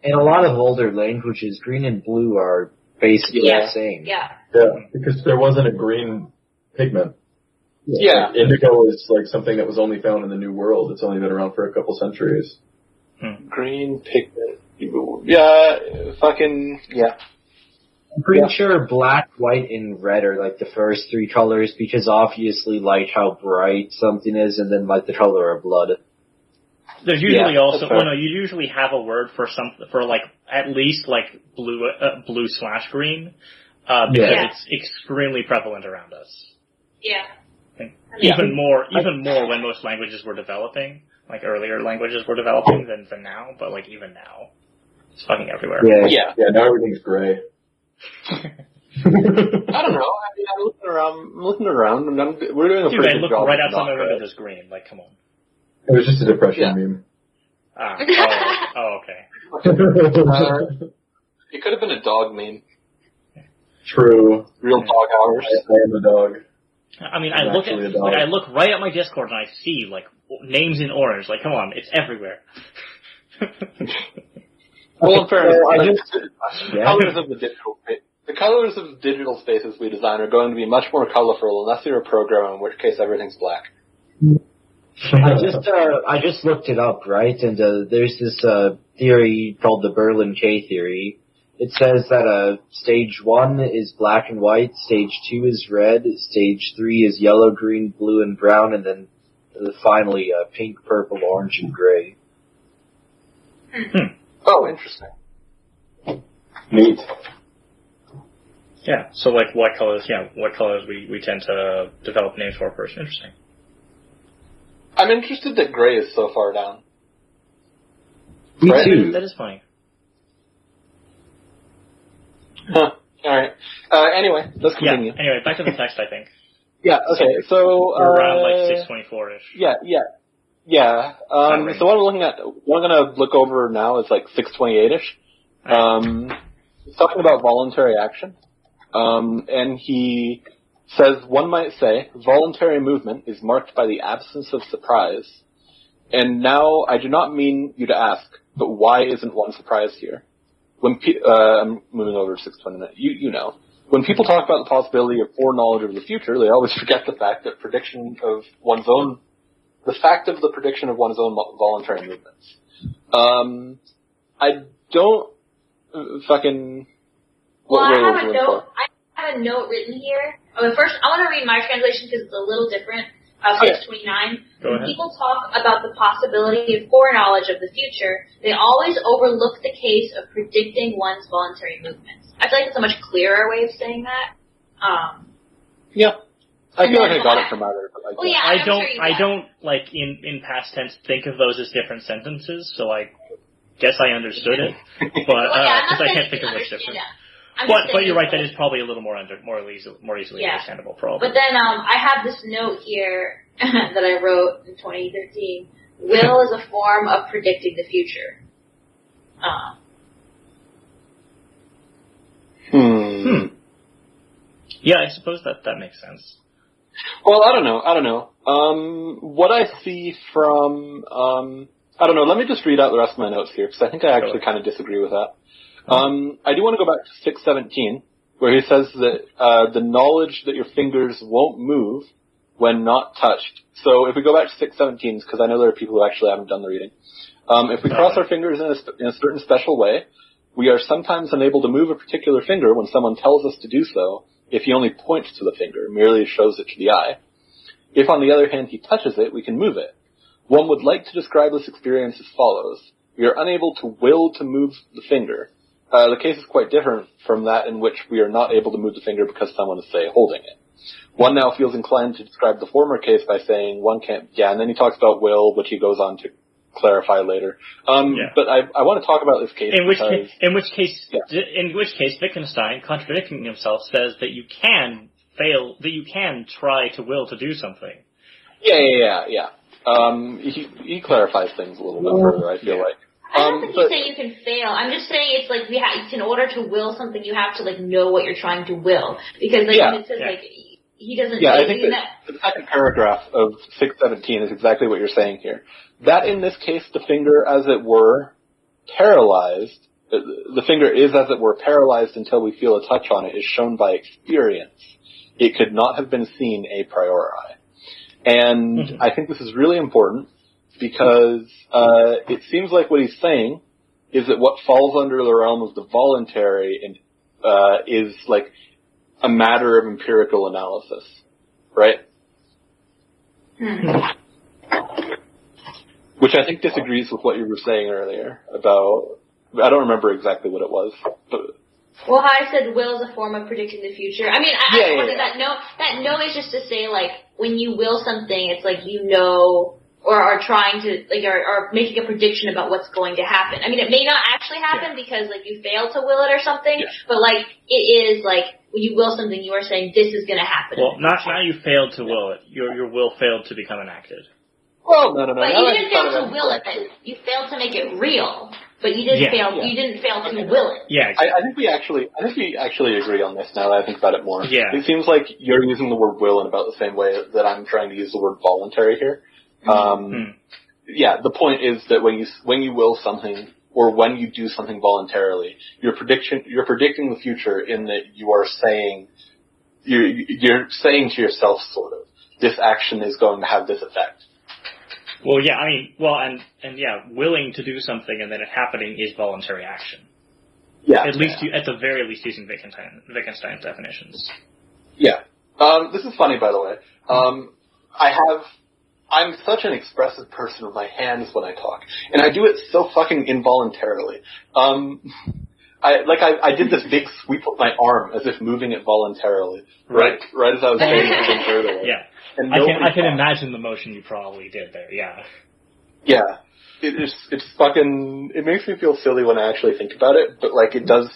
D: in a lot of older languages, green and blue are basically
A: Yeah.
D: the same.
A: Yeah.
E: Yeah, because there wasn't a green pigment.
B: yeah.
E: Like, indigo is like something that was only found in the New World. It's only been around for a couple centuries.
B: Green pigment. Yeah, fucking, yeah.
D: I'm pretty sure black, white, and red are like the first three colors because obviously like how bright something is and then like the color of blood.
C: There's usually
B: Yeah,
C: also,
B: that's fair.
C: well, no, you usually have a word for like, at least like blue/green, because
A: Yeah.
C: it's extremely prevalent around us.
A: Yeah.
B: Yeah.
C: Even more when most languages were developing, like earlier languages were developing than now, but like even now, it's fucking everywhere.
B: Yeah.
E: Yeah, now everything's gray.
B: I don't know. I mean, I'm looking around, and we're doing a
C: Dude,
B: pretty
C: I
B: good
C: look
B: job.
C: right
B: of
C: outside my
B: not
C: window,
B: gray.
C: there's green, like come on.
E: It was just a depression
B: Yeah.
E: meme.
C: Okay.
B: It could have been a dog meme.
E: True.
B: Real dog hours.
E: I am the dog.
C: I mean,
E: I'm
C: I
E: actually a dog.
C: look right at my Discord and I see like names in orange. Like, come on, it's everywhere.
B: Well, in fairness,
D: Yeah.
B: the colors of digital spaces we design are going to be much more colorful unless you're a programmer, in which case everything's black.
D: I just looked it up, right? And there's this theory called the Berlin K theory. It says that stage 1 is black and white, stage 2 is red, stage 3 is yellow, green, blue, and brown, and then finally pink, purple, orange, and gray.
B: Oh, interesting.
E: Neat.
C: Yeah. So like what colors we tend to develop names for first. Interesting.
B: I'm interested that gray is so far down.
D: Me
B: Right.
D: too.
C: That is funny.
B: Huh. Alright. Anyway, let's continue.
C: Yeah. Anyway, back to the text, I think.
B: Yeah, okay, so...
C: We're around like 624-ish.
B: Yeah. So what I'm looking at, what I'm going to look over now is like 628-ish. He's talking about voluntary action. And he says, one might say, voluntary movement is marked by the absence of surprise. And now, I do not mean you to ask, but why isn't one surprised here? When I'm moving over to 629. You know. When people talk about the possibility of foreknowledge of the future, they always forget the fact that the prediction of one's own voluntary movements. I don't fucking...
A: Well,
B: what
A: I
B: word
A: have
B: was
A: a
B: it
A: note.
B: for?
A: I have a note written here. First, I want to read my translation because it's a little different.
B: Okay.
A: 629.
C: Go
A: When
C: ahead.
A: people talk about the possibility of foreknowledge of the future, they always overlook the case of predicting one's voluntary movements. I feel like it's a much clearer way of saying that.
B: Yeah. I feel
A: And
B: like I
A: then
B: got it from either. But
A: Well, yeah, I'm sure you
C: I
A: have.
C: don't like in past tense think of those as different sentences, so I guess I understood it, but
A: Well, yeah, I'm not
C: because I
A: saying
C: can't
A: you
C: think of
A: can
C: what's
A: understand
C: different.
A: that. I'm just
C: But
A: saying
C: you're right.
A: it's
C: That
A: like-
C: is probably a little more easily
A: Yeah.
C: understandable, probably.
A: But then I have this note here that I wrote in 2013. Will is a form of predicting the future.
C: Yeah, I suppose that makes sense.
B: Well, I don't know. What I see from, I don't know, let me just read out the rest of my notes here, because I think I actually kind of disagree with that. I do want to go back to 617, where he says that the knowledge that your fingers won't move when not touched. So if we go back to 617, because I know there are people who actually haven't done the reading. If we cross our fingers in a certain special way, we are sometimes unable to move a particular finger when someone tells us to do so, if he only points to the finger, merely shows it to the eye. If, on the other hand, he touches it, we can move it. One would like to describe this experience as follows. We are unable to will to move the finger. The case is quite different from that in which we are not able to move the finger because someone is, say, holding it. One now feels inclined to describe the former case by saying one can't, and then he talks about will, which he goes on to clarify later. But I want to talk about this case.
C: In which case, Wittgenstein, contradicting himself, says that you can try to will to do something.
B: Yeah. He clarifies things a little bit further, I feel like.
A: I don't think he's saying you can fail. I'm just saying it's like in order to will something, you have to like know what you're trying to will. Because when it says like he doesn't.
B: Yeah, I think that the second paragraph of 617 is exactly what you're saying here. That in this case, the finger, as it were, paralyzed. The finger is, as it were, paralyzed until we feel a touch on it, is shown by experience. It could not have been seen a priori. And I think this is really important because it seems like what he's saying is that what falls under the realm of the voluntary and is like a matter of empirical analysis, right? Which I think disagrees with what you were saying earlier about, I don't remember exactly what it was, but...
A: Well, I said will is a form of predicting the future. I mean, I wonder that no is just to say, like, when you will something, it's like you know, or are trying to, like, are making a prediction about what's going to happen. I mean, it may not actually happen because, like, you failed to will it or something, but, like, it is, like, when you will something, you are saying this is going to happen.
C: Well, not you failed to will it. Your will failed to become enacted.
B: Well, no.
A: But you didn't fail to will it. You failed to make it real. But you didn't fail. You didn't fail to will it.
C: Yeah, exactly.
B: I think we actually agree on this now that I think about it more.
C: Yeah.
B: It seems like you're using the word will in about the same way that I'm trying to use the word voluntary here. Yeah, the point is that when you will something or when you do something voluntarily, you're predicting the future in that you are saying you're saying to yourself sort of, this action is going to have this effect.
C: Well, yeah, I mean, willing to do something and then it happening is voluntary action.
B: Yeah.
C: At the very least, using Wittgenstein's definitions.
B: Yeah. This is funny, by the way. I'm such an expressive person with my hands when I talk, and I do it so fucking involuntarily. I did this big sweep with my arm as if moving it voluntarily, right as I was saying something earlier.
C: Yeah. And I can imagine the motion you probably did there, yeah.
B: Yeah. It's fucking, it makes me feel silly when I actually think about it, but like it does,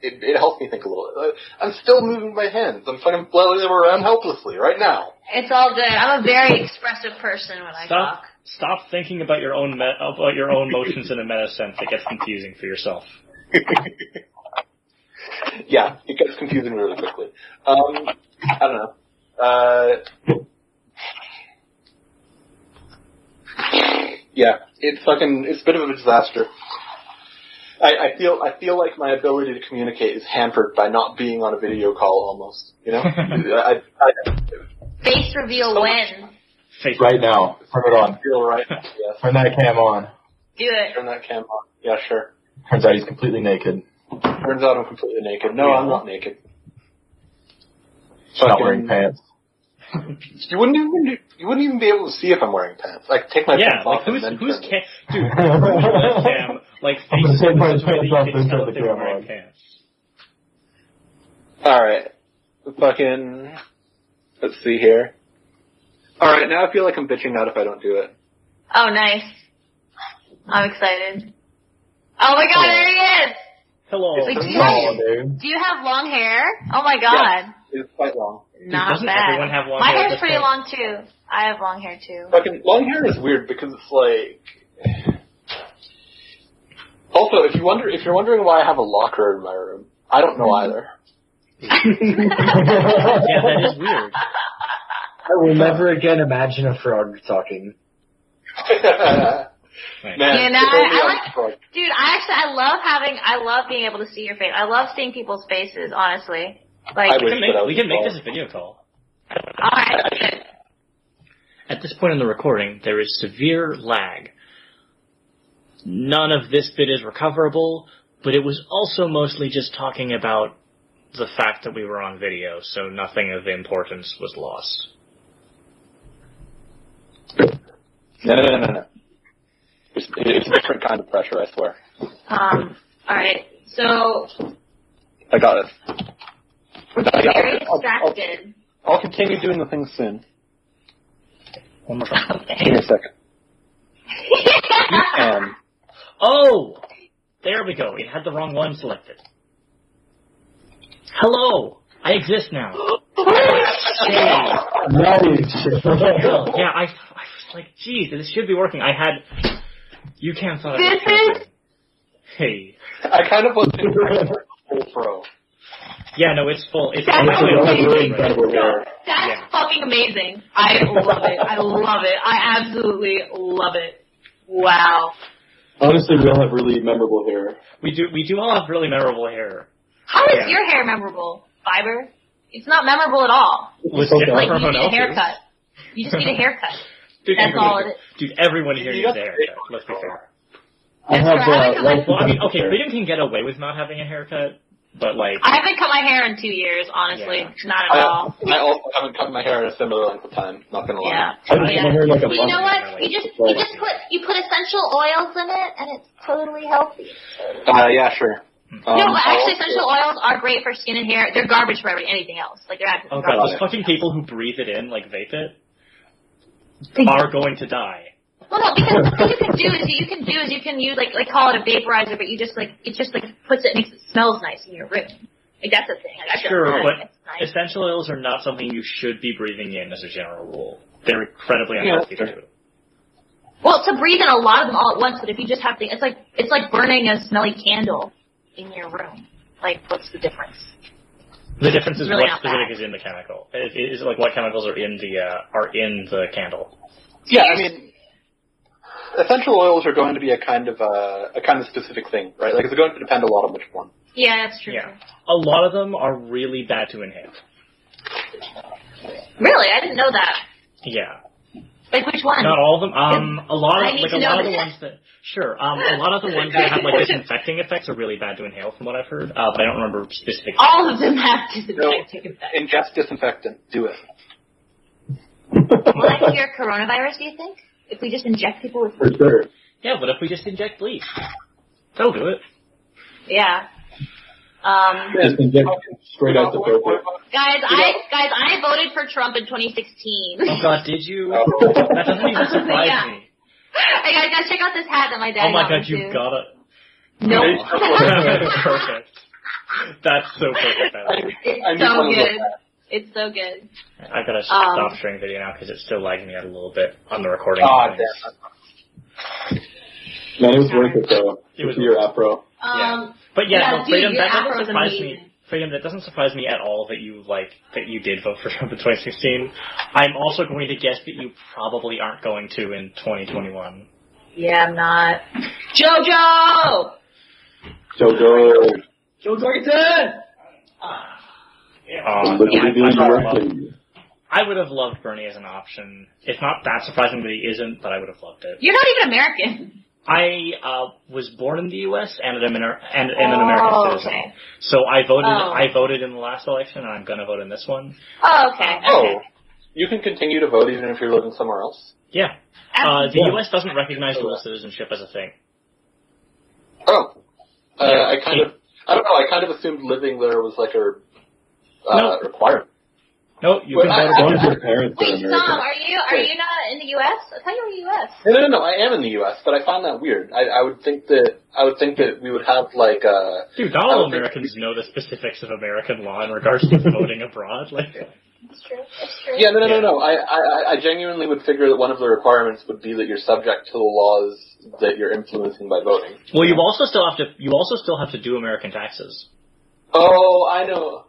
B: it helps me think a little bit. I'm still moving my hands. I'm fucking flailing them around helplessly right now.
A: It's all good. I'm a very expressive person when I talk.
C: Stop thinking about your own motions in a meta sense. It gets confusing for yourself.
B: Yeah, it gets confusing really quickly. I don't know. Yeah, it's a bit of a disaster. I feel like my ability to communicate is hampered by not being on a video call almost, you know?
A: Face reveal when?
E: Right now. Turn it on.
B: Feel right. Yes.
E: Turn that cam on.
A: Do it.
B: Turn that cam on. Yeah, sure.
E: Turns out he's completely naked.
B: Turns out I'm completely naked. No, I'm not naked.
E: He's not wearing pants.
B: You wouldn't even be able to see if I'm wearing pants. I could take my pants off and then
C: who's webcam like faces the way that you can tell if they're wearing pants.
B: Alright. Fucking let's see here. Alright, now I feel like I'm bitching out if I don't do it.
A: Oh, nice. I'm excited. Oh my god, there he is!
C: Hello.
A: Wait, do you have long hair? Oh my god.
B: Yeah, it's quite long.
A: Not
C: Doesn't
A: bad.
C: everyone have long
A: My
C: hair
A: hair's pretty long too. I have long hair too.
B: Fucking long hair is weird because it's like. Also, if you're wondering why I have a locker in my room, I don't know either.
C: Yeah, that is weird.
D: I will never again imagine a frog talking.
B: Man,
A: you know, I love being able to see your face. I love seeing people's faces, honestly. Like,
C: we can make this a video call.
A: Alright, good.
C: At this point in the recording, there is severe lag. None of this bit is recoverable, but it was also mostly just talking about the fact that we were on video, so nothing of importance was lost.
B: No. It's a different kind of pressure, I swear.
A: Alright, so...
B: I got it.
A: We're getting very distracted.
B: I'll continue doing the thing soon.
C: One more time.
B: Give me a second. You can.
C: Oh! There we go. It had the wrong one selected. Hello! I exist now. Hey.
D: Nice.
C: Yeah, I was like, geez, this should be working. I had... You can't thought it was Hey.
B: I kind of was full pro.
C: Yeah, no, it's full. It's
A: That's
C: amazing.
A: That's fucking amazing. I love it. I love it. I absolutely love it. Wow.
E: Honestly, we all have really memorable hair.
C: We do all have really memorable hair.
A: How is your hair memorable, Foibah? It's not memorable at all.
C: It's
A: like you need a haircut. You just need a haircut.
C: Dude,
A: that's all it is.
C: Dude, everyone here needs a haircut. Let's be fair.
E: I have
C: well, I mean, okay, Freedom can get away with not having a haircut, but like...
A: I haven't cut my hair in 2 years, honestly.
C: Yeah.
A: Not at all.
B: I also haven't cut my hair in a similar length of time, not gonna lie.
A: Yeah.
E: I just cut my hair like a
A: You know what? You put essential oils in it, and it's totally healthy.
B: Yeah, sure.
A: No, but actually essential oils are great for skin and hair. They're garbage for anything else. Like, they're
C: Oh god, those fucking people who breathe it in, like vape it, are going to die.
A: Well, no, because what you can do is you can use like call it a vaporizer, but it just puts it, makes it smells nice in your room. Like, that's the thing. Like,
C: Sure, but
A: nice.
C: essential oils are not something you should be breathing in as a general rule. They're incredibly unhealthy to do.
A: Well, to breathe in a lot of them all at once, but if you just have to, it's like burning a smelly candle in your room. Like, what's the difference?
C: The difference is
A: really
C: what specific is in the chemical. It is like what chemicals are in the candle.
B: Yeah, I mean, essential oils are going to be a kind of specific thing, right? Like, it's going to depend a lot on which one.
A: Yeah, that's true.
C: Yeah. A lot of them are really bad to inhale.
A: Really? I didn't know that.
C: Yeah.
A: Like, which one?
C: Not all of them. A lot of the ones that have like disinfecting effects are really bad to inhale, from what I've heard. But I don't remember specific.
A: All of them have disinfecting effects.
B: Ingest disinfectant. Do it.
A: Will that cure coronavirus, do you think? If we just inject people with...
E: For sure.
C: Yeah, but if we just inject bleach, that'll do it.
A: Yeah.
E: Just inject straight out the throat.
A: Guys, I voted for Trump in 2016.
C: Oh God, did you? That doesn't even surprise me.
A: Hey guys, check out this hat that my dad
C: Oh my
A: got
C: God,
A: me
C: you
A: too.
C: got it.
A: Nope.
C: Perfect. That's so perfect.
A: It's so good. It's so good.
C: I've got to stop sharing video now because it's still lagging me out a little bit on the recording.
B: Damn.
E: Man, it was worth it though. It was your afro.
C: Yeah. But yeah, Freedom, that doesn't surprise
A: amazing.
C: me. Freedom, that doesn't surprise me at all that you did vote for Trump in 2016. I'm also going to guess that you probably aren't going to in 2021.
A: Yeah, I'm not. JoJo!
E: Joe Jorgensen!
C: I would have loved Bernie as an option. It's not that surprising that he isn't, but I would have loved it.
A: You're not even American.
C: I was born in the U.S. and an American citizen.
A: Okay.
C: So I voted in the last election, and I'm going to vote in this one.
A: Oh, okay.
B: You can continue to vote even if you're living somewhere else?
C: Yeah. The U.S. doesn't recognize dual citizenship as a thing.
B: Oh. I kind of assumed living there was like a requirement.
C: No, you can vote
E: One of your parents are
A: Wait,
E: American.
A: Sam, are you not in the U.S.? I thought you were in the U.S.
B: No, I am in the U.S., but I find that weird. I would think that we would have like
C: Dude, not all Americans know the specifics of American law in regards to voting abroad. Like,
A: That's true.
B: Yeah, no. I genuinely would figure that one of the requirements would be that you're subject to the laws that you're influencing by voting.
C: well, you also still have to do American taxes.
B: Oh, I know.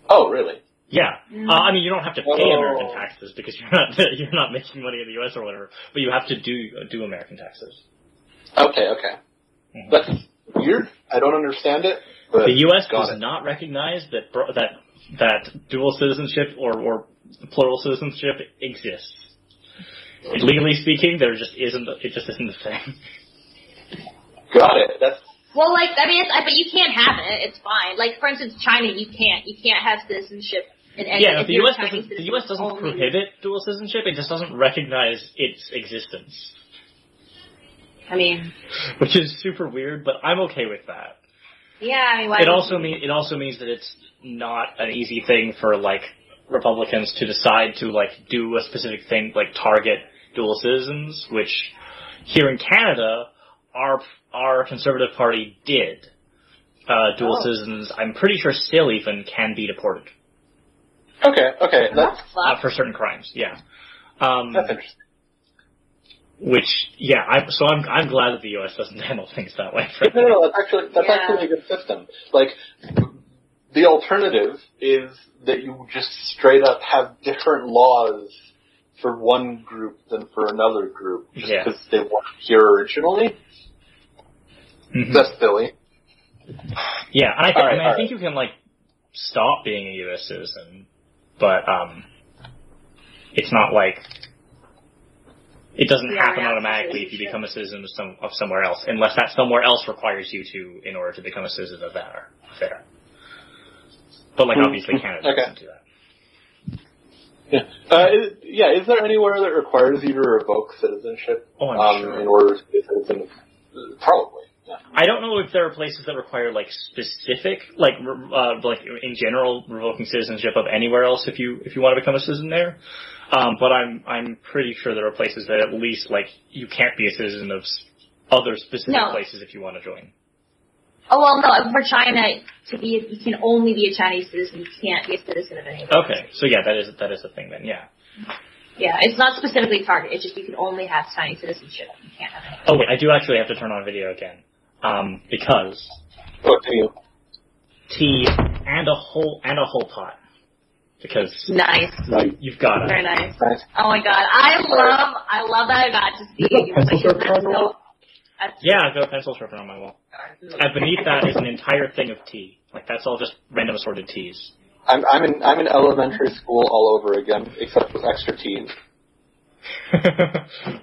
B: Oh, really?
C: Yeah. I mean, you don't have to pay American taxes because you're not making money in the U.S. or whatever, but you have to do American taxes.
B: Okay. Mm-hmm. That's weird. I don't understand it. But
C: the U.S. does not recognize that dual citizenship or plural citizenship exists. Legally speaking, it just isn't a thing.
B: Got it. That's.
A: Well, like, I mean, but you can't have it. It's fine. Like, for instance, China, you can't have citizenship
C: Yeah, the U.S. doesn't prohibit dual citizenship. It just doesn't recognize its existence.
A: I mean,
C: which is super weird, but I'm okay with that.
A: Yeah, I mean,
C: it also means that it's not an easy thing for like Republicans to decide to like do a specific thing, like target dual citizens, which here in Canada, our Conservative Party did. Dual citizens, I'm pretty sure still even can be deported.
B: Okay, that's
C: for certain crimes, yeah.
B: That's interesting.
C: Which, yeah, I'm glad that the U.S. doesn't handle things that way.
B: No, that's actually a good system. Like, the alternative is that you just straight up have different laws for one group than for another group, just because they weren't here originally. Mm-hmm. That's silly.
C: Yeah, I think you can, like, stop being a U.S. citizen, but, it's not like, it doesn't happen automatically if you become a citizen of somewhere else, unless that somewhere else requires you to, in order to become a citizen of that or there. But, like, obviously Canada doesn't do that.
B: Yeah. Is there anywhere that requires you to revoke citizenship
C: in
B: order to be a citizen? Probably. Yeah.
C: I don't know if there are places that require like specific, like in general, revoking citizenship of anywhere else if you want to become a citizen there. But I'm pretty sure there are places that at least like you can't be a citizen of other specific places if you want to join.
A: Oh well, no. For China you can only be a Chinese citizen. You can't be a citizen of any.
C: Okay, so yeah, that is a thing then. Yeah.
A: Yeah, it's not specifically targeted. It's just you can only have Chinese citizenship. You can't have any.
C: Oh wait, I do actually have to turn on video again, because tea and a whole pot. Because
A: nice,
C: you've got it.
A: Very nice. Oh my god, I love that I got to see you.
C: Yeah, I've got a pencil sharpener on my wall. And beneath that is an entire thing of tea. Like that's all just random assorted teas.
B: I'm in elementary school all over again, except with extra tea.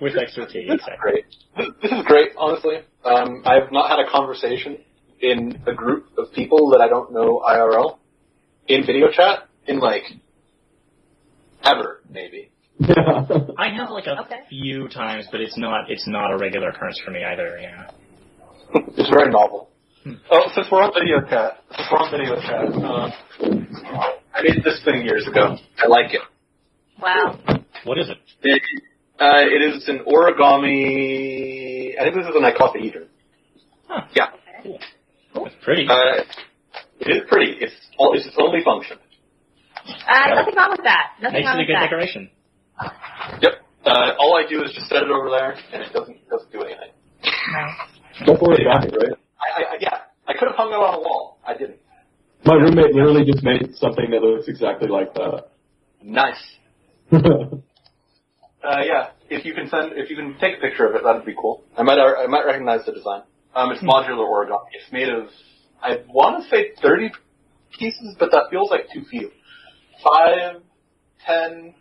C: With extra tea,
B: This is great. This is great, honestly. I've not had a conversation in a group of people that I don't know IRL in video chat in like ever, maybe.
C: I have like a few times, but it's not a regular occurrence for me either. Yeah.
B: It's very novel. Oh, since we're on video chat, I made this thing years ago. I like it.
A: Wow.
C: What is it?
B: It is an origami. I think this is an icosahedron.
C: Huh.
B: Yeah.
C: Okay. Cool. It's pretty.
B: It is pretty. It's its only function.
A: Nothing wrong with that.
C: Makes it a good decoration.
B: Yep. All I do is just set it over there, and it doesn't do anything.
A: Nice.
E: Don't worry about it, right?
B: I could have hung it on a wall. I didn't.
E: My roommate literally just made something that looks exactly like that.
B: Nice. Yeah. If you can take a picture of it, that'd be cool. I might recognize the design. It's modular origami. It's made of, I want to say 30 pieces, but that feels like too few. 5, 10,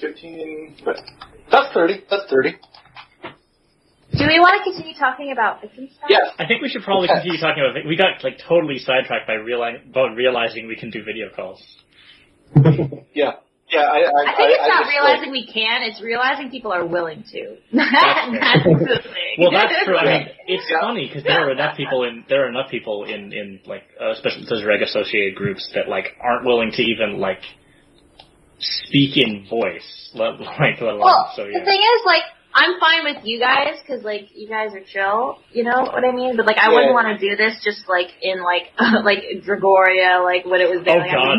B: 15, but that's 30. That's 30.
A: Do we want to continue talking about Wittgenstein?
B: Yes.
C: I think we should probably continue talking about it. We got like totally sidetracked by realizing we can do video calls.
B: Yeah.
A: I think it's not realizing we can, it's realizing people are willing to. That's the thing.
C: Well, that's true. I mean, it's funny because there are enough people in like, especially those reg associated groups that like aren't willing to even like speak in voice, let alone.
A: Well,
C: so yeah.
A: The thing is, like, I'm fine with you guys because like you guys are chill, you know what I mean? But like I wouldn't want to do this just like in like like Gregoria, like when it was there.
C: Oh
A: like,
C: God,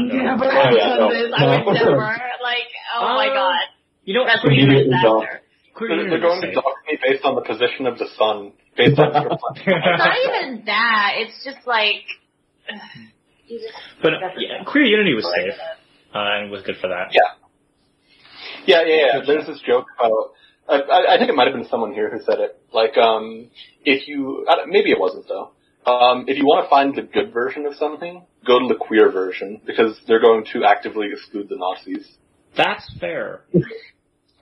A: I would never like. Oh my God.
C: You know,
A: that's really a disaster.
B: They're going to dock me based on the position of the sun, based on your plan.
A: It's not even that. It's just like.
C: But yeah, Queer Unity was safe and was good for that.
B: Yeah. There's this joke about. I think it might have been someone here who said it. Like, if you, maybe it wasn't though. If you want to find the good version of something, go to the queer version because they're going to actively exclude the Nazis.
C: That's fair.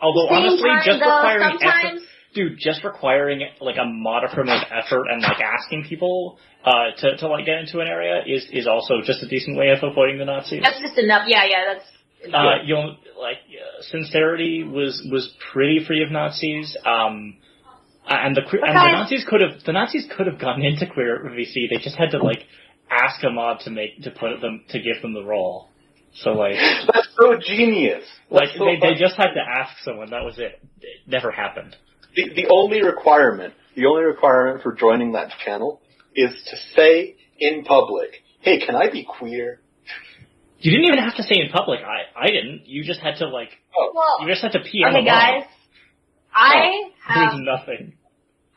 C: Although honestly, just requiring dude, just requiring like a modicum of effort and like asking people to like get into an area is also just a decent way of avoiding the Nazis.
A: That's just enough. Yeah, that's.
C: You'll Sincerity was pretty free of Nazis. And the Nazis could have gotten into queer VC. They just had to like ask a mod to give them the role. So like
B: that's so genius.
C: Like they just had to ask someone. That was it. It never happened.
B: The only requirement for joining that channel is to say in public, "Hey, can I be queer?"
C: You didn't even have to say in public. I didn't. You just had to like.
A: Oh. Well,
C: you just had to PM.
A: Okay, guys.
C: There's nothing.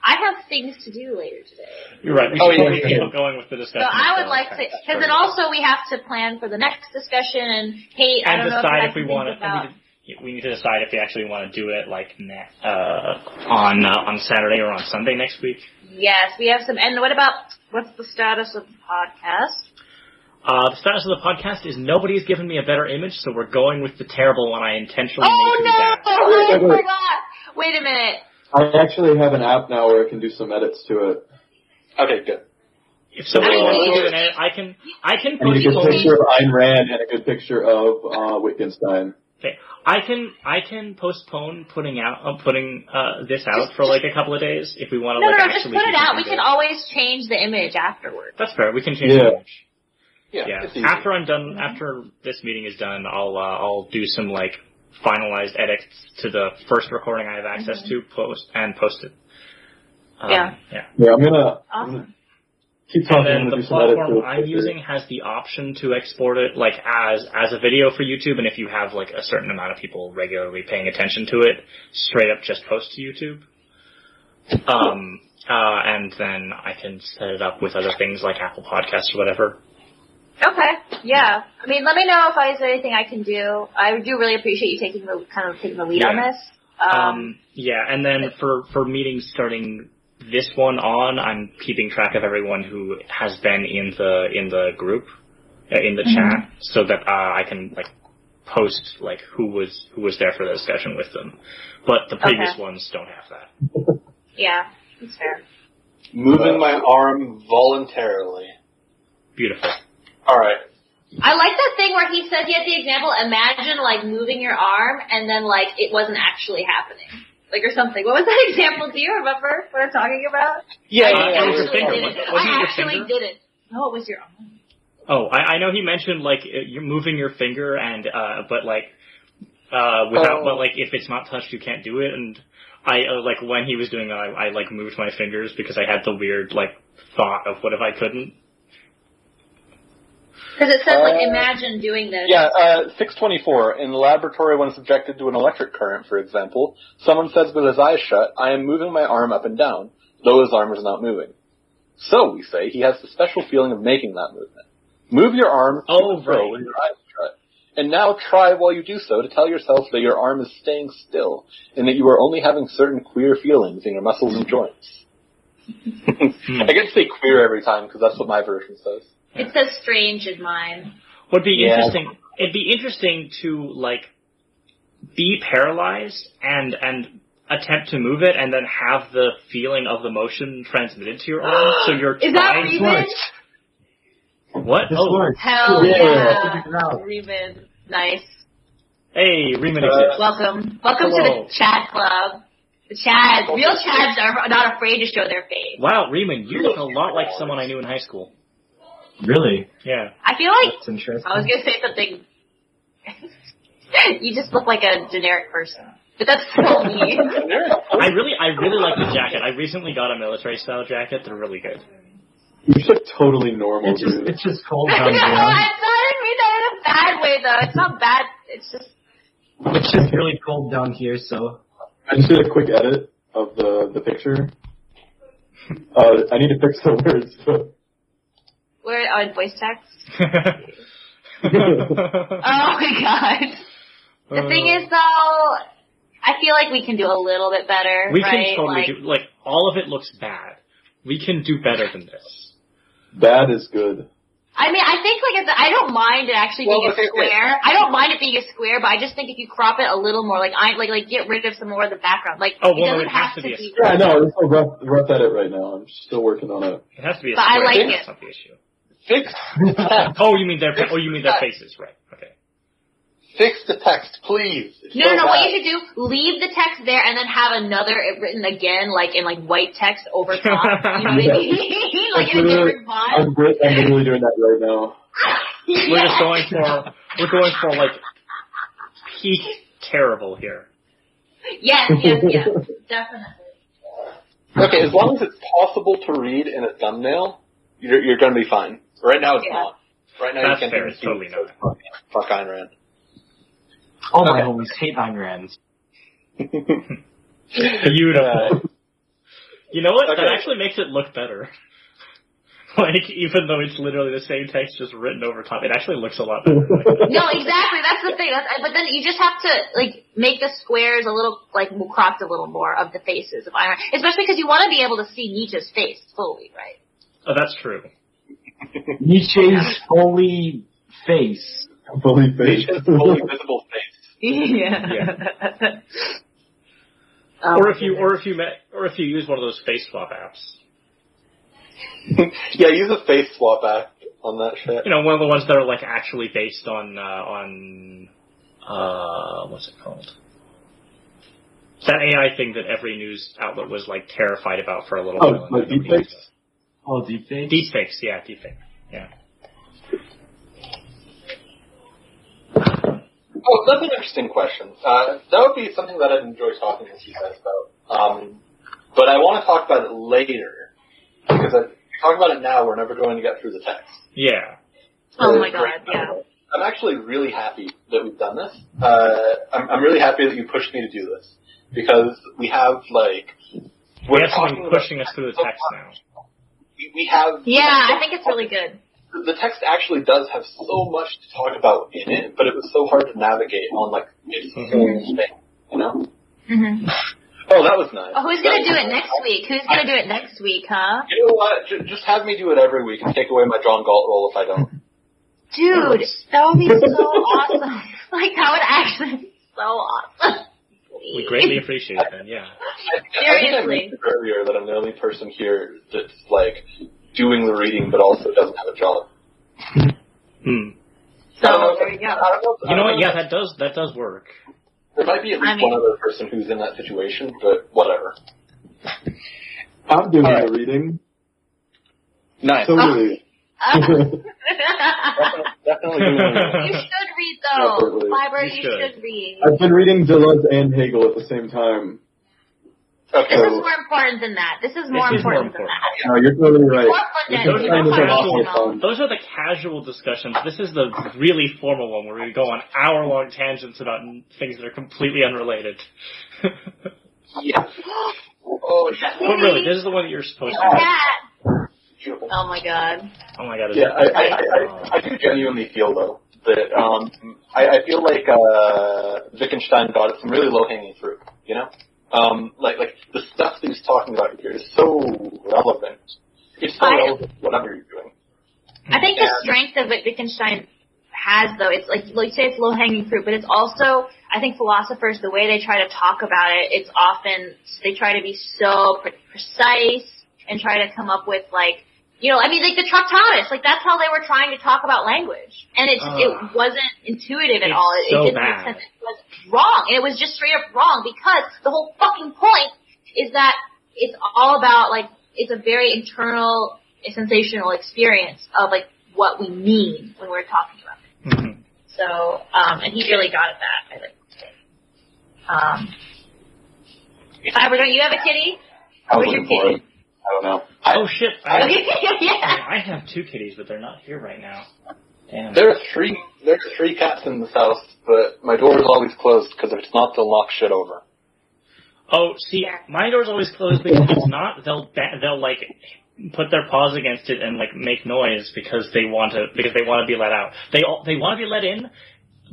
A: I have things to do later today.
C: You're right. We should keep going with the discussion.
A: So I would like to, because then also we have to plan for the next discussion and
C: decide if we want to. We need to decide if we actually want to do it like on Saturday or on Sunday next week.
A: Yes, we have some. And what's the status of the podcast?
C: The status of the podcast is nobody's given me a better image, so we're going with the terrible one I intentionally made bad.
A: I forgot. Wait a minute.
E: I actually have an app now where I can do some edits to it.
B: Okay, good.
C: If somebody wants to do an edit, I can
E: postpone. A good picture of Ayn Rand and a good picture of Wittgenstein.
C: Okay, I can postpone putting this out for like a couple of days if we want to.
A: No, just put it out. We can always change the image afterwards.
C: That's fair. We can change the image.
B: Yeah.
C: After I'm done, after this meeting is done, I'll do some like finalized edits to the first recording I have access to, post it.
A: I'm
E: gonna keep talking.
C: And then the platform I'm using has the option to export it like as a video for YouTube, and if you have like a certain amount of people regularly paying attention to it, straight up just post to YouTube. And then I can set it up with other things like Apple Podcasts or whatever.
A: Okay, yeah. I mean, let me know if there's anything I can do. I do really appreciate you taking the lead on this.
C: And then for meetings starting this one on, I'm keeping track of everyone who has been in the group, in the chat, so that I can like post like who was there for the discussion with them. But the previous ones don't have that.
A: Yeah, that's fair.
B: Moving my arm voluntarily.
C: Beautiful.
B: All right.
A: I like that thing where he said he had the example, imagine like moving your arm and then like it wasn't actually happening. Like or something. What was that example? Do you remember what I'm talking about?
C: Yeah,
A: I actually did it. No, it was your arm.
C: Oh, I know he mentioned like you're moving your finger and but if it's not touched you can't do it, and I like when he was doing that I like moved my fingers because I had the weird like thought of what if I couldn't.
A: Because it says, imagine doing this.
B: Yeah, 624. In the laboratory when subjected to an electric current, for example, someone says with his eyes shut, I am moving my arm up and down, though his arm is not moving. So, we say, he has the special feeling of making that movement. Move your arm to and fro with your eyes shut. And now try while you do so to tell yourself that your arm is staying still, and that you are only having certain queer feelings in your muscles and joints. I get to say queer every time, because that's what my version says.
A: It says strange in mine.
C: Would be interesting. It'd be interesting to like be paralyzed and attempt to move it, and then have the feeling of the motion transmitted to your arm. So you're
A: is that Riemann?
C: What?
D: Works.
A: Hell yeah, Riemann. Nice.
C: Hey, Riemann exists.
A: Welcome to the chat club. The Chads, real Chads are not afraid to show their face.
C: Wow, Riemann, you look a lot like someone I knew in high school.
D: Really?
C: Yeah.
A: I feel like
D: that's interesting.
A: I was gonna say something. You just look like a generic person, but that's so mean.
C: I really like the jacket. I recently got a military style jacket. They're really good.
E: You look totally normal, dude.
D: It's just cold down here.
A: I didn't mean that in a bad way, though. It's not bad.
D: It's just really cold down here, so.
E: I just did a quick edit of the picture. I need to fix the words. So.
A: Where on voice text? Oh my god. The thing is, though, I feel like we can do a little bit better.
C: We
A: right?
C: can totally do. Like all of it looks bad. We can do better than this.
E: Bad is good.
A: I mean, I think I don't mind it actually being a square. I don't mind it being a square, but I just think if you crop it a little more, like get rid of some more of the background. Like it doesn't have to be.
E: Yeah, no, it's a rough edit right now. I'm still working on it.
C: It has to be a
A: but
C: square.
A: I like
C: That's
A: it.
C: not the issue.
B: Fix.
C: Oh, you mean their faces, right? Okay.
B: Fix the text, please.
A: No, what you should do, leave the text there and then have another written again, like in white text over top. You know what I mean? Like in a different font.
E: I'm literally doing that right now.
C: We're just going for like peak terrible here.
A: Yes, definitely.
B: Okay, as long as it's possible to read in a thumbnail, you're going to be fine. Right now it's not. Right now
C: That's
B: you can't
C: fair.
B: even
C: It's totally not.
B: Fuck Ayn Rand.
D: All my homies hate Ayn Rand.
C: Beautiful. You know what?
B: Okay.
C: That actually makes it look better. Like, even though it's literally the same text just written over top, it actually looks a lot better.
A: No, exactly. That's the thing. But then you just have to make the squares a little cropped a little more of the faces of Ayn Rand, especially because you want to be able to see Nietzsche's face fully, right?
C: Oh, that's true.
D: Nietzsche's fully face.
E: Fully face.
B: Fully visible face.
A: Yeah.
C: Or if you use one of those face swap apps.
B: Yeah, use a face swap app on that shit.
C: You know, one of the ones that are actually based on what's it called? That AI thing that every news outlet was terrified about for a little while.
E: Like deepfakes?
D: Oh, deepfakes?
C: Deepfakes, yeah, deepfake. Yeah.
B: Oh, that's an interesting question. That would be something that I'd enjoy talking with you guys about. But I want to talk about it later, because if we talk about it now, we're never going to get through the text.
C: Yeah.
A: Oh my god, yeah.
B: I'm actually really happy that we've done this. I'm really happy that you pushed me to do this, because we have,
C: we have someone pushing us through the text now.
B: We have...
A: Yeah, I think it's really good.
B: The text actually does have so much to talk about in it, but it was so hard to navigate on, its own thing, you know?
A: Mm-hmm.
B: Oh, that was nice.
A: Oh, who's gonna do it next week? Who's gonna do it next week, huh?
B: You know what? Just have me do it every week and take away my John Galt role if I don't.
A: Dude, that would be so awesome. That would actually be so awesome.
C: We greatly appreciate that, yeah.
B: I think I mentioned earlier that I'm the only person here that's, doing the reading but also doesn't have a job.
A: So, there you go.
C: You know what? Yeah, that does work.
B: There might be at least one other person who's in that situation, but whatever.
E: I'm doing the reading.
B: Nice.
E: So really.
B: Definitely doing the reading.
A: You should read, though. Foibah, you should read.
E: I've been reading Deleuze and Hegel at the same time.
B: Okay.
A: This is more important than that. This is more important than that.
E: No, you're totally right.
C: Those are the casual discussions. This is the really formal one where we go on hour-long tangents about things that are completely unrelated.
B: Yeah. Oh,
C: but really, this is the one that you're supposed to
B: do.
A: Oh my god.
C: Oh my god.
B: Yeah, I do genuinely feel, though, that I feel like Wittgenstein got at some really low-hanging fruit, you know? The stuff that he's talking about here is so relevant. It's so relevant to whatever you're doing.
A: I think the strength of what Wittgenstein has, though, it's like you say, it's low-hanging fruit, but it's also, I think philosophers, the way they try to talk about it, it's often, they try to be so precise and try to come up with, the Tractatus, that's how they were trying to talk about language. And it wasn't intuitive at all. It didn't make sense. It was wrong. And it was just straight up wrong because the whole fucking point is that it's all about, it's a very internal, sensational experience of, what we mean when we're talking about it.
C: Mm-hmm.
A: So, and he really got at that, I think. Foibah, don't you have a kitty? Where's your kitty?
B: I don't know.
C: Oh shit!
A: Yeah.
C: I have 2 kitties, but they're not here right now. Damn.
B: There's 3 cats in this house, but my door is always closed because if it's not, they'll knock shit over.
C: Oh, see, my door's always closed because if it's not, they'll put their paws against it and make noise because they want to be let out. They want to be let in,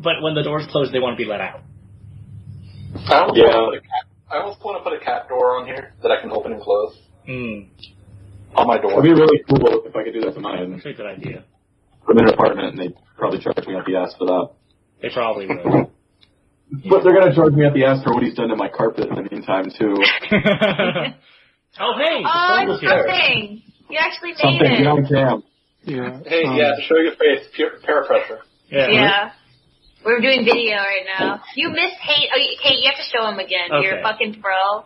C: but when the door's closed, they want to be let out.
B: I almost want to put a cat door on here that I can open and close. On my door.
E: It'd be really cool if I could do that to mine.
C: That's a good idea.
E: I'm in an apartment, and they probably charge me up the ass for that.
C: They probably will.
E: But they're gonna charge me up the ass for what he's done to my carpet in the meantime too.
C: Oh, hey!
A: Oh, something! You actually made
E: Something
A: it.
E: on cam.
G: Yeah.
B: Hey, to show your face, parapressure.
A: Yeah. We're doing video right now. You miss Hate. Oh, Kate, you have to show him again.
C: Okay.
A: You're a fucking pro.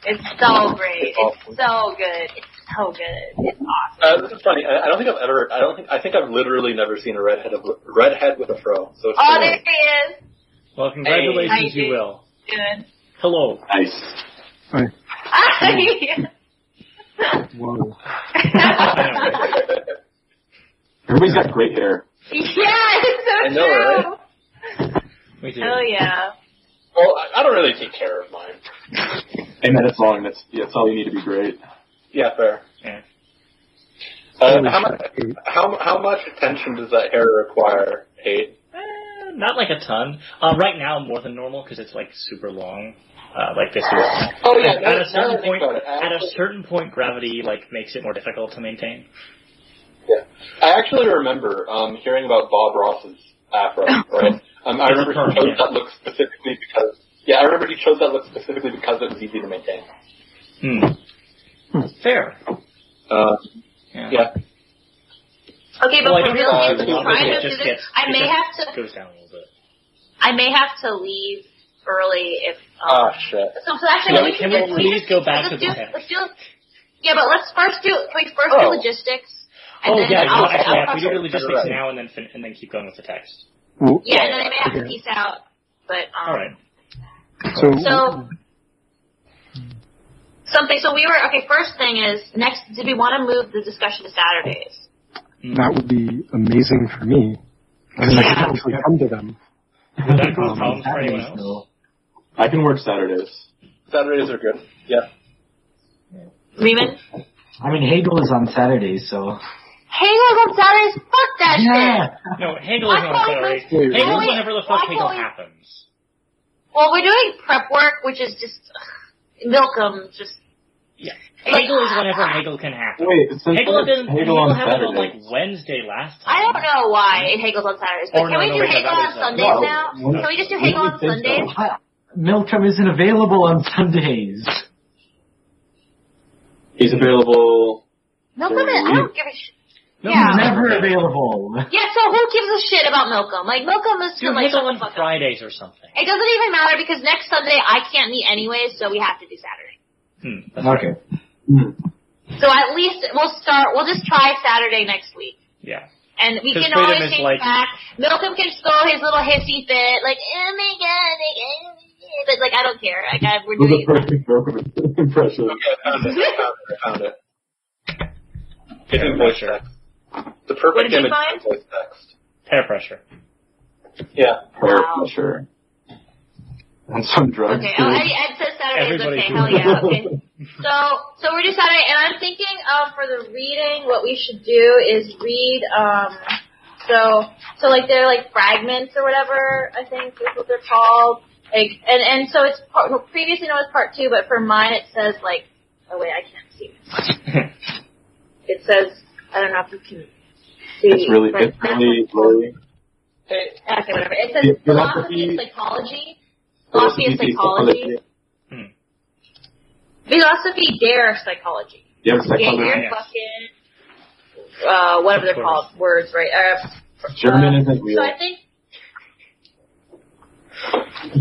A: It's so great. It's so good. It's so good. It's awesome.
B: This is funny. I think I've literally never seen a redhead with a fro. So it's
A: Oh, there he is.
C: Well, congratulations,
A: Hey,
C: you will.
A: Good.
C: Hello.
E: Nice.
G: Whoa.
E: Everybody's got great hair.
A: Yeah, it's so
B: I know,
A: true.
B: right?
C: Me too.
A: Oh, yeah.
B: Well, I don't really take care of mine.
E: 8 minutes long. That's all you need to be great.
B: Yeah, fair.
C: Yeah.
B: How much attention does that hair require, Kate?
C: Not like a ton. Right now, more than normal because it's like super long. Like this is.
B: Oh yeah.
C: At a certain point, gravity like makes it more difficult to maintain.
B: Yeah, I actually remember hearing about Bob Ross's afro. Right. I remember he chose that look specifically because. Yeah, I remember he chose that look specifically because it was easy to maintain.
C: Fair.
B: Yeah.
A: Okay, but for real, trying to do this, I may have to.
C: Goes down a little bit.
A: I may have to leave early if.
B: Shit.
A: So actually,
C: Can we please go back to the text?
A: Yeah, but let's first do logistics. And then
C: If we do the logistics now and then keep going with the text.
A: Yeah, and then I may have to peace out. But
C: all right.
A: So something. So we were okay. First thing is next. Did we want to move the discussion to Saturdays?
G: That would be amazing for me. I mean, I can actually come to them.
C: Would that cause problems for anyone else?
E: I can work Saturdays.
B: Saturdays are good. Yeah.
A: Riemann?
D: I mean, Hegel is on Saturdays, so.
A: Hegel's on Saturdays? Fuck that shit!
C: No, Hegel isn't on Saturdays. Hegel's whenever the fuck Hegel happens.
A: Well, we're doing prep work, which is just Milcom, just.
C: Yeah. Hegel is whenever Hegel can happen.
E: Wait, since
C: Hegel had it on
E: Saturdays?
C: like Wednesday last time.
A: I don't know why Hegel's on Saturdays, but can we do Hegel on Sundays now? Can we just do Hegel on Sundays?
D: Milcom isn't available on Sundays.
E: He's available.
A: Milcom is, I don't give a shit.
D: No, he's never available.
A: Yeah, so who gives a shit about Milcom? Like, Milcom is
C: do
A: like
C: Hegel on Fridays or something.
A: It doesn't even matter because next Sunday I can't meet anyways, so we have to do Saturday.
D: Okay.
A: So at least we'll just try Saturday next week.
C: Yeah.
A: And we can
C: Freedom
A: always
C: is
A: change
C: like-
A: back. Milcom can throw his little hissy fit, like, oh my god, but like, I don't care. Like, we're doing it.
E: Impression.
B: I found it. It's in voice text. The perfect image in voice text.
C: Hair pressure.
B: Yeah.
A: Wow.
E: Sure. And some drugs.
A: Okay,
E: too.
A: Ed says Saturday's
C: Everybody's
A: okay.
C: doing
A: Hell yeah, okay. So we're just Saturday, and I'm thinking for the reading, what we should do is read, so like they're like fragments or whatever, I think is what they're called. Like, and so it's previously known as part 2, but for mine it says like, oh wait, I can't see. It says, I don't know if you can see.
E: It's really.
B: Hey.
A: Okay, whatever. It says philosophy and psychology. Philosophy and psychology. Philosophy der psychology.
E: Yeah,
A: Get your fucking, whatever they're called, words, right?
E: German isn't real.
A: So I think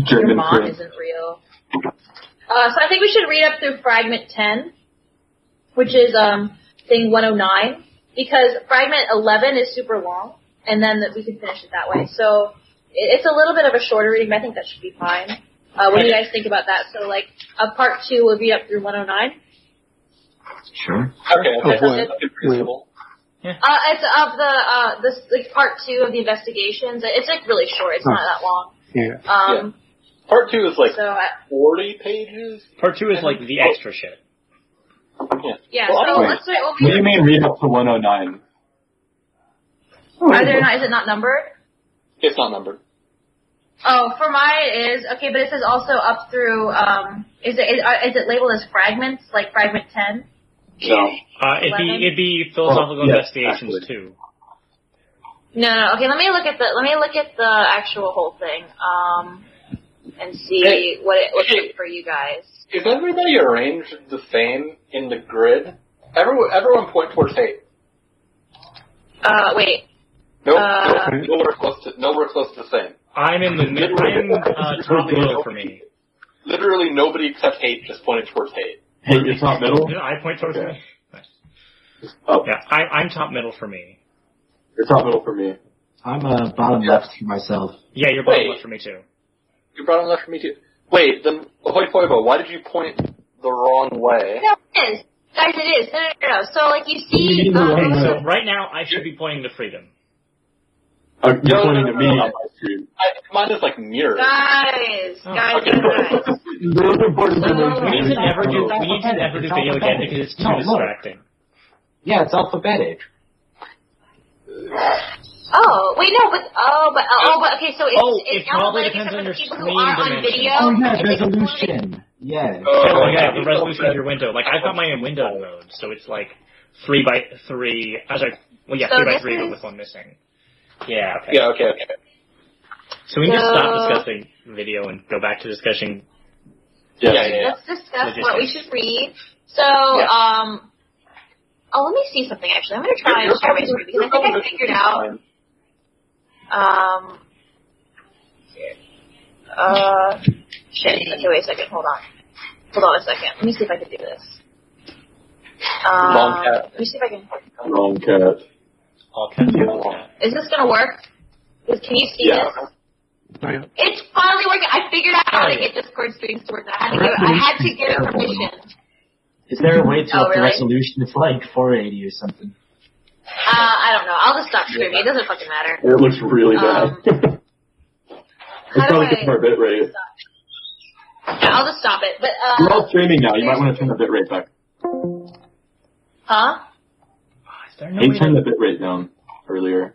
E: German
A: Riemann isn't real. So I think we should read up through fragment 10, which is thing 109, because fragment 11 is super long, and then we can finish it that way. So it's a little bit of a shorter reading, but I think that should be fine. What do you guys think about that? So like part 2 will be up through 109.
D: Sure.
B: Okay, that's reasonable.
A: It's of this like part 2 of the investigations. It's like really short. It's not that long.
G: Yeah.
B: Part 2 is like 40 pages.
C: Part 2 is like the extra shit.
A: Yeah.
E: Well,
A: So let's do it.
E: What do you mean read up to 109?
A: Is it not numbered?
B: It's not numbered.
A: Oh, for mine it is okay, but it says also up through. Is it labeled as fragments, like fragment 10?
B: No.
C: It'd be philosophical investigations
E: actually.
C: too.
A: No. Okay, let me look at the actual whole thing. And see what it looks like for you guys.
B: Is everybody arranged the same in the grid? Everyone point towards hate.
A: Wait.
B: Nope. Nowhere close to the same.
C: I'm in the mid. I'm top middle for me.
B: Literally nobody except hate just pointed towards hate.
E: Hate, you're top middle?
C: Yeah, I point towards me. Nice.
E: Oh.
C: Yeah, I'm top middle for me.
E: You're top middle for me.
D: I'm bottom left for myself.
C: Yeah, you're bottom left for me too.
B: You're bottom left for me too. Wait, then Foibah, why did you point the wrong way?
A: No, it is. Guys, it is. No. So, like, you see...
C: So right now, I should be pointing to freedom.
E: You're pointing to me.
B: Mine is like mirror.
A: Guys.
C: We need to never do video again because it's too distracting.
D: Yeah, it's alphabetic.
A: Oh, wait, no, but okay, so it's
C: it probably
A: alphabetic
C: depends on your
A: people
C: screen
A: who are on
C: dimension.
A: video.
D: Oh, yeah, resolution. Yeah.
C: Oh, yeah, the resolution of your window. Like, I've got mine in window mode, so it's like 3 by 3. I was like, well, yeah, 3 by 3, but with one missing. Yeah, okay.
B: Yeah, okay.
C: So we can just stop discussing video and go back to discussing.
B: Yeah.
A: Let's discuss what we should read. So, let me see something actually. I'm going to try and share my screen because I think I figured out. Shit. Okay, wait a second. Hold on a second. Let me see if I can do this.
B: Long cat.
A: Let me see if I can.
E: Wrong cat.
C: All kinds of
A: Is this going to work? Can you see this? It's finally working. I figured out how to get Discord streams to work. I had to get permission.
D: Is there a way to up the
A: really?
D: resolution? It's like 480 or something.
A: I don't know. I'll just stop streaming. It doesn't fucking matter.
E: It looks really bad. It's probably
A: I-
E: good for our bit rate.
A: Yeah, I'll just stop it. But
E: We're all streaming now. You might want to turn the bit rate back.
A: huh?
C: Is there no
E: Hey,
C: way
E: turn the bit rate down earlier.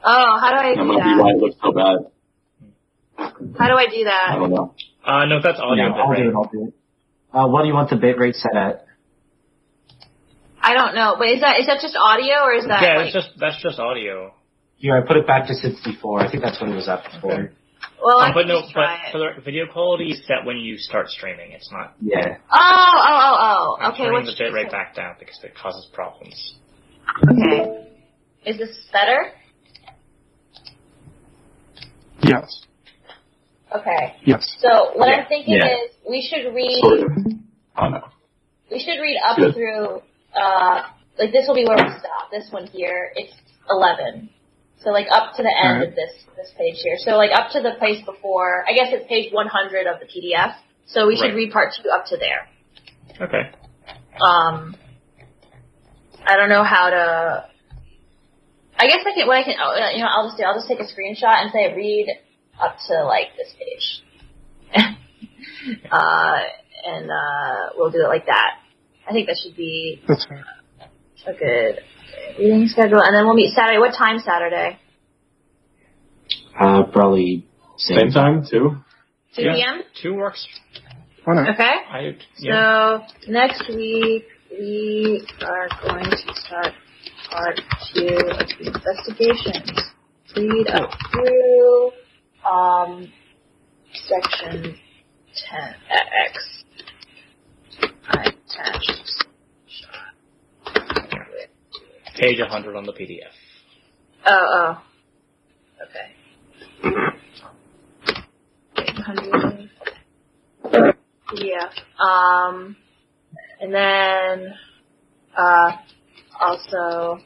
A: Oh, how do I
E: That
A: do
E: might be why it looks so bad.
A: How do I do that?
E: I don't know.
C: no, that's audio.
D: Yeah, I'll do it. What do you want the bitrate set at?
A: I don't know. But is that just audio or is that?
C: Yeah,
A: like...
C: that's just audio.
D: Here, I put it back to 64. I think that's what it was at before.
C: Okay.
A: Well, I
C: but
A: can
C: no,
A: just try it.
C: for the video quality is set when you start streaming. It's not.
D: Yeah.
A: Oh.
C: I'm
A: Okay,
C: turning
A: what's
C: the bitrate back down because it causes problems.
A: Okay. Is this better?
G: Yes.
A: Okay.
G: Yes.
A: So what I'm thinking is we should read.
E: Sort of. Oh no.
A: We should read up
E: Good.
A: through. Like this will be where we stop. This one here, it's 11. So like up to the end of this page here. So like up to the place before. I guess it's page 100 of the PDF. So we should read part 2 up to there.
C: Okay.
A: I don't know how to. I guess I'll just take a screenshot and say read up to like this page, and we'll do it like that. I think that should be
G: That's fair.
A: a good reading schedule, and then we'll meet Saturday. What time Saturday?
D: Probably
E: Same time, too?
A: 2 p.m.
C: 2 works.
G: Why not?
A: Okay. So next week we are going to start part 2 of the investigations. Read up through section 10 X. I attached.
C: Page 100 on the PDF.
A: Oh. Okay. Page 100. PDF. And then, also,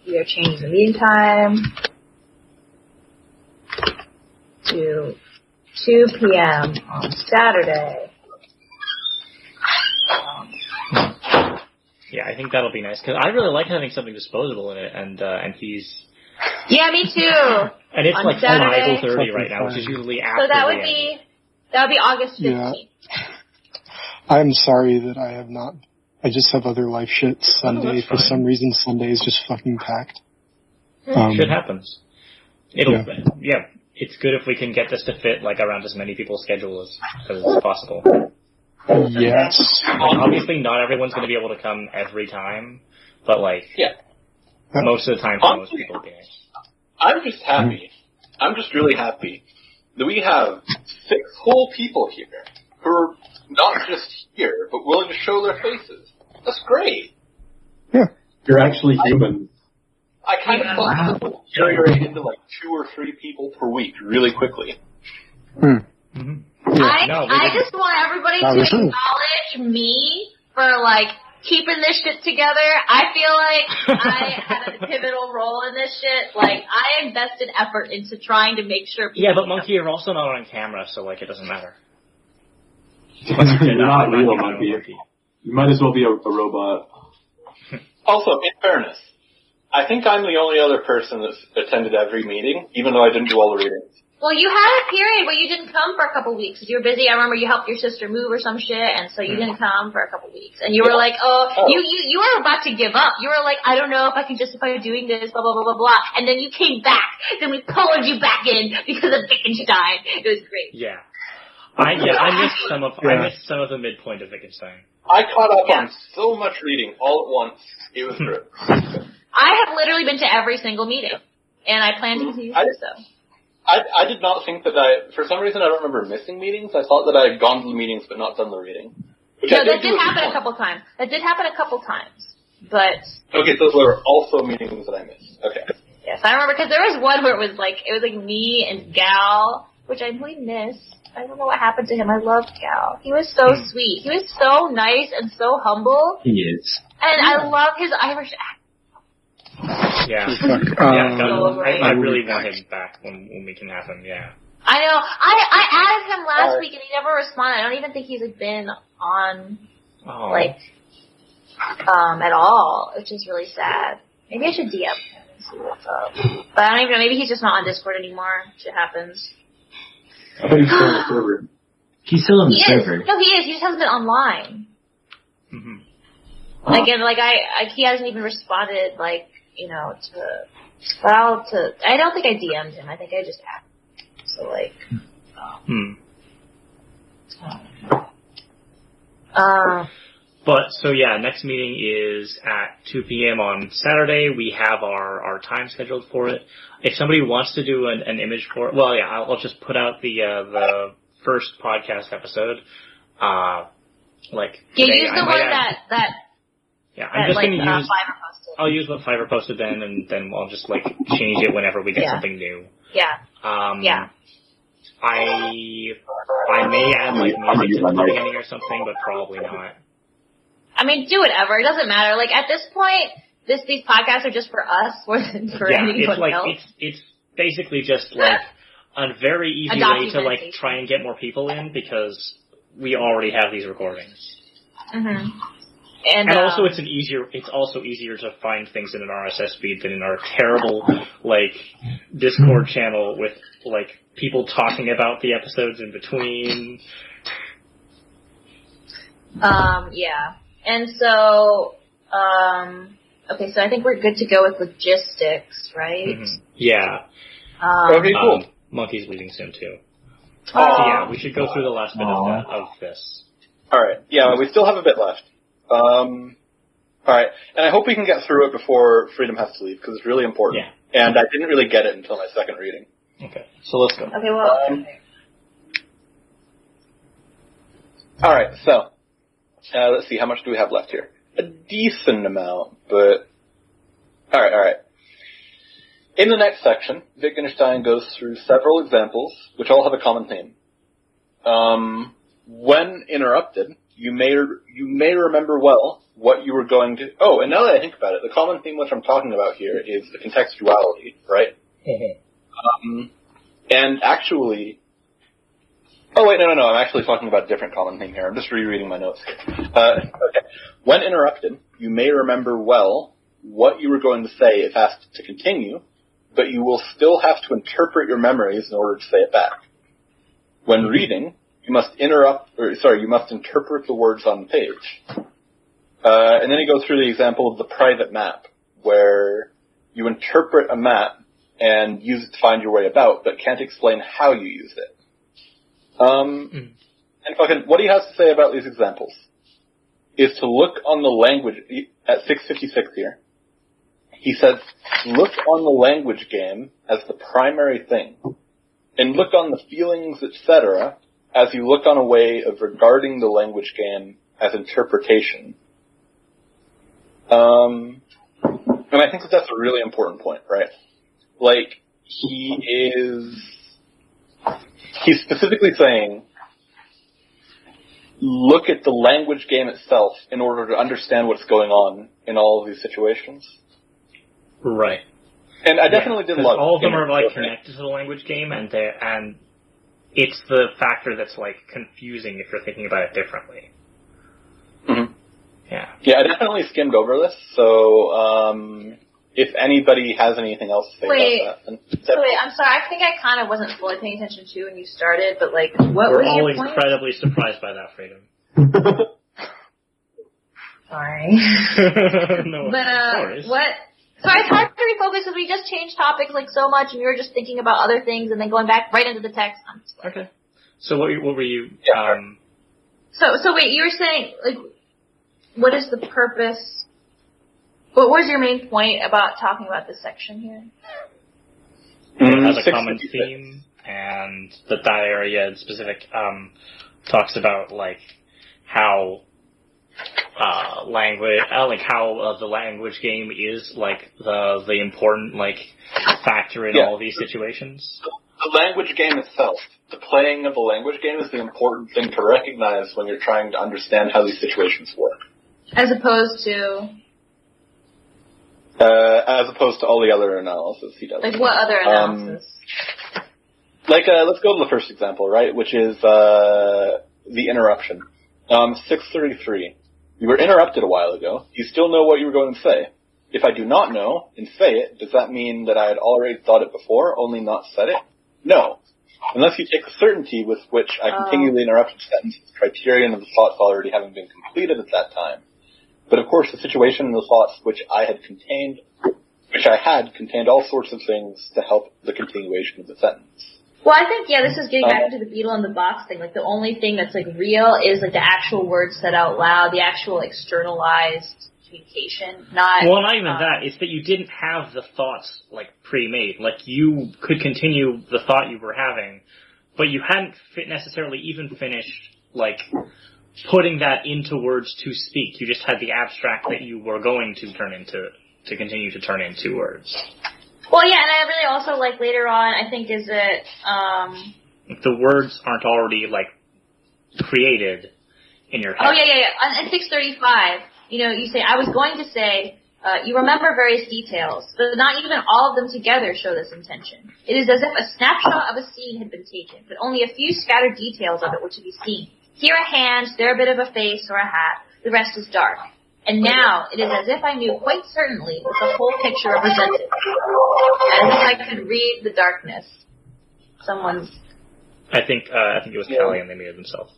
A: we are changing the meeting time to 2 p.m. on Saturday.
C: Yeah, I think that'll be nice because I really like having something disposable in it, and he's.
A: Yeah, me too.
C: And it's
A: on
C: like
A: Saturday.
C: 5:30 right now, which is usually after.
A: So that
C: the
A: would
C: end.
A: be August 15th.
G: Yeah. I'm sorry that I have not. I just have other life shit. Sunday, for some reason, Sunday is just fucking packed.
C: Shit happens. Yeah, it's good if we can get this to fit like around as many people's schedule as possible.
G: Yes.
C: Obviously, not everyone's going to be able to come every time, but like, most of the time for most people,
B: I'm just happy. I'm just really happy that we have 6 whole people here who are not just here, but willing to show their faces. That's great.
G: Yeah.
E: You're actually human.
B: I kind of thought we would deteriorate into like 2 or 3 people per week really quickly.
C: Mm-hmm.
A: I just want everybody to acknowledge me for like keeping this shit together. I feel like I had a pivotal role in this shit. Like I invested effort into trying to make sure people.
C: Yeah, but Monkey, you're also not on camera, so like it doesn't matter.
E: You're not real, Monkey. You might as well be a robot.
B: Also, in fairness, I think I'm the only other person that's attended every meeting, even though I didn't do all the readings.
A: Well, you had a period where you didn't come for a couple weeks. You were busy. I remember you helped your sister move or some shit, and so you didn't come for a couple weeks. And you were like, you were about to give up. You were like, I don't know if I can justify doing this, blah, blah, blah, blah, blah. And then you came back. Then we pulled you back in because of Wittgenstein. It was great.
C: Yeah. I missed some of the midpoint of Wittgenstein.
B: I caught up on so much reading all at once. It was great.
A: I have literally been to every single meeting, and I plan to continue to do so.
B: I did not think that for some reason I don't remember missing meetings. I thought that I had gone to the meetings but not done the reading.
A: No, that did happen a couple times. But...
B: Okay, so there were also meetings that I missed. Okay.
A: Yes, I remember, because there was one where it was like me and Gal, which I really missed. I don't know what happened to him. I loved Gal. He was so sweet. He was so nice and so humble.
D: He is.
A: And I love his Irish accent.
C: Yeah. I really want him back when we can have him, yeah.
A: I know. I added him last week and he never responded. I don't even think he's been on, at all, which is really sad. Maybe I should DM him and see what's up. But I don't even know. Maybe he's just not on Discord anymore. Shit happens.
E: I thought he was still on the server.
D: He's still on the server.
A: No, he is. He just hasn't been online.
C: Mm-hmm.
A: Again, he hasn't even responded, I don't think I DM'd him. I think I just asked. So,
C: next meeting is at 2 p.m. on Saturday. We have our time scheduled for it. If somebody wants to do an image for it, I'll just put out the first podcast episode.
A: Use the one that
C: yeah, I'm just going to use
A: Foibah posted.
C: I'll use what Foibah posted then, and then I'll just change it whenever we get something new.
A: Yeah.
C: I may add music to the beginning or something, but probably not.
A: I mean, do whatever. It doesn't matter. At this point, these podcasts are just for us more than for anyone else.
C: It's basically just a very easy way to try and get more people in because we already have these recordings.
A: Mm-hmm.
C: And also it's also easier to find things in an RSS feed than in our terrible, Discord channel with, people talking about the episodes in between.
A: Yeah. And so, okay, so I think we're good to go with logistics, right?
C: Mm-hmm. Yeah.
B: Okay, cool.
C: Monkey's leaving soon too. So yeah, we should go through the last bit of this.
B: Alright, yeah, we still have a bit left. Alright, and I hope we can get through it before Freedom has to leave, because it's really important.
C: Yeah.
B: And I didn't really get it until my second reading.
C: Okay, so let's go.
A: Okay, well...
B: Alright, so, let's see, how much do we have left here? A decent amount, but... Alright. In the next section, Wittgenstein goes through several examples, which all have a common theme. When interrupted, you may remember well what you were going to... Oh, and now that I think about it, the common theme which I'm talking about here is the contextuality, right? And actually... Oh, wait, no, I'm actually talking about a different common theme here. I'm just rereading my notes here. Okay. When interrupted, you may remember well what you were going to say if asked to continue, but you will still have to interpret your memories in order to say it back. When reading, you must interpret the words on the page. And then he goes through the example of the private map, where you interpret a map and use it to find your way about, but can't explain how you use it. And what he has to say about these examples is to look on the language at 656 here. he said, look on the language game as the primary thing, and look on the feelings, etc., as you look on a way of regarding the language game as interpretation. And I think that that's a really important point, right? Like, he's specifically saying, look at the language game itself in order to understand what's going on in all of these situations.
C: Right.
B: And I definitely did love
C: all of them are like connected to the language game, and it's the factor that's like confusing if you're thinking about it differently.
B: Mm-hmm.
C: Yeah.
B: Yeah, I definitely skimmed over this, so if anybody has anything else to say about that.
A: Wait, I'm sorry, I think I kind of wasn't fully paying attention to when you started, but like, what were
C: We're all
A: your points?
C: incredibly surprised by that, Freedom.
A: Sorry.
C: No,
A: but, what? So it's hard to refocus because we just changed topics like so much, and we were just thinking about other things, and then going back right into the text.
C: Okay. So what were you?
A: So wait, you were saying like, what is the purpose? What was your main point about talking about this section here?
C: It has a common theme, and that area in specific talks about like how language, how the language game is like the important like factor in all these situations.
B: The language game itself, the playing of the language game, is the important thing to recognize when you're trying to understand how these situations work.
A: As opposed to
B: all the other analysis he does.
A: Like what other analysis?
B: Let's go to the first example, right, which is the interruption. 633. You were interrupted a while ago. Do you still know what you were going to say? If I do not know and say it, does that mean that I had already thought it before, only not said it? No. Unless you take the certainty with which I continually interrupt a sentence as criterion of the thoughts already having been completed at that time. But of course, the situation and the thoughts which I had contained all sorts of things to help the continuation of the sentence.
A: Well, I think, this is getting back into the beetle in the box thing. Like, the only thing that's, like, real is, like, the actual words said out loud, the actual externalized communication, not...
C: Well, not even that. It's that you didn't have the thoughts, like, pre-made. Like, you could continue the thought you were having, but you hadn't necessarily even finished, like, putting that into words to speak. You just had the abstract that you were going to continue to turn into words.
A: Well, yeah, and I really also, like, later on, I think is that,
C: the words aren't already, like, created in your head.
A: Oh, yeah. On 635, you say, I was going to say, you remember various details, but not even all of them together show this intention. It is as if a snapshot of a scene had been taken, but only a few scattered details of it were to be seen. Here a hand, there a bit of a face or a hat, the rest is dark. And now, it is as if I knew quite certainly what the whole picture represented. As if I could read the darkness.
C: I think it was Callie and they made it themselves.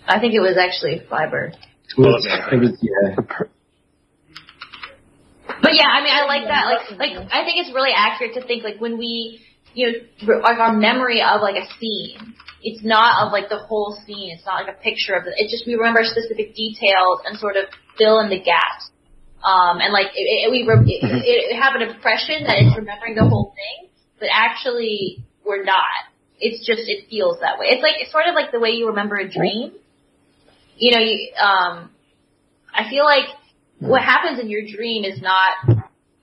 A: I think it was actually Foibah.
D: But
A: yeah, I mean, I like that. Like, I think it's really accurate to think, like, when we, like, our memory of, like, a scene, it's not of, like, the whole scene. It's not, like, a picture of it. It's just we remember specific details and sort of fill in the gaps. And, like, it have an impression that it's remembering the whole thing, but actually we're not. It's just, it feels that way. It's sort of like the way you remember a dream. I feel like what happens in your dream is not,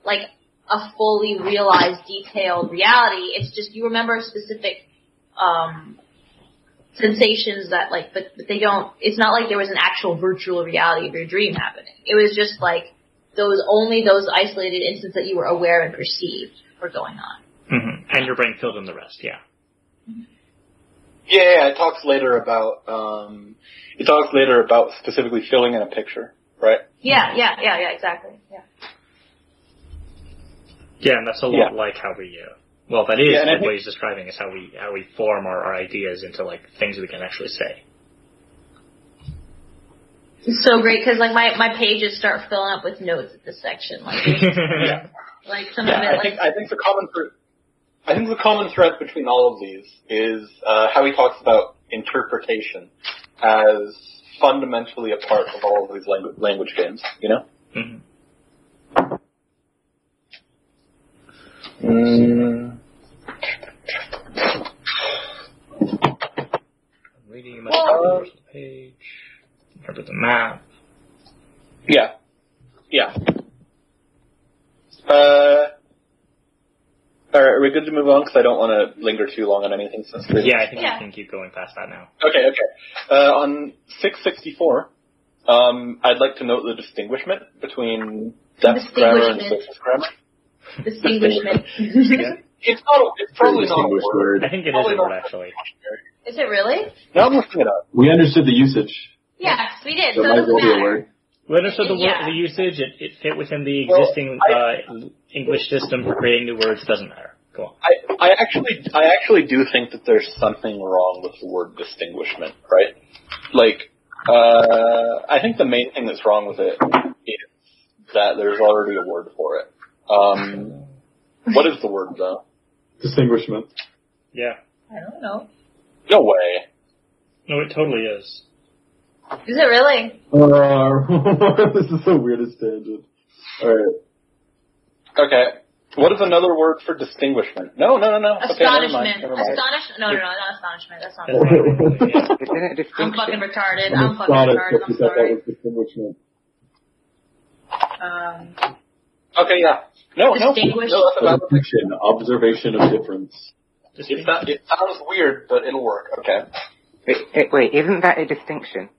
A: like, a fully realized, detailed reality. It's just you remember specific, sensations that, like, but they don't, it's not like there was an actual virtual reality of your dream happening. It was just, like, those isolated instances that you were aware and perceived were going on.
C: Mm-hmm. And your brain filled in the rest, yeah.
B: Yeah, it talks later about specifically filling in a picture, right?
A: Yeah, exactly, yeah.
C: Yeah, and that's a lot like how we, that is what he's describing is how we form our ideas into, like, things we can actually say.
A: It's so great, because, like, my pages start filling up with notes at this section. Like, like some of it,
B: I think the common thread between all of these is how he talks about interpretation as fundamentally a part of all of these language games,
C: Mm-hmm. Reading a message across the page. Remember the map.
B: Yeah. Alright, are we good to move on? Because I don't want to linger too long on anything sensitive.
C: Yeah, I think we can keep going past that now.
B: Okay. On 664, I'd like to note the distinguishment between depth grammar and surface grammar.
A: Distinguishment.
B: It's probably not a word.
C: I think it is a word, actually.
A: Is it really?
B: No, I'm looking it up.
E: We understood the usage.
A: Yes, we did,
E: So
A: so
E: it
A: it
E: might
A: doesn't
E: well be a
A: matter.
E: word.
C: We understood the usage. It fit within the existing English system for creating new words. Doesn't matter. Go on.
B: I actually do think that there's something wrong with the word distinguishment, right? Like, I think the main thing that's wrong with it is that there's already a word for it. What is the word, though?
E: Distinguishment.
C: Yeah.
A: I don't know.
B: No way.
C: No, it totally is.
A: Is it really?
E: This is the weirdest tangent. Alright.
B: Okay. What is another word for distinguishment? No.
A: Astonishment.
B: Okay, never mind.
A: No, not astonishment. That's not
C: That's
A: it.
C: not really, yeah.
F: Isn't it
A: I'm
F: distinction?
A: fucking retarded.
E: I'm
A: I'm fucking retarded. I'm sorry.
E: Distinguishment.
B: Okay, yeah. No,
A: Distinguish.
B: that's about it.
E: Distinction, observation of difference.
B: It sounds weird, but it'll work. Okay.
F: Wait, isn't that a distinction?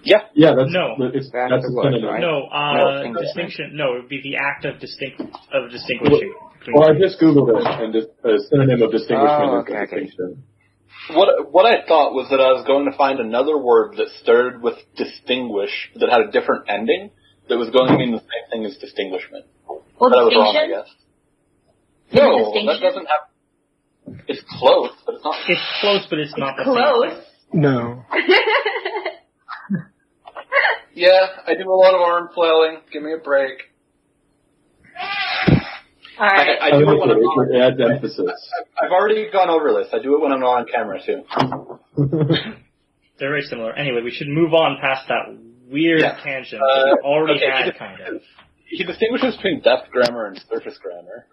B: Yeah.
E: Yeah, that's
C: No.
E: that's
F: That's the word,
E: synonym.
F: right?
C: No, distinction. No, it would be the act of distinguishing.
E: Well, I just googled it, and a synonym of distinguishment is
F: okay.
E: distinction.
B: What I thought was that I was going to find another word that started with distinguish that had a different ending that was going to mean the same thing as distinguishment.
A: Well,
B: but I was wrong, I
A: distinction?
B: guess.
A: Is it
B: No,
A: distinction?
B: that doesn't have. It's close, but it's not.
C: It's close, but it's not the
A: Close.
C: same.
G: No.
B: Yeah, I do a lot of arm flailing. Give me a break.
A: Alright.
B: I do it when I'm not.
E: It adds emphasis.
B: I've already gone over this. I do it when I'm not on camera too.
C: They're very similar. Anyway, we should move on past that weird tangent that we already had, kind of.
B: He distinguishes between depth grammar and surface grammar,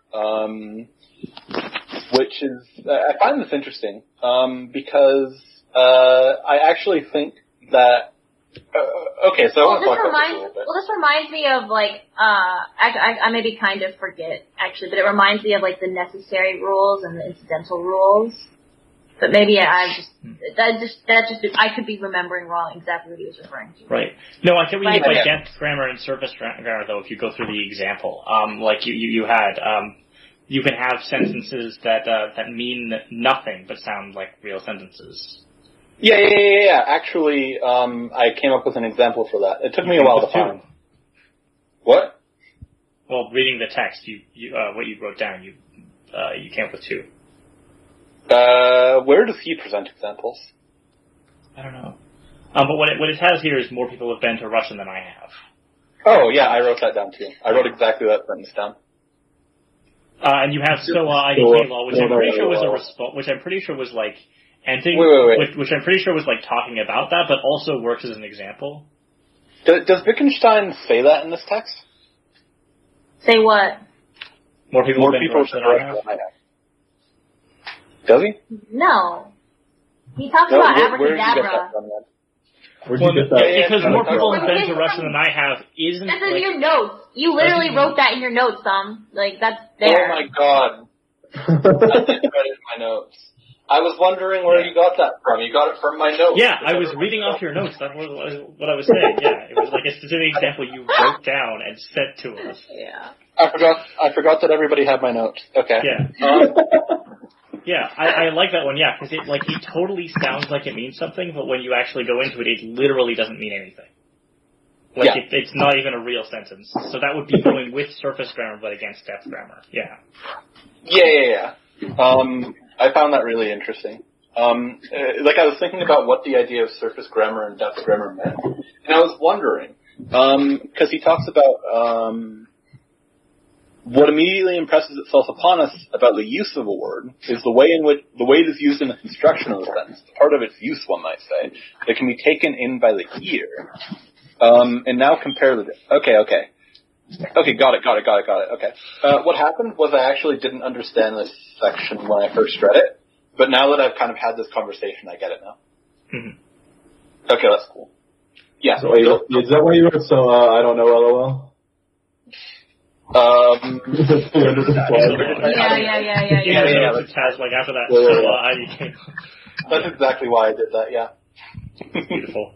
B: which is I find this interesting because I actually think that. Okay, so I want to talk about this a little bit.
A: Well, this reminds me of like I maybe kind of forget actually, but it reminds me of like the necessary rules and the incidental rules. But maybe I could be remembering wrong exactly what he was referring to.
C: Right. No, I think we
A: Right.
C: get by depth grammar and surface grammar though. If you go through the example, like you had, you can have sentences that mean nothing but sound like real sentences.
B: Yeah. Actually, I came up with an example for that. It took me a while to find. What?
C: Well, reading the text, what you wrote down, you came up with two.
B: Where does he present examples?
C: I don't know. But what it has here is more people have been to Russian than I have.
B: Oh yeah, I wrote that down too. I wrote exactly that sentence down.
C: And you have IDK law, which I'm pretty sure was which I'm pretty sure was like ending,
B: Wait.
C: which I'm pretty sure was like talking about that, but also works as an example.
B: Does Wittgenstein say that in this text?
A: Say what?
C: More people have been to Russian than I have.
B: Does he?
A: No. He talks about abracadabra.
E: Where'd you get that?
C: Because more people have been to Russian than I have isn't
A: That's in your notes. You literally wrote that in your notes, Like, that's there.
B: Oh my god. I didn't write it in my notes. I was wondering where you got that from. You got it from my notes.
C: Yeah, I was reading off your notes. That was what I was saying. Yeah, it was like a specific example you wrote down and sent to us.
A: Yeah.
B: I forgot that everybody had my notes. Okay.
C: Yeah. Yeah, I like that one, because it totally sounds like it means something, but when you actually go into it, it literally doesn't mean anything. It's not even a real sentence. So that would be going with surface grammar, but against depth grammar. Yeah.
B: Yeah. I found that really interesting. I was thinking about what the idea of surface grammar and depth grammar meant, and I was wondering, because he talks about, what immediately impresses itself upon us about the use of a word is the way it is used in the construction of the sentence, part of its use, one might say, that can be taken in by the ear. And now compare the... Okay. Okay, got it. Okay. What happened was I actually didn't understand this section when I first read it, but now that I've kind of had this conversation, I get it now.
C: Mm-hmm.
B: Okay, that's cool. Yeah.
E: So, is that why you wrote so, I don't know, LOL?
A: Yeah.
C: Taz, like after that,
B: That's exactly why I did that, yeah.
C: Beautiful.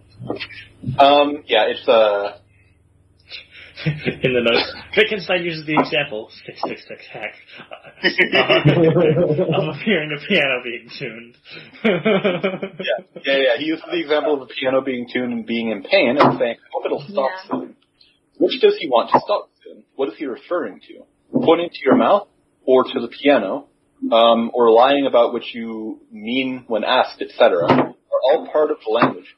B: Yeah, it's,
C: in the notes, Wittgenstein uses the example, tick, hack, of hearing a piano being tuned.
B: Yeah. He uses the example of a piano being tuned and being in pain and saying, I hope it'll stop soon. Which does he want to stop soon? What is he referring to? Pointing to your mouth or to the piano, or lying about what you mean when asked, etc., are all part of the language.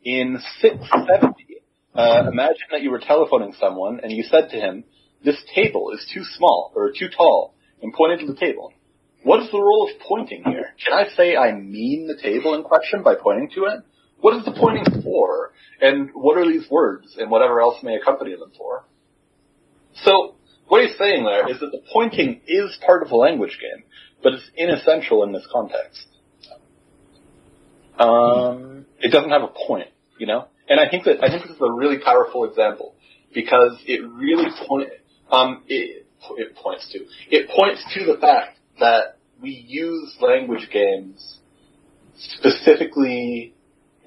B: In 670, imagine that you were telephoning someone and you said to him, this table is too small or too tall, and pointed to the table. What is the role of pointing here? Can I say I mean the table in question by pointing to it? What is the pointing for? And what are these words and whatever else may accompany them for? So, what he's saying there is that the pointing is part of the language game, but it's inessential in this context. It doesn't have a point, you know? And I think this is a really powerful example because it really points to the fact that we use language games specifically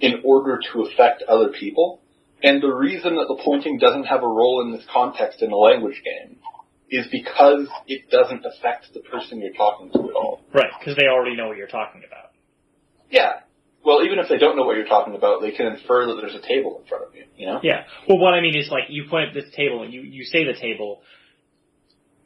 B: in order to affect other people. And the reason that the pointing doesn't have a role in this context in a language game is because it doesn't affect the person you're talking to at all.
C: Right, because they already know what you're talking about.
B: Yeah. Well, even if they don't know what you're talking about, they can infer that there's a table in front of you, you know?
C: Yeah. Well, what I mean is, like, you point at this table and you say the table,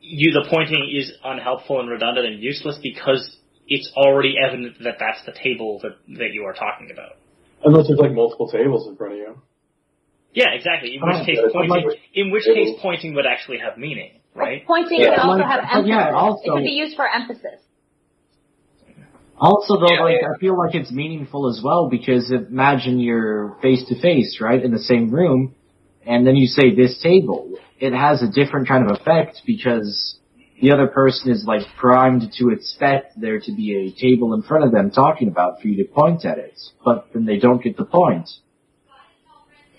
C: the pointing is unhelpful and redundant and useless because it's already evident that that's the table that you are talking about.
E: Unless there's, like, multiple tables in front of you.
C: Yeah, exactly. In which case pointing would actually have meaning, right?
A: Pointing can also have emphasis. Yeah, also, it could be used for emphasis.
D: Also, though, I feel like it's meaningful as well because imagine you're face to face, right, in the same room, and then you say this table. It has a different kind of effect because the other person is like primed to expect there to be a table in front of them talking about for you to point at it, but then they don't get the point.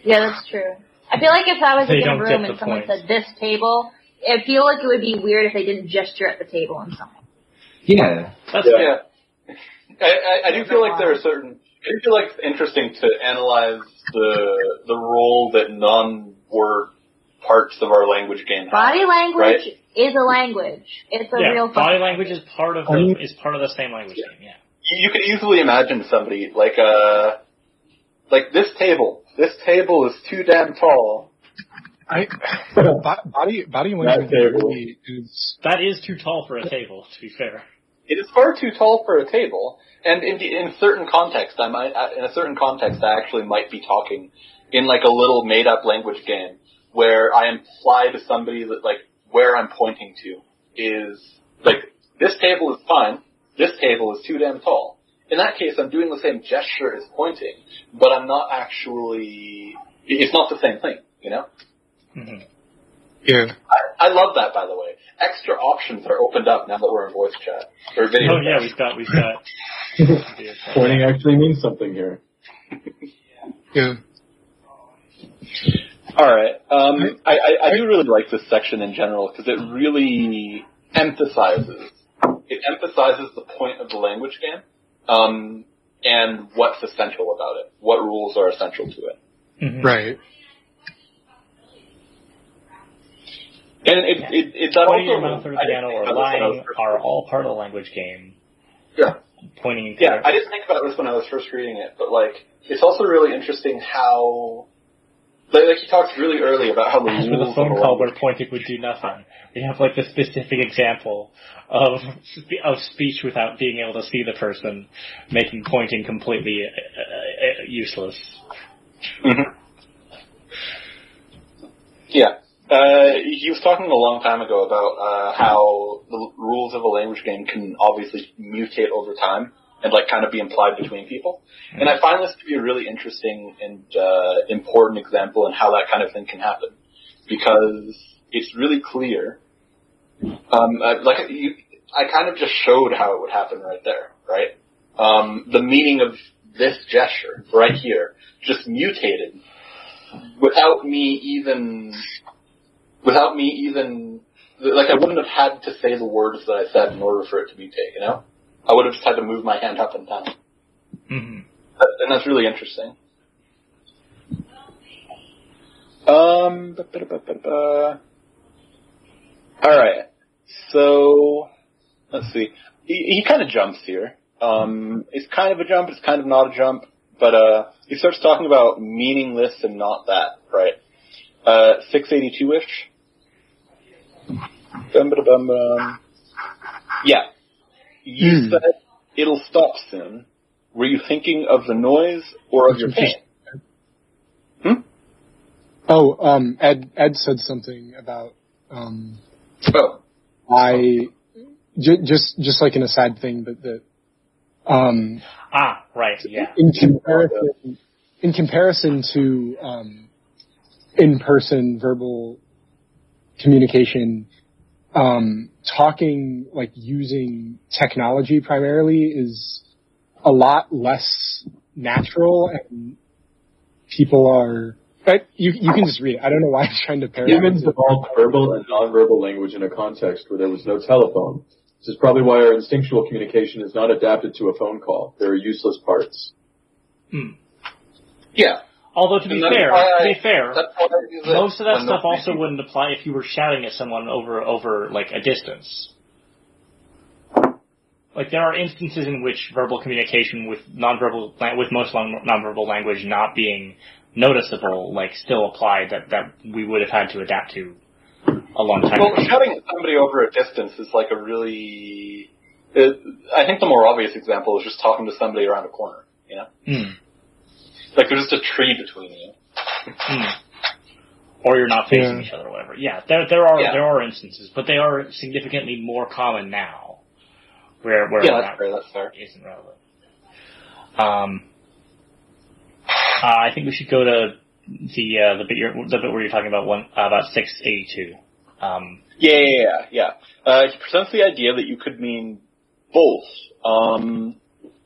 A: Yeah, that's true. I feel like if I was in a room and someone said this table, I feel like it would be weird if they didn't gesture at the table and something.
D: Yeah.
B: Yeah. I do feel like I do feel like it's interesting to analyze the role that non-word parts of our language game have.
A: Body language is a language. It's a real
C: body language is part of the same language game, yeah.
B: You could easily imagine somebody like this table. This table is too damn tall.
G: Body language is...
C: That is too tall for a table, to be fair.
B: It is far too tall for a table, and in certain context, I actually might be talking in like a little made-up language game where I imply to somebody that like where I'm pointing to is like this table is fine, this table is too damn tall. In that case, I'm doing the same gesture as pointing, but I'm not actually. It's not the same thing, you know.
C: Mm-hmm.
G: Yeah.
B: I love that, by the way. Extra options are opened up now that we're in voice chat. Or video
C: chat. Yeah, we've got.
E: Pointing actually means something here.
G: Yeah.
B: Alright. I do really like this section in general because it really emphasizes the point of the language game, and what's essential about it. What rules are essential to it.
G: Mm-hmm. Right.
B: And it
C: pointing your mouth or the piano or lying are all part of the language game.
B: Yeah.
C: Pointing.
B: Yeah, I didn't think about this when I was first reading it, but like it's also really interesting how, like he talks really early about how the rules
C: with a phone call where pointing would do nothing. We have like the specific example of speech without being able to see the person, making pointing completely useless.
B: Mm-hmm. Yeah. He was talking a long time ago about how the rules of a language game can obviously mutate over time and like kind of be implied between people. And I find this to be a really interesting and important example in how that kind of thing can happen. because it's really clear. I kind of just showed how it would happen right there, right? The meaning of this gesture right here just mutated without me even, like I wouldn't have had to say the words that I said in order for it to mutate, you know? I would have just had to move my hand up and down.
C: Mm-hmm.
B: And that's really interesting. Alright. So, let's see. He kind of jumps here. It's kind of a jump, it's kind of not a jump, but he starts talking about meaningless and not that, right? 682-ish. Yeah. You said it'll stop soon. Were you thinking of the noise or of your pain?
G: Ed said something about, just like an aside thing, but that,
C: right, yeah.
G: In comparison to, in-person verbal communication, talking, like, using technology primarily is a lot less natural, and people are, but you can just read it. I don't know why I'm trying to parallel.
E: Humans evolved verbal and nonverbal language in a context where there was no telephone. This is probably why our instinctual communication is not adapted to a phone call. There are useless parts.
B: Yeah.
C: Although to be fair, most of that stuff also wouldn't apply if you were shouting at someone over like a distance. Like there are instances in which verbal communication with most nonverbal language not being noticeable, like still applied that we would have had to adapt to a long time ago.
B: Well, shouting at somebody over a distance is like a really. I think the more obvious example is just talking to somebody around a corner. You know. Like there's just a tree between you.
C: Or you're not facing each other or whatever. Yeah, there are instances, but they are significantly more common now. Where
B: that's fair.
C: Isn't relevant. I think we should go to the bit where you're talking about 682.
B: Yeah. He presents the idea that you could mean both.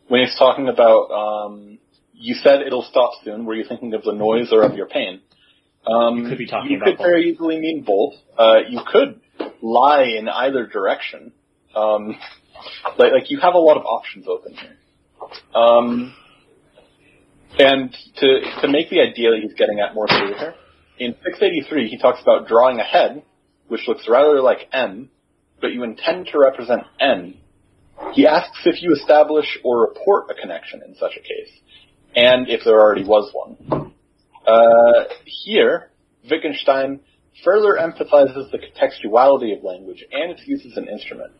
B: When he's talking about you said it'll stop soon. Were you thinking of the noise or of your pain?
C: You could be talking about both.
B: You could very easily mean both. You could lie in either direction. Like you have a lot of options open here. And to make the idea that he's getting at more clear here, in 683 he talks about drawing a head, which looks rather like M, but you intend to represent N. He asks if you establish or report a connection in such a case, and if there already was one. Here, Wittgenstein further emphasizes the contextuality of language and its use as an instrument.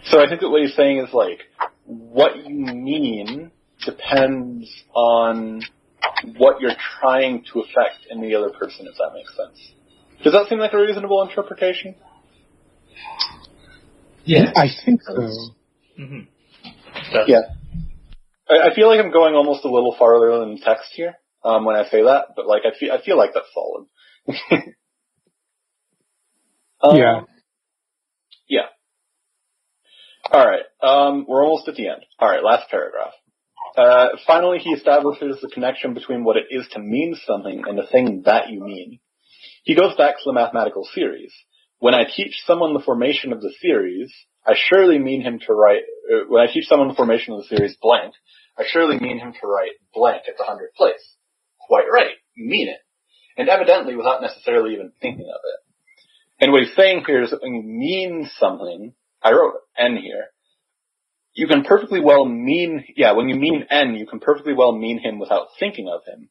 B: So I think that what he's saying is like, what you mean depends on what you're trying to affect in the other person, if that makes sense. Does that seem like a reasonable interpretation?
G: Yeah, I think so.
C: Mm-hmm.
B: Yeah. I feel like I'm going almost a little farther than text here when I say that, but like I feel like that's solid.
G: Yeah.
B: Yeah. All right. We're almost at the end. All right. Last paragraph. Finally, he establishes the connection between what it is to mean something and the thing that you mean. He goes back to the mathematical series. When I teach someone the formation of the series, I surely mean him to write. When I teach someone the formation of the series blank, I surely mean him to write blank at the 100th place. Quite right. You mean it, and evidently without necessarily even thinking of it. And what he's saying here is that when you mean something, I wrote N here, you can perfectly well mean, when you mean N, you can perfectly well mean him without thinking of him.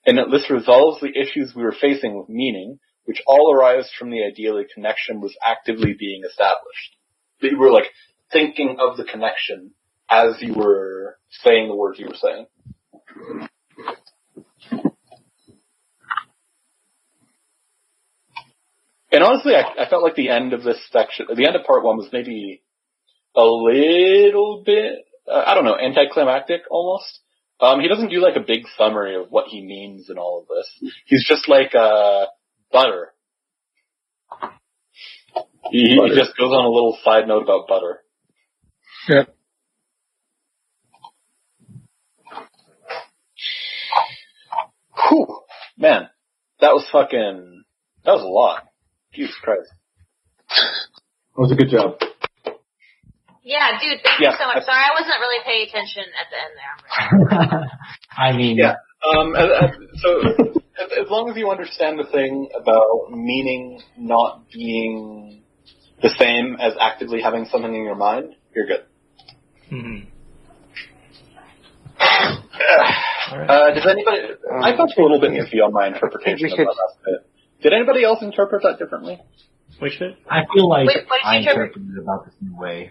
B: And that this resolves the issues we were facing with meaning, which all arise from the idea that connection was actively being established. That you were like thinking of the connection as you were saying the words you were saying. And honestly, I felt like the end of this section, the end of part one was maybe a little bit, anticlimactic almost. He doesn't do like a big summary of what he means in all of this. He's just like, butter. He just goes on a little side note about butter.
G: Yep.
B: Whew. Man, that was a lot. Jesus Christ.
E: That was a good job.
A: Yeah, dude, thank you so much. Sorry, I wasn't really paying attention at the end there.
D: I mean,
B: yeah. So as long as you understand the thing about meaning not being the same as actively having something in your mind, you're good.
C: Mm-hmm.
B: Does anybody? I felt a little bit iffy on my interpretation of that last bit. Did anybody else interpret that differently?
C: Which bit?
D: I feel like I
A: interpret?
D: interpreted it about the same way.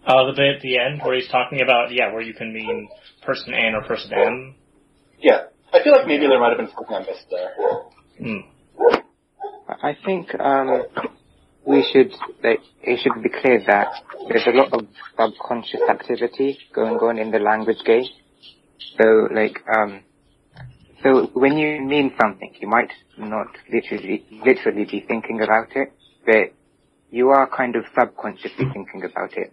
C: Oh, the bit at the end where he's talking about, where you can mean person N or person M.
B: Yeah. I feel like maybe there might have been something I missed there.
F: I think it should be clear that there's a lot of subconscious activity going on in the language game. So, so when you mean something, you might not literally be thinking about it, but you are kind of subconsciously thinking about it.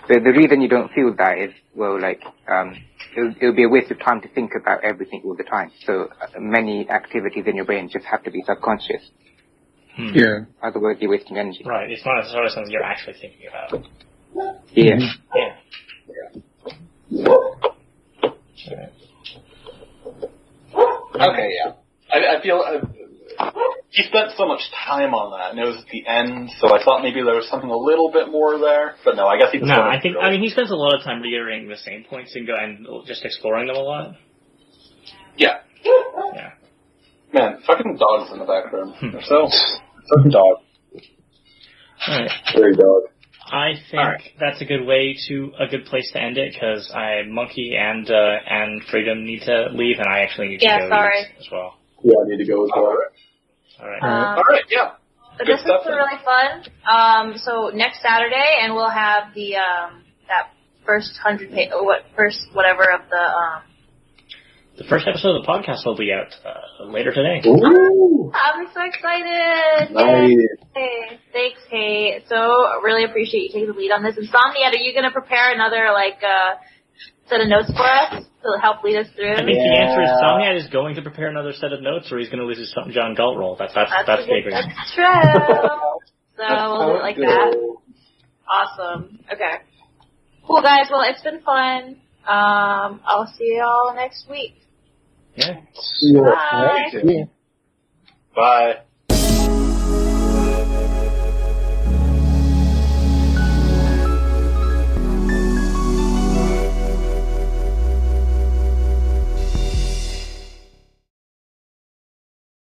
F: So the reason you don't feel that is, it'll be a waste of time to think about everything all the time. So many activities in your brain just have to be subconscious.
G: Yeah.
F: Otherwise, you're wasting energy.
C: Right. It's not necessarily something you're actually thinking about.
F: Yeah.
C: Yeah.
B: Okay, yeah. I feel he spent so much time on that, and it was at the end, so I thought maybe there was something a little bit more there, but no, I guess he just...
C: No, he spends a lot of time reiterating the same points and just exploring them a lot.
B: Yeah.
C: Yeah.
B: Man, fucking dogs in the background. They're so... Fucking dog.
C: Alright.
E: Very dog.
C: I think that's a good place to end it, because Monkey and Freedom need to leave, and I actually need to go as well.
E: Yeah, I need to go as well.
C: Alright.
B: Alright, yeah.
A: But this has been really fun. So next Saturday, and we'll have the that first 100 whatever of
C: the first episode of the podcast will be out later today.
E: Ooh.
A: I'm so excited!
E: Nice.
A: Yay. Thanks, Kate. So really appreciate you taking the lead on this. And Somniad, are you going to prepare another set of notes for us to help lead us through?
C: I think the answer is Somniad is going to prepare another set of notes, or he's going to lose his John Galt role. That's the agreement.
A: That's true. So we'll do it like that. Awesome. Okay. Cool, guys. Well, it's been fun. I'll see y'all next week.
C: Yeah.
A: Bye.
B: Bye.